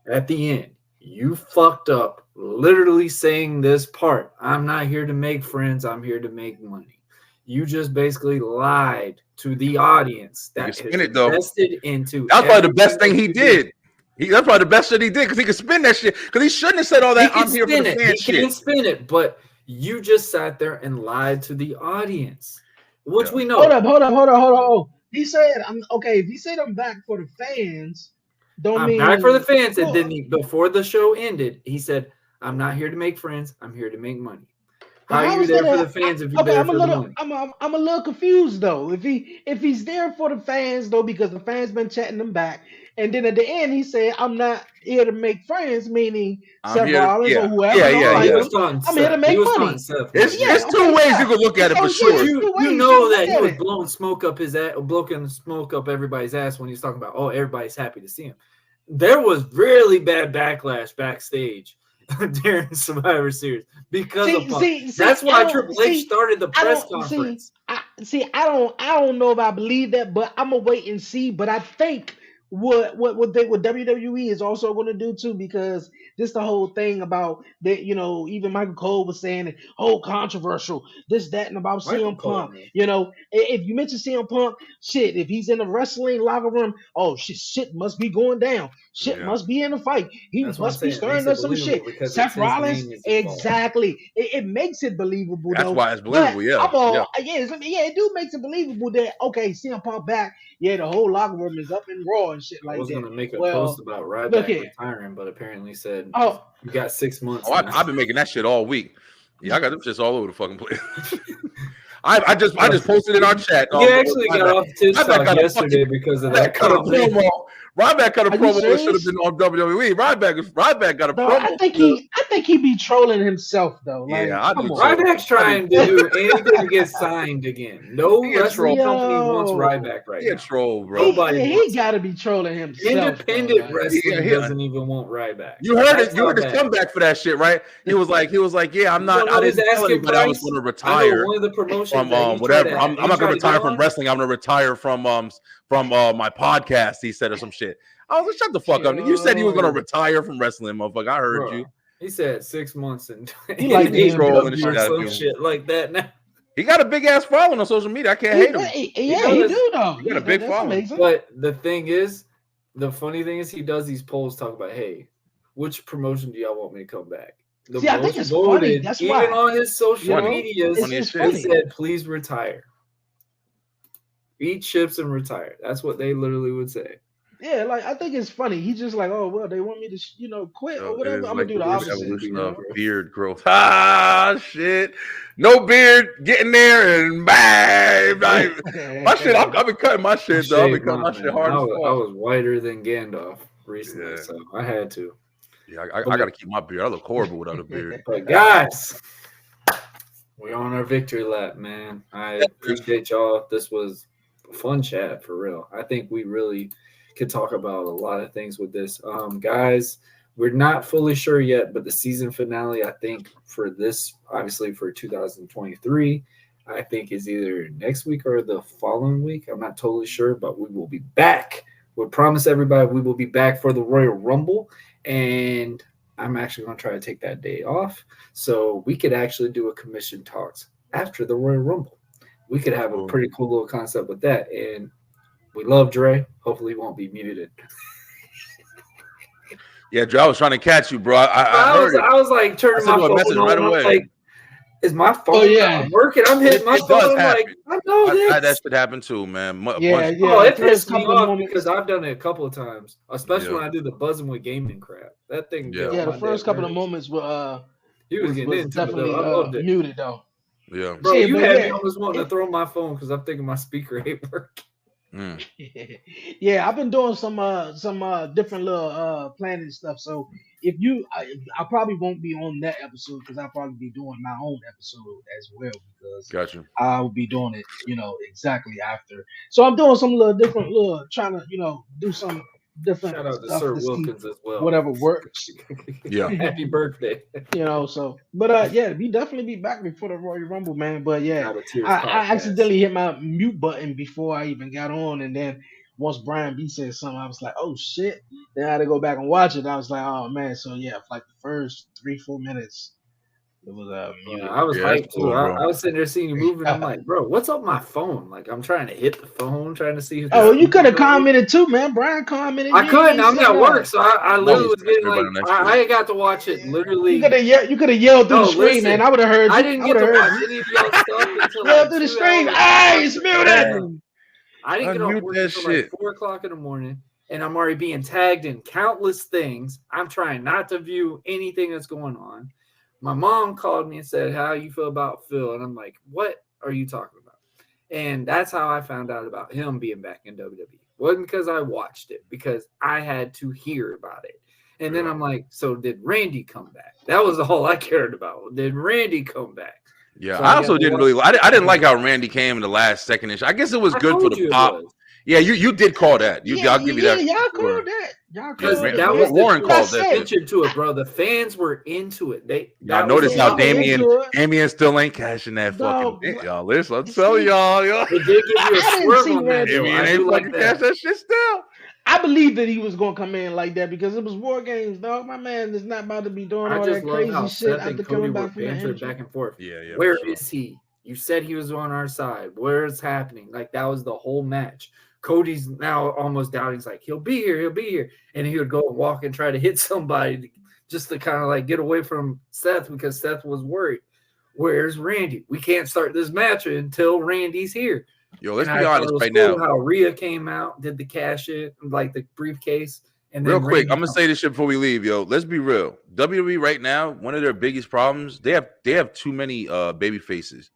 [SPEAKER 7] At the end, you fucked up literally saying this part. I'm not here to make friends. I'm here to make money. You just basically lied to the audience
[SPEAKER 6] He
[SPEAKER 7] that
[SPEAKER 6] can
[SPEAKER 7] has
[SPEAKER 6] spin it, though.
[SPEAKER 7] invested into.
[SPEAKER 6] That's probably the best
[SPEAKER 7] everything
[SPEAKER 6] thing he
[SPEAKER 7] that you
[SPEAKER 6] did. That's probably the best shit he did because he could spin that shit. Because he shouldn't have said all
[SPEAKER 7] He
[SPEAKER 6] that.
[SPEAKER 7] can
[SPEAKER 6] I'm here for
[SPEAKER 7] spin
[SPEAKER 6] the
[SPEAKER 7] it.
[SPEAKER 6] fan
[SPEAKER 7] He
[SPEAKER 6] shit.
[SPEAKER 7] can spin it, but you just sat there and lied to the audience, which
[SPEAKER 6] Yeah.
[SPEAKER 7] we know.
[SPEAKER 5] Hold up. He said, "I'm okay." If he said I'm back for the fans, don't
[SPEAKER 7] I'm
[SPEAKER 5] mean
[SPEAKER 7] back for the fans. And
[SPEAKER 5] Well,
[SPEAKER 7] then before the show ended, he said, I'm not here to make friends. I'm here to make money. How
[SPEAKER 5] How
[SPEAKER 7] are you
[SPEAKER 5] is
[SPEAKER 7] there
[SPEAKER 5] that?
[SPEAKER 7] for the fans if you're
[SPEAKER 5] Okay,
[SPEAKER 7] there for the money?
[SPEAKER 5] I'm a little confused though. If he's there for the fans though, because the fans been chatting him back, and then at the end he said, "I'm not here to make friends," meaning
[SPEAKER 6] I'm
[SPEAKER 5] Seth
[SPEAKER 6] here to,
[SPEAKER 5] Rollins or
[SPEAKER 6] yeah.
[SPEAKER 5] whoever don't
[SPEAKER 7] No,
[SPEAKER 5] like
[SPEAKER 7] he
[SPEAKER 5] him.
[SPEAKER 7] was calling
[SPEAKER 5] I'm here to
[SPEAKER 7] Seth. He
[SPEAKER 5] make
[SPEAKER 7] was calling
[SPEAKER 5] money.
[SPEAKER 7] Seth.
[SPEAKER 6] It's
[SPEAKER 5] Yeah,
[SPEAKER 6] two
[SPEAKER 5] okay,
[SPEAKER 6] ways
[SPEAKER 5] yeah.
[SPEAKER 6] you can look at it for
[SPEAKER 5] So,
[SPEAKER 6] sure.
[SPEAKER 5] yeah,
[SPEAKER 7] You
[SPEAKER 5] two ways
[SPEAKER 7] know
[SPEAKER 5] can
[SPEAKER 7] that
[SPEAKER 5] look
[SPEAKER 7] he
[SPEAKER 5] at
[SPEAKER 7] was
[SPEAKER 5] it.
[SPEAKER 7] blowing smoke up his ass, blowing smoke up everybody's ass when he was talking about, oh, everybody's happy to see him. There was really bad backlash backstage during Survivor Series because of Punk. That's why Triple H started the press conference.
[SPEAKER 5] I don't know if I believe that, but I'm gonna wait and see. But I think what WWE is also going to do too, because this the whole thing about that. Even Michael Cole was saying it, oh, controversial, this, that, and about
[SPEAKER 7] Michael
[SPEAKER 5] CM
[SPEAKER 7] Cole,
[SPEAKER 5] Punk.
[SPEAKER 7] man.
[SPEAKER 5] If you mention CM Punk, shit, if he's in the wrestling locker room, oh shit must be going down. Shit
[SPEAKER 6] Yeah.
[SPEAKER 5] must be in a fight. He
[SPEAKER 7] That's what I'm
[SPEAKER 5] must be
[SPEAKER 7] saying. It makes
[SPEAKER 5] stirring
[SPEAKER 7] it
[SPEAKER 5] up some shit.
[SPEAKER 7] believable because
[SPEAKER 5] Seth
[SPEAKER 7] it's his
[SPEAKER 5] Rollins,
[SPEAKER 7] name is involved.
[SPEAKER 5] exactly. It makes it believable
[SPEAKER 6] That's
[SPEAKER 5] though.
[SPEAKER 6] why it's
[SPEAKER 5] But
[SPEAKER 6] believable. Yeah.
[SPEAKER 5] it do makes it believable that okay, CM Punk back. Yeah, the whole locker room is up in raw and shit
[SPEAKER 7] I
[SPEAKER 5] like
[SPEAKER 7] was
[SPEAKER 5] that.
[SPEAKER 7] gonna make a
[SPEAKER 5] Well,
[SPEAKER 7] post about
[SPEAKER 5] look
[SPEAKER 7] Ryback
[SPEAKER 5] here.
[SPEAKER 7] retiring, but apparently said
[SPEAKER 5] Oh,
[SPEAKER 7] you got 6 months.
[SPEAKER 6] Oh, I've been making that shit all week. Yeah, I got them shits all over the fucking place. I just posted in our chat.
[SPEAKER 7] He actually got off TikTok yesterday because of that comment.
[SPEAKER 6] Ryback got a
[SPEAKER 5] Are you
[SPEAKER 6] promo that should have
[SPEAKER 5] serious?
[SPEAKER 6] been on WWE. Ryback got a
[SPEAKER 5] No,
[SPEAKER 6] promo.
[SPEAKER 5] I think he be trolling himself though. Like,
[SPEAKER 6] Yeah, I
[SPEAKER 5] come
[SPEAKER 6] do
[SPEAKER 5] on.
[SPEAKER 6] too.
[SPEAKER 7] Ryback's trying to do anything to get signed again. No
[SPEAKER 6] He a
[SPEAKER 7] wrestling
[SPEAKER 6] troll.
[SPEAKER 7] company wants
[SPEAKER 5] Yo.
[SPEAKER 7] Ryback right
[SPEAKER 6] He a
[SPEAKER 7] now.
[SPEAKER 6] troll, bro.
[SPEAKER 7] Nobody
[SPEAKER 5] He
[SPEAKER 7] wants
[SPEAKER 5] got to be trolling himself.
[SPEAKER 7] Independent
[SPEAKER 5] though, like.
[SPEAKER 7] wrestling doesn't even want Ryback.
[SPEAKER 6] You heard
[SPEAKER 7] That's
[SPEAKER 6] it. You heard his
[SPEAKER 7] how bad.
[SPEAKER 6] comeback for that shit, right? He was like, yeah, I'm
[SPEAKER 7] You
[SPEAKER 6] not.
[SPEAKER 7] don't know
[SPEAKER 6] I
[SPEAKER 7] his
[SPEAKER 6] didn't tell
[SPEAKER 7] asking
[SPEAKER 6] anybody I was
[SPEAKER 7] price?
[SPEAKER 6] going to
[SPEAKER 7] I know
[SPEAKER 6] retire
[SPEAKER 7] one of the promotions
[SPEAKER 6] from
[SPEAKER 7] that he
[SPEAKER 6] whatever.
[SPEAKER 7] tried to,
[SPEAKER 6] I'm not going to retire from
[SPEAKER 7] on.
[SPEAKER 6] wrestling. I'm going to retire from my podcast. He said or some shit. I was like, shut the fuck up. You said you were going to retire from wrestling, motherfucker. I heard you.
[SPEAKER 7] He said 6 months and
[SPEAKER 5] He like
[SPEAKER 6] He's trolling the
[SPEAKER 7] AEW or
[SPEAKER 6] shit out of
[SPEAKER 7] some
[SPEAKER 6] you.
[SPEAKER 7] shit like that now.
[SPEAKER 6] He got a big ass following on social media. I can't hate him.
[SPEAKER 5] Yeah, he do though.
[SPEAKER 6] He got a big
[SPEAKER 5] That's
[SPEAKER 6] following.
[SPEAKER 5] amazing.
[SPEAKER 7] But the funny thing is he does these polls talk about, hey, which promotion do y'all want me to come back? The
[SPEAKER 5] See, I think it's funny. That's
[SPEAKER 7] even
[SPEAKER 5] why.
[SPEAKER 7] on his social medias,
[SPEAKER 5] it's
[SPEAKER 7] he
[SPEAKER 5] funny.
[SPEAKER 7] said, please retire. Eat chips and retire. That's what they literally would say.
[SPEAKER 5] Yeah, like I think it's funny. He's just like, oh well, they want me to, quit or
[SPEAKER 6] It
[SPEAKER 5] whatever.
[SPEAKER 6] is
[SPEAKER 5] I'm
[SPEAKER 6] like
[SPEAKER 5] gonna do the opposite.
[SPEAKER 6] evolution of beard growth. Ah, shit. No beard, getting there and bang. My shit, I've been cutting my shit though. I've been cutting my shit hard as fuck.
[SPEAKER 7] I was whiter than Gandalf recently, so I had to.
[SPEAKER 6] Yeah, I got to keep my beard. I look horrible without a beard.
[SPEAKER 7] But guys, we're on our victory lap, man. I appreciate y'all. This was a fun chat for real. I think we really could talk about a lot of things with this. Guys, we're not fully sure yet, but the season finale, I think, for this, obviously for 2023, I think is either next week or the following week. I'm not totally sure, but we will be back. We promise everybody we will be back for the Royal Rumble, and I'm actually going to try to take that day off so we could actually do a commission talks after the Royal Rumble. We could have a pretty cool little concept with that, and we love Dre. Hopefully he won't be muted.
[SPEAKER 6] Yeah, Dre, I was trying to catch you, bro. I
[SPEAKER 7] was like turning my phone on. Right away. Like, is my phone not working? I'm hitting my phone. I'm like, I know this.
[SPEAKER 6] That should happen too, man.
[SPEAKER 7] It pissed me off because I've done it a couple of times, especially when I do the buzzing with gaming crap. That thing.
[SPEAKER 5] Yeah, the first couple of moments were
[SPEAKER 7] he was getting into
[SPEAKER 5] definitely
[SPEAKER 7] it, though. I loved it.
[SPEAKER 5] Muted though.
[SPEAKER 6] Yeah,
[SPEAKER 7] bro, you had me almost wanting to throw my phone because I'm thinking my speaker ain't working.
[SPEAKER 5] Yeah, I've been doing some different little planning stuff. So if I probably won't be on that episode because I'll probably be doing my own episode as well because I will be doing it, exactly after. So I'm doing some trying to, do some different
[SPEAKER 7] Shout out to
[SPEAKER 5] stuff
[SPEAKER 7] Sir
[SPEAKER 5] to
[SPEAKER 7] Wilkins
[SPEAKER 5] see
[SPEAKER 7] as well.
[SPEAKER 5] whatever works.
[SPEAKER 6] Yeah.
[SPEAKER 7] Happy birthday.
[SPEAKER 5] We definitely be back before the Royal Rumble, man. But yeah, I accidentally hit my mute button before I even got on, and then once Brian B said something, I was like, oh shit. Then I had to go back and watch it. I was like, oh man. So yeah, for like the first 3-4 minutes, it was
[SPEAKER 2] Yeah,
[SPEAKER 5] muted.
[SPEAKER 2] I was
[SPEAKER 6] Yeah, that's
[SPEAKER 2] hyped too.
[SPEAKER 6] cool, bro.
[SPEAKER 2] I was sitting there seeing you moving. I'm like, bro, what's up my phone? Like, I'm trying to hit the phone, trying to see if
[SPEAKER 5] Oh, you could have
[SPEAKER 2] the
[SPEAKER 5] commented too, man. Brian commented.
[SPEAKER 2] I
[SPEAKER 5] You
[SPEAKER 2] couldn't.
[SPEAKER 5] ain't
[SPEAKER 2] I'm
[SPEAKER 5] said
[SPEAKER 2] at work,
[SPEAKER 5] nothing.
[SPEAKER 2] so I literally was getting like
[SPEAKER 6] Everybody next to
[SPEAKER 2] I got to watch it
[SPEAKER 5] You could
[SPEAKER 2] literally.
[SPEAKER 5] have yelled. You could have yelled through
[SPEAKER 2] No,
[SPEAKER 5] the screen, man.
[SPEAKER 2] listen,
[SPEAKER 5] I would have heard
[SPEAKER 2] I
[SPEAKER 5] you.
[SPEAKER 2] didn't
[SPEAKER 5] I
[SPEAKER 2] get
[SPEAKER 5] would
[SPEAKER 2] to
[SPEAKER 5] have
[SPEAKER 2] watch
[SPEAKER 5] heard you.
[SPEAKER 2] any of y'all stuff until
[SPEAKER 5] Yell
[SPEAKER 2] like
[SPEAKER 5] through the
[SPEAKER 2] 2
[SPEAKER 5] screen.
[SPEAKER 2] hours
[SPEAKER 5] Hey, it's
[SPEAKER 2] after. Yeah.
[SPEAKER 5] muted.
[SPEAKER 2] I didn't get off
[SPEAKER 6] Unmute
[SPEAKER 2] work
[SPEAKER 6] that
[SPEAKER 2] until like
[SPEAKER 6] shit.
[SPEAKER 2] 4 o'clock in the morning, and I'm already being tagged in countless things. I'm trying not to view anything that's going on. My mom called me and said, "How you feel about Phil?" And I'm like, "What are you talking about?" And that's how I found out about him being back in WWE. Wasn't because I watched it, because I had to hear about it. And then I'm like, so did Randy come back? That was all I cared about. Did Randy come back?
[SPEAKER 6] Yeah,
[SPEAKER 2] So
[SPEAKER 6] I
[SPEAKER 2] got
[SPEAKER 6] also
[SPEAKER 2] to
[SPEAKER 6] didn't
[SPEAKER 2] watch
[SPEAKER 6] really. I didn't like how Randy came in the last second-ish. I guess it was
[SPEAKER 2] I
[SPEAKER 6] good for
[SPEAKER 2] told
[SPEAKER 6] the
[SPEAKER 2] you it
[SPEAKER 6] pop.
[SPEAKER 2] was.
[SPEAKER 6] Yeah, you did call that.
[SPEAKER 5] Yeah,
[SPEAKER 6] I'll give you that.
[SPEAKER 5] y'all
[SPEAKER 6] for sure.
[SPEAKER 5] called that. Y'all
[SPEAKER 2] Because
[SPEAKER 5] called it,
[SPEAKER 2] that
[SPEAKER 5] man.
[SPEAKER 2] was the
[SPEAKER 6] Warren
[SPEAKER 2] true
[SPEAKER 6] called that.
[SPEAKER 2] attention to it, bro. The fans were into it.
[SPEAKER 6] Y'all
[SPEAKER 2] That was
[SPEAKER 6] notice
[SPEAKER 2] the
[SPEAKER 6] how
[SPEAKER 5] I was
[SPEAKER 2] thing.
[SPEAKER 5] into it.
[SPEAKER 6] Damian still ain't cashing that fucking.
[SPEAKER 5] Dog,
[SPEAKER 6] Y'all listen, I'm
[SPEAKER 5] see,
[SPEAKER 6] telling y'all.
[SPEAKER 2] It did give you a
[SPEAKER 5] I didn't
[SPEAKER 2] swerve
[SPEAKER 5] see
[SPEAKER 2] on that,
[SPEAKER 5] Randy.
[SPEAKER 2] though.
[SPEAKER 6] Damian
[SPEAKER 2] I
[SPEAKER 6] ain't
[SPEAKER 2] do like
[SPEAKER 6] fucking cash
[SPEAKER 2] that.
[SPEAKER 6] that shit still.
[SPEAKER 5] I believe that he was gonna come in like that because it was War Games, dog. My man is not about to be doing
[SPEAKER 2] I
[SPEAKER 5] all
[SPEAKER 2] just
[SPEAKER 5] that
[SPEAKER 2] love how
[SPEAKER 5] crazy shit
[SPEAKER 2] Seth and
[SPEAKER 5] after
[SPEAKER 2] Cody
[SPEAKER 5] coming
[SPEAKER 2] were
[SPEAKER 5] back from the
[SPEAKER 2] bantering
[SPEAKER 5] injury.
[SPEAKER 2] back and forth.
[SPEAKER 6] Yeah,
[SPEAKER 2] Where
[SPEAKER 6] for sure.
[SPEAKER 2] is he? You said he was on our side. Where is happening? Like, that was the whole match. Cody's now almost doubting. He's like, he'll be here. He'll be here. And he would go and walk and try to hit somebody just to kind of like get away from Seth because Seth was worried. Where's Randy? We can't start this match until Randy's here.
[SPEAKER 6] Yo, let's
[SPEAKER 2] And
[SPEAKER 6] be
[SPEAKER 2] I thought
[SPEAKER 6] honest
[SPEAKER 2] it was
[SPEAKER 6] right
[SPEAKER 2] cool
[SPEAKER 6] now.
[SPEAKER 2] how Rhea came out, did the cash in, like the briefcase. And
[SPEAKER 6] Real
[SPEAKER 2] then
[SPEAKER 6] quick,
[SPEAKER 2] Randy
[SPEAKER 6] I'm gonna say this shit before we leave, yo. Let's be real. WWE right now, one of their biggest problems, they have too many baby faces.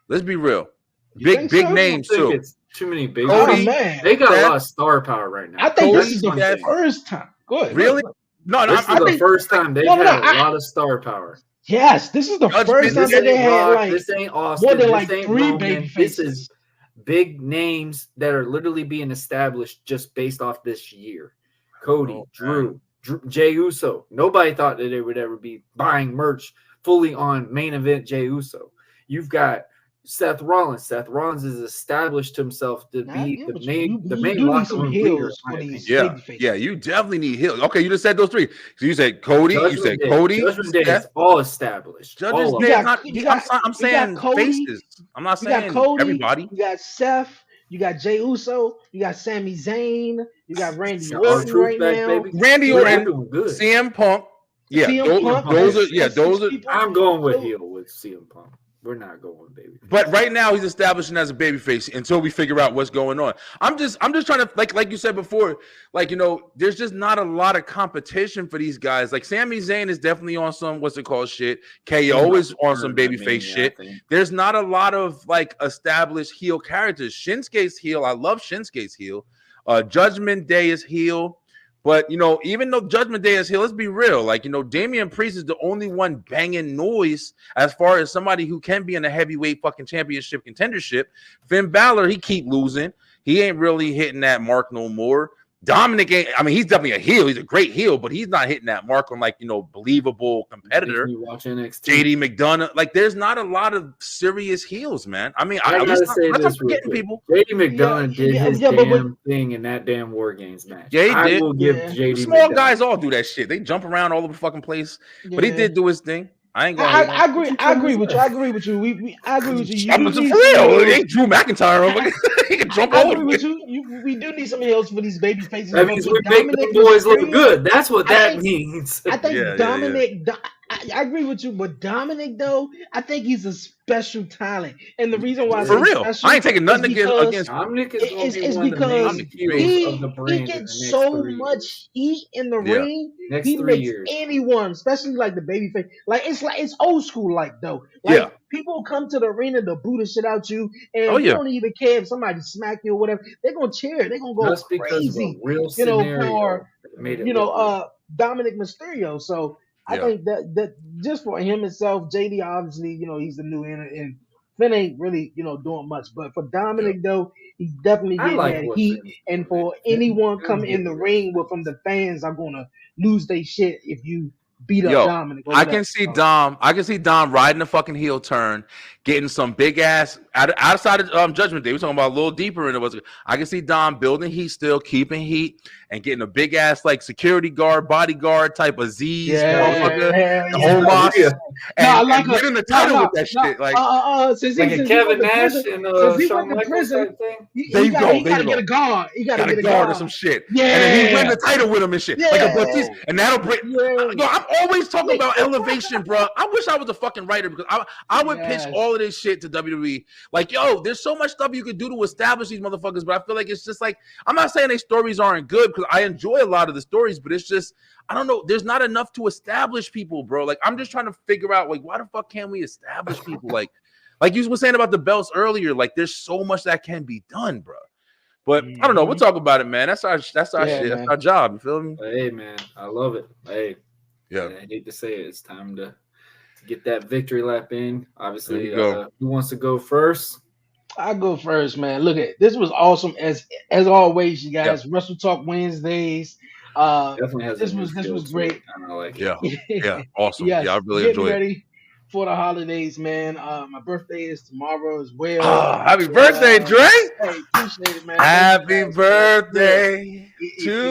[SPEAKER 6] Let's be real.
[SPEAKER 5] You think
[SPEAKER 6] Big
[SPEAKER 5] so?
[SPEAKER 6] names
[SPEAKER 2] I think
[SPEAKER 6] too.
[SPEAKER 2] it's too many baby.
[SPEAKER 5] Oh
[SPEAKER 6] Cody,
[SPEAKER 5] man,
[SPEAKER 2] They got a
[SPEAKER 6] Seth,
[SPEAKER 2] lot of star power right now.
[SPEAKER 5] I think
[SPEAKER 6] Cody,
[SPEAKER 5] this is the
[SPEAKER 2] That's one thing.
[SPEAKER 5] first time. Go ahead.
[SPEAKER 6] Really? No,
[SPEAKER 2] This is
[SPEAKER 6] I
[SPEAKER 2] the
[SPEAKER 6] think
[SPEAKER 2] first time they've
[SPEAKER 5] No, no,
[SPEAKER 2] had
[SPEAKER 5] no,
[SPEAKER 2] a lot of star power.
[SPEAKER 5] yes, this is the
[SPEAKER 6] Judgment
[SPEAKER 5] first time
[SPEAKER 2] This
[SPEAKER 5] that they
[SPEAKER 2] ain't
[SPEAKER 5] had
[SPEAKER 2] Rock.
[SPEAKER 5] like
[SPEAKER 2] This ain't
[SPEAKER 5] more
[SPEAKER 2] Austin.
[SPEAKER 5] than
[SPEAKER 2] This
[SPEAKER 5] like
[SPEAKER 2] ain't
[SPEAKER 5] 3
[SPEAKER 2] Roman.
[SPEAKER 5] baby
[SPEAKER 2] This
[SPEAKER 5] faces.
[SPEAKER 2] is big names that are literally being established just based off this year. Cody,
[SPEAKER 6] Oh,
[SPEAKER 2] Drew, Jey Uso. Nobody thought that they would ever be buying merch fully on main event Jey Uso. You've got Seth Rollins. Seth Rollins has established himself to
[SPEAKER 5] Nah, I
[SPEAKER 2] be
[SPEAKER 5] get
[SPEAKER 2] the
[SPEAKER 5] what
[SPEAKER 2] main
[SPEAKER 5] you do need
[SPEAKER 2] locker
[SPEAKER 5] some
[SPEAKER 2] room leader, in
[SPEAKER 5] heels
[SPEAKER 2] my
[SPEAKER 5] for
[SPEAKER 2] opinion.
[SPEAKER 5] these
[SPEAKER 6] yeah,
[SPEAKER 5] baby faces.
[SPEAKER 6] yeah. You definitely need heels. Okay, you just said those three. So you said Cody. You said Cody.
[SPEAKER 2] Judgment Day
[SPEAKER 6] Seth.
[SPEAKER 2] is all established.
[SPEAKER 6] Judgment
[SPEAKER 2] All of
[SPEAKER 6] Day
[SPEAKER 2] them.
[SPEAKER 6] is not. I'm
[SPEAKER 5] You got
[SPEAKER 6] saying
[SPEAKER 5] Cody.
[SPEAKER 6] faces. I'm not
[SPEAKER 5] You got
[SPEAKER 6] saying
[SPEAKER 5] Cody.
[SPEAKER 6] everybody.
[SPEAKER 5] You got Seth. You got Jey Uso. You got Sami Zayn. You got Randy
[SPEAKER 2] Got
[SPEAKER 5] Orton
[SPEAKER 2] R-Truth
[SPEAKER 5] right
[SPEAKER 2] back,
[SPEAKER 5] now.
[SPEAKER 2] baby.
[SPEAKER 6] Randy
[SPEAKER 5] You
[SPEAKER 2] They're
[SPEAKER 5] got
[SPEAKER 6] Orton,
[SPEAKER 2] doing good.
[SPEAKER 6] CM Punk. Yeah,
[SPEAKER 5] CM Punk.
[SPEAKER 6] those are
[SPEAKER 5] That's
[SPEAKER 6] those
[SPEAKER 5] 6
[SPEAKER 6] are.
[SPEAKER 5] people.
[SPEAKER 2] I'm going with
[SPEAKER 5] So-
[SPEAKER 2] heel with CM Punk. We're not going, baby.
[SPEAKER 6] But right now he's establishing as a babyface until we figure out what's going on. I'm just trying to like you said before, like there's just not a lot of competition for these guys. Like Sami Zayn is definitely on some shit. KO is on some babyface shit. There's not a lot of like established heel characters. Shinsuke's heel. I love Shinsuke's heel. Judgment Day is heel. But, even though Judgment Day is here, let's be real. Like, Damian Priest is the only one banging noise as far as somebody who can be in a heavyweight fucking championship contendership. Finn Balor, he keep losing. He ain't really hitting that mark no more. Dominic ain't, he's definitely a heel. He's a great heel, but he's not hitting that mark on believable competitor. JD McDonough. Like, there's not a lot of serious heels, man.
[SPEAKER 2] I gotta say this real quick.
[SPEAKER 6] People.
[SPEAKER 2] JD McDonough did his damn thing in that damn War Games match. I will give JD
[SPEAKER 6] Small
[SPEAKER 2] McDonough.
[SPEAKER 6] guys all do that shit. They jump around all over the fucking place. But he did do his thing. I ain't going.
[SPEAKER 5] I agree with you. I agree with you. I agree with you.
[SPEAKER 6] I'm for real. It ain't Drew McIntyre. He can jump all over.
[SPEAKER 5] With you. We do need some heels for these baby faces.
[SPEAKER 2] That means we make the boys look good. That's what that means.
[SPEAKER 5] I think Dominic. I agree with you, but Dominic though, I think he's a special talent, and the reason why
[SPEAKER 6] for real, I ain't taking nothing against
[SPEAKER 2] Dominic.
[SPEAKER 5] Is because he gets so much heat in the ring. He makes anyone, especially like the baby face, it's old school though. People come to the arena to boo the shit out you, and you don't even care if somebody smack you or whatever. They're gonna cheer. They're gonna go
[SPEAKER 2] just
[SPEAKER 5] crazy.
[SPEAKER 2] Real
[SPEAKER 5] for Dominic Mysterio. So I think that just for him himself, JD obviously, he's the new and Finn ain't really, doing much. But for Dominic though, he's definitely getting that heat. And for anyone coming in the ring from the fans are gonna lose their shit if you beat up Dominic.
[SPEAKER 6] I can see Dom riding the fucking heel turn, getting some big ass outside of Judgment Day, we're talking about a little deeper into what's. I can see Dom building heat, still keeping heat, and getting a big ass like security guard, bodyguard type of Z's, motherfucker, the Omos, and winning the title with that shit. Like,
[SPEAKER 5] since
[SPEAKER 7] like
[SPEAKER 5] he,
[SPEAKER 7] a
[SPEAKER 5] since
[SPEAKER 7] Kevin
[SPEAKER 5] he went to
[SPEAKER 7] Nash
[SPEAKER 5] prison,
[SPEAKER 7] and
[SPEAKER 5] since he
[SPEAKER 7] Shawn
[SPEAKER 5] went to
[SPEAKER 7] Michaels
[SPEAKER 5] prison,
[SPEAKER 7] type thing.
[SPEAKER 5] he gotta get a guard. He gotta get a
[SPEAKER 6] guard or
[SPEAKER 5] guard
[SPEAKER 6] some shit.
[SPEAKER 5] Yeah,
[SPEAKER 6] and then he win the title with him and shit. Like a Batista, and that'll bring.
[SPEAKER 5] Yeah.
[SPEAKER 6] Yo, I'm always talking about elevation, bro. I wish I was a fucking writer because I would pitch all of this shit to WWE. Like, yo, there's so much stuff you could do to establish these motherfuckers, but I feel like it's just like, I'm not saying these stories aren't good because I enjoy a lot of the stories, but it's just, I don't know, there's not enough to establish people, bro. Like, I'm just trying to figure out, like, why the fuck can't we establish people? Like you were saying about the belts earlier, like, there's so much that can be done, bro. But I don't know. We'll talk about it, man. That's our shit. Man. That's our job. You feel me?
[SPEAKER 7] Hey, man, I love it. Hey,
[SPEAKER 6] yeah.
[SPEAKER 7] I hate to say it. It's time to get that victory lap in. Obviously, who wants to go first?
[SPEAKER 5] I go first, man. Look at this was awesome as always, you guys. Yep. Wrestle Talk Wednesdays.
[SPEAKER 7] Definitely has
[SPEAKER 5] this was great.
[SPEAKER 7] I like
[SPEAKER 6] it. Yeah, awesome.
[SPEAKER 5] Yes.
[SPEAKER 6] Yeah, I really enjoyed
[SPEAKER 5] ready
[SPEAKER 6] it.
[SPEAKER 5] For the holidays, man. My birthday is tomorrow as well.
[SPEAKER 6] Oh, happy birthday, Dre!
[SPEAKER 5] Hey, appreciate it, man.
[SPEAKER 6] Happy birthday to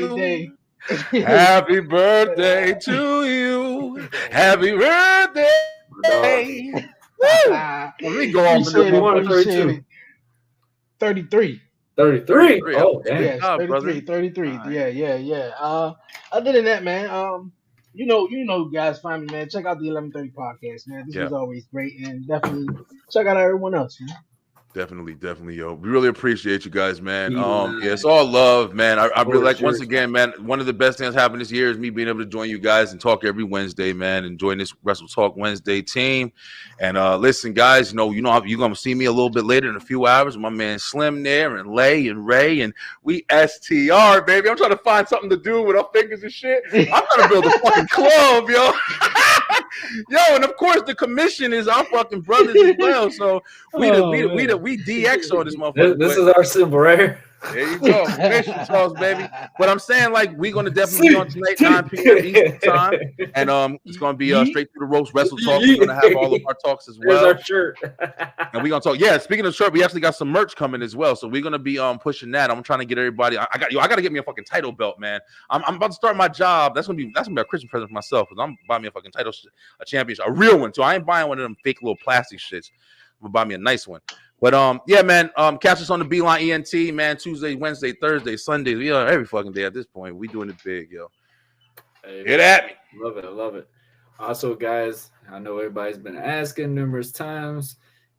[SPEAKER 6] you. Happy birthday to you. Happy birthday. Let me go off into 132.
[SPEAKER 5] 33.
[SPEAKER 7] 33.
[SPEAKER 6] Oh,
[SPEAKER 5] yes, 33. Yeah. Other than that, man, you know, guys, find me, man. Check out the 1130 podcast, man. This was always great, and definitely check out everyone else, man.
[SPEAKER 6] Definitely, yo. We really appreciate you guys, man. Yeah, it's all love, man. I really like, once again, man, one of the best things happened this year is me being able to join you guys and talk every Wednesday, man, and join this Wrestle Talk Wednesday team. And listen, guys, you're gonna see me a little bit later in a few hours. My man Slim there and Lay and Ray, and we STR, baby. I'm trying to find something to do with our fingers and shit. I'm trying to build a fucking club, yo. Yo, and of course the commission is our fucking brothers as well. So we DX on this motherfucker.
[SPEAKER 7] This is our symbol right here.
[SPEAKER 6] There you go. Commission sauce, baby. But I'm saying, like, we're gonna definitely be on tonight, 9 p.m. Eastern time. And it's gonna be straight through the ropes wrestle talk. We're gonna have all of our talks as well.
[SPEAKER 7] There's our shirt.
[SPEAKER 6] And we're gonna talk. Yeah, speaking of shirt, we actually got some merch coming as well. So we're gonna be pushing that. I'm trying to get everybody. I gotta get me a fucking title belt, man. I'm about to start my job. That's gonna be a Christmas present for myself, because I'm buying me a fucking title, a championship, a real one. So I ain't buying one of them fake little plastic shits. I'm gonna buy me a nice one. But yeah, man, catch us on the B Line ENT, man. Tuesday, Wednesday, Thursday, Sunday, every fucking day at this point. We doing it big, yo.
[SPEAKER 7] Hey,
[SPEAKER 6] get at me.
[SPEAKER 7] I love it. Also, guys, I know everybody's been asking numerous times.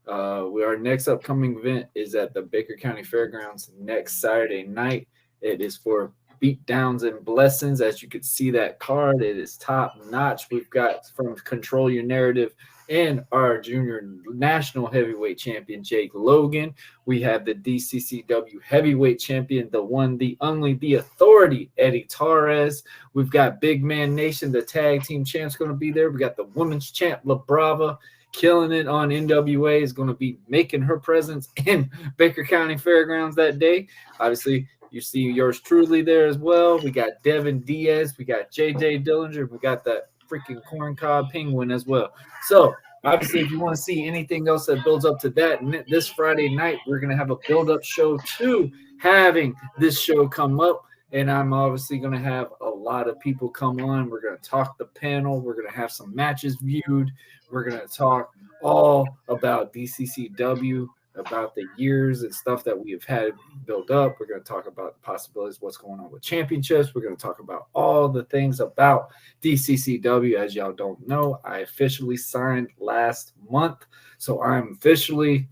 [SPEAKER 7] Our next upcoming event is at the Baker County Fairgrounds next Saturday night. It is for beatdowns and blessings. As you can see, that card, it is top notch. We've got from Control Your Narrative and our junior national heavyweight champion, Jake Logan. We have the DCCW heavyweight champion, the one, the only, the authority, Eddie Torres. We've got Big Man Nation, the tag team champ's going to be there. We got the women's champ, La Brava, killing it on NWA, is going to be making her presence in Baker County Fairgrounds that day. Obviously, you see yours truly there as well. We got Devin Diaz. We got JJ Dillinger. We got that freaking corncob penguin as well. So obviously, if you want to see anything else that builds up to that, this Friday night we're going to have a build-up show to having this show come up, and I'm obviously going to have a lot of people come on. We're going to talk the panel. We're going to have some matches viewed. We're going to talk all about DCCW, about the years and stuff that we have had built up. We're going to talk about the possibilities, what's going on with championships. We're going to talk about all the things about DCCW. As y'all don't know, I officially signed last month. So I'm officially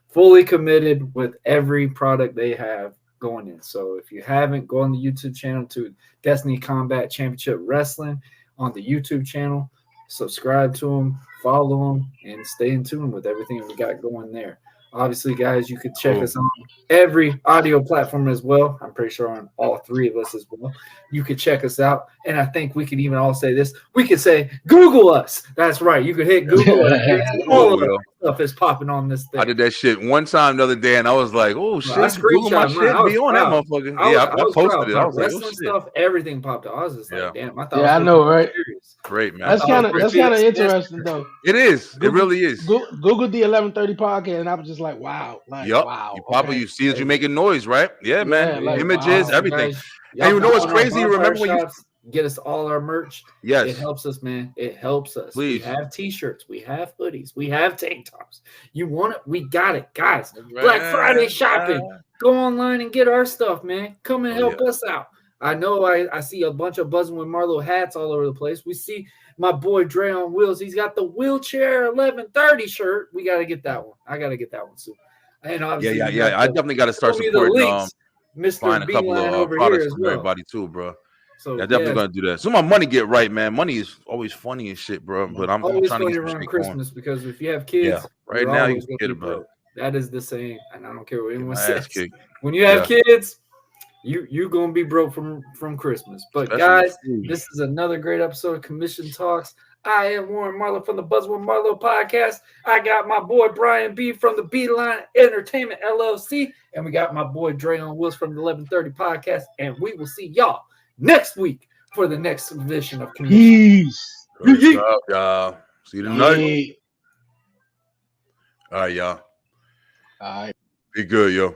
[SPEAKER 7] fully committed with every product they have going in. So if you haven't, go on the YouTube channel to Destiny Combat Championship Wrestling on the YouTube channel. Subscribe to them, follow them, and stay in tune with everything we got going there. Obviously, guys, you can check us on every audio platform as well. I'm pretty sure on all three of us as well. You could check us out. And I think we could even all say this. We could say, Google us. That's right. You could hit Google us. All of us.
[SPEAKER 2] stuff is popping on this thing.
[SPEAKER 6] I did that shit one time the other day, and I was like, "Oh shit,
[SPEAKER 2] I
[SPEAKER 6] Google my
[SPEAKER 2] screenshot
[SPEAKER 6] shit,
[SPEAKER 2] mine. I was
[SPEAKER 6] be on that
[SPEAKER 2] proud.
[SPEAKER 6] motherfucker."
[SPEAKER 2] I
[SPEAKER 6] I
[SPEAKER 2] was
[SPEAKER 6] posted
[SPEAKER 2] proud.
[SPEAKER 6] it. I was like, "Oh
[SPEAKER 2] Wrestling
[SPEAKER 6] shit,
[SPEAKER 2] stuff, everything popped up. I was just like,
[SPEAKER 6] Yeah.
[SPEAKER 2] damn, I thought
[SPEAKER 5] Yeah, I
[SPEAKER 2] was
[SPEAKER 5] know,
[SPEAKER 2] supposed to
[SPEAKER 5] right?
[SPEAKER 2] be serious.
[SPEAKER 6] great man."
[SPEAKER 5] That's kind of interesting though.
[SPEAKER 6] It is. It
[SPEAKER 5] Google-
[SPEAKER 6] really is.
[SPEAKER 5] Google the 11:30 podcast, and I was just like, wow, like
[SPEAKER 6] Yup.
[SPEAKER 5] wow.
[SPEAKER 6] You pop up,
[SPEAKER 5] okay.
[SPEAKER 6] you see that you making noise, right? Yeah, man.
[SPEAKER 5] like,
[SPEAKER 6] Images,
[SPEAKER 5] wow.
[SPEAKER 6] everything.
[SPEAKER 2] Guys,
[SPEAKER 6] And you know what's
[SPEAKER 2] on our
[SPEAKER 6] crazy? You remember
[SPEAKER 2] bonfire
[SPEAKER 6] when you?
[SPEAKER 2] shops, get us all our merch.
[SPEAKER 6] Yes.
[SPEAKER 2] It helps us, man. It helps us.
[SPEAKER 6] Please.
[SPEAKER 2] We have t-shirts, we have hoodies, we have tank tops. You want it? We got it, guys. Black Friday shopping. Go online and get our stuff, man. Come and help us out. I know I see a bunch of buzzing with Marlo hats all over the place. We see my boy Dre on wheels. He's got the wheelchair 1130 shirt. We got to get that one. I got to get that one soon. And obviously,
[SPEAKER 6] Yeah. I definitely got to start supporting
[SPEAKER 2] Mr.
[SPEAKER 6] buying a
[SPEAKER 2] B
[SPEAKER 6] couple
[SPEAKER 2] Line
[SPEAKER 6] of
[SPEAKER 2] over
[SPEAKER 6] products
[SPEAKER 2] here as
[SPEAKER 6] from
[SPEAKER 2] well.
[SPEAKER 6] everybody too, bro.
[SPEAKER 2] So
[SPEAKER 6] Yeah, definitely gonna do that. So my money get right, man. Money is always funny and shit, bro. But I'm
[SPEAKER 2] always
[SPEAKER 6] trying to
[SPEAKER 2] funny
[SPEAKER 6] get some
[SPEAKER 2] around
[SPEAKER 6] shit
[SPEAKER 2] Christmas because if you have kids,
[SPEAKER 6] right
[SPEAKER 2] you're
[SPEAKER 6] now you
[SPEAKER 2] always
[SPEAKER 6] can
[SPEAKER 2] gonna
[SPEAKER 6] get
[SPEAKER 2] be
[SPEAKER 6] it, bro.
[SPEAKER 2] broke. That is the saying, and I don't care what
[SPEAKER 6] Get
[SPEAKER 2] anyone
[SPEAKER 6] my ass
[SPEAKER 2] says.
[SPEAKER 6] kicked.
[SPEAKER 2] When you have kids, you gonna be broke from Christmas. But
[SPEAKER 6] Especially
[SPEAKER 2] guys,
[SPEAKER 6] food.
[SPEAKER 2] this is another great episode of Commission Talks. I am Warren Marlowe from the Buzz with Marlowe podcast. I got my boy Brian B from the B Line Entertainment LLC, and we got my boy Dre on Wheels from the 1130 podcast. And we will see y'all next week for the next edition of Commission.
[SPEAKER 5] Peace.
[SPEAKER 6] Good job, y'all. See you tonight.
[SPEAKER 5] Yeah.
[SPEAKER 6] All right, y'all.
[SPEAKER 5] All right.
[SPEAKER 6] Be good, yo.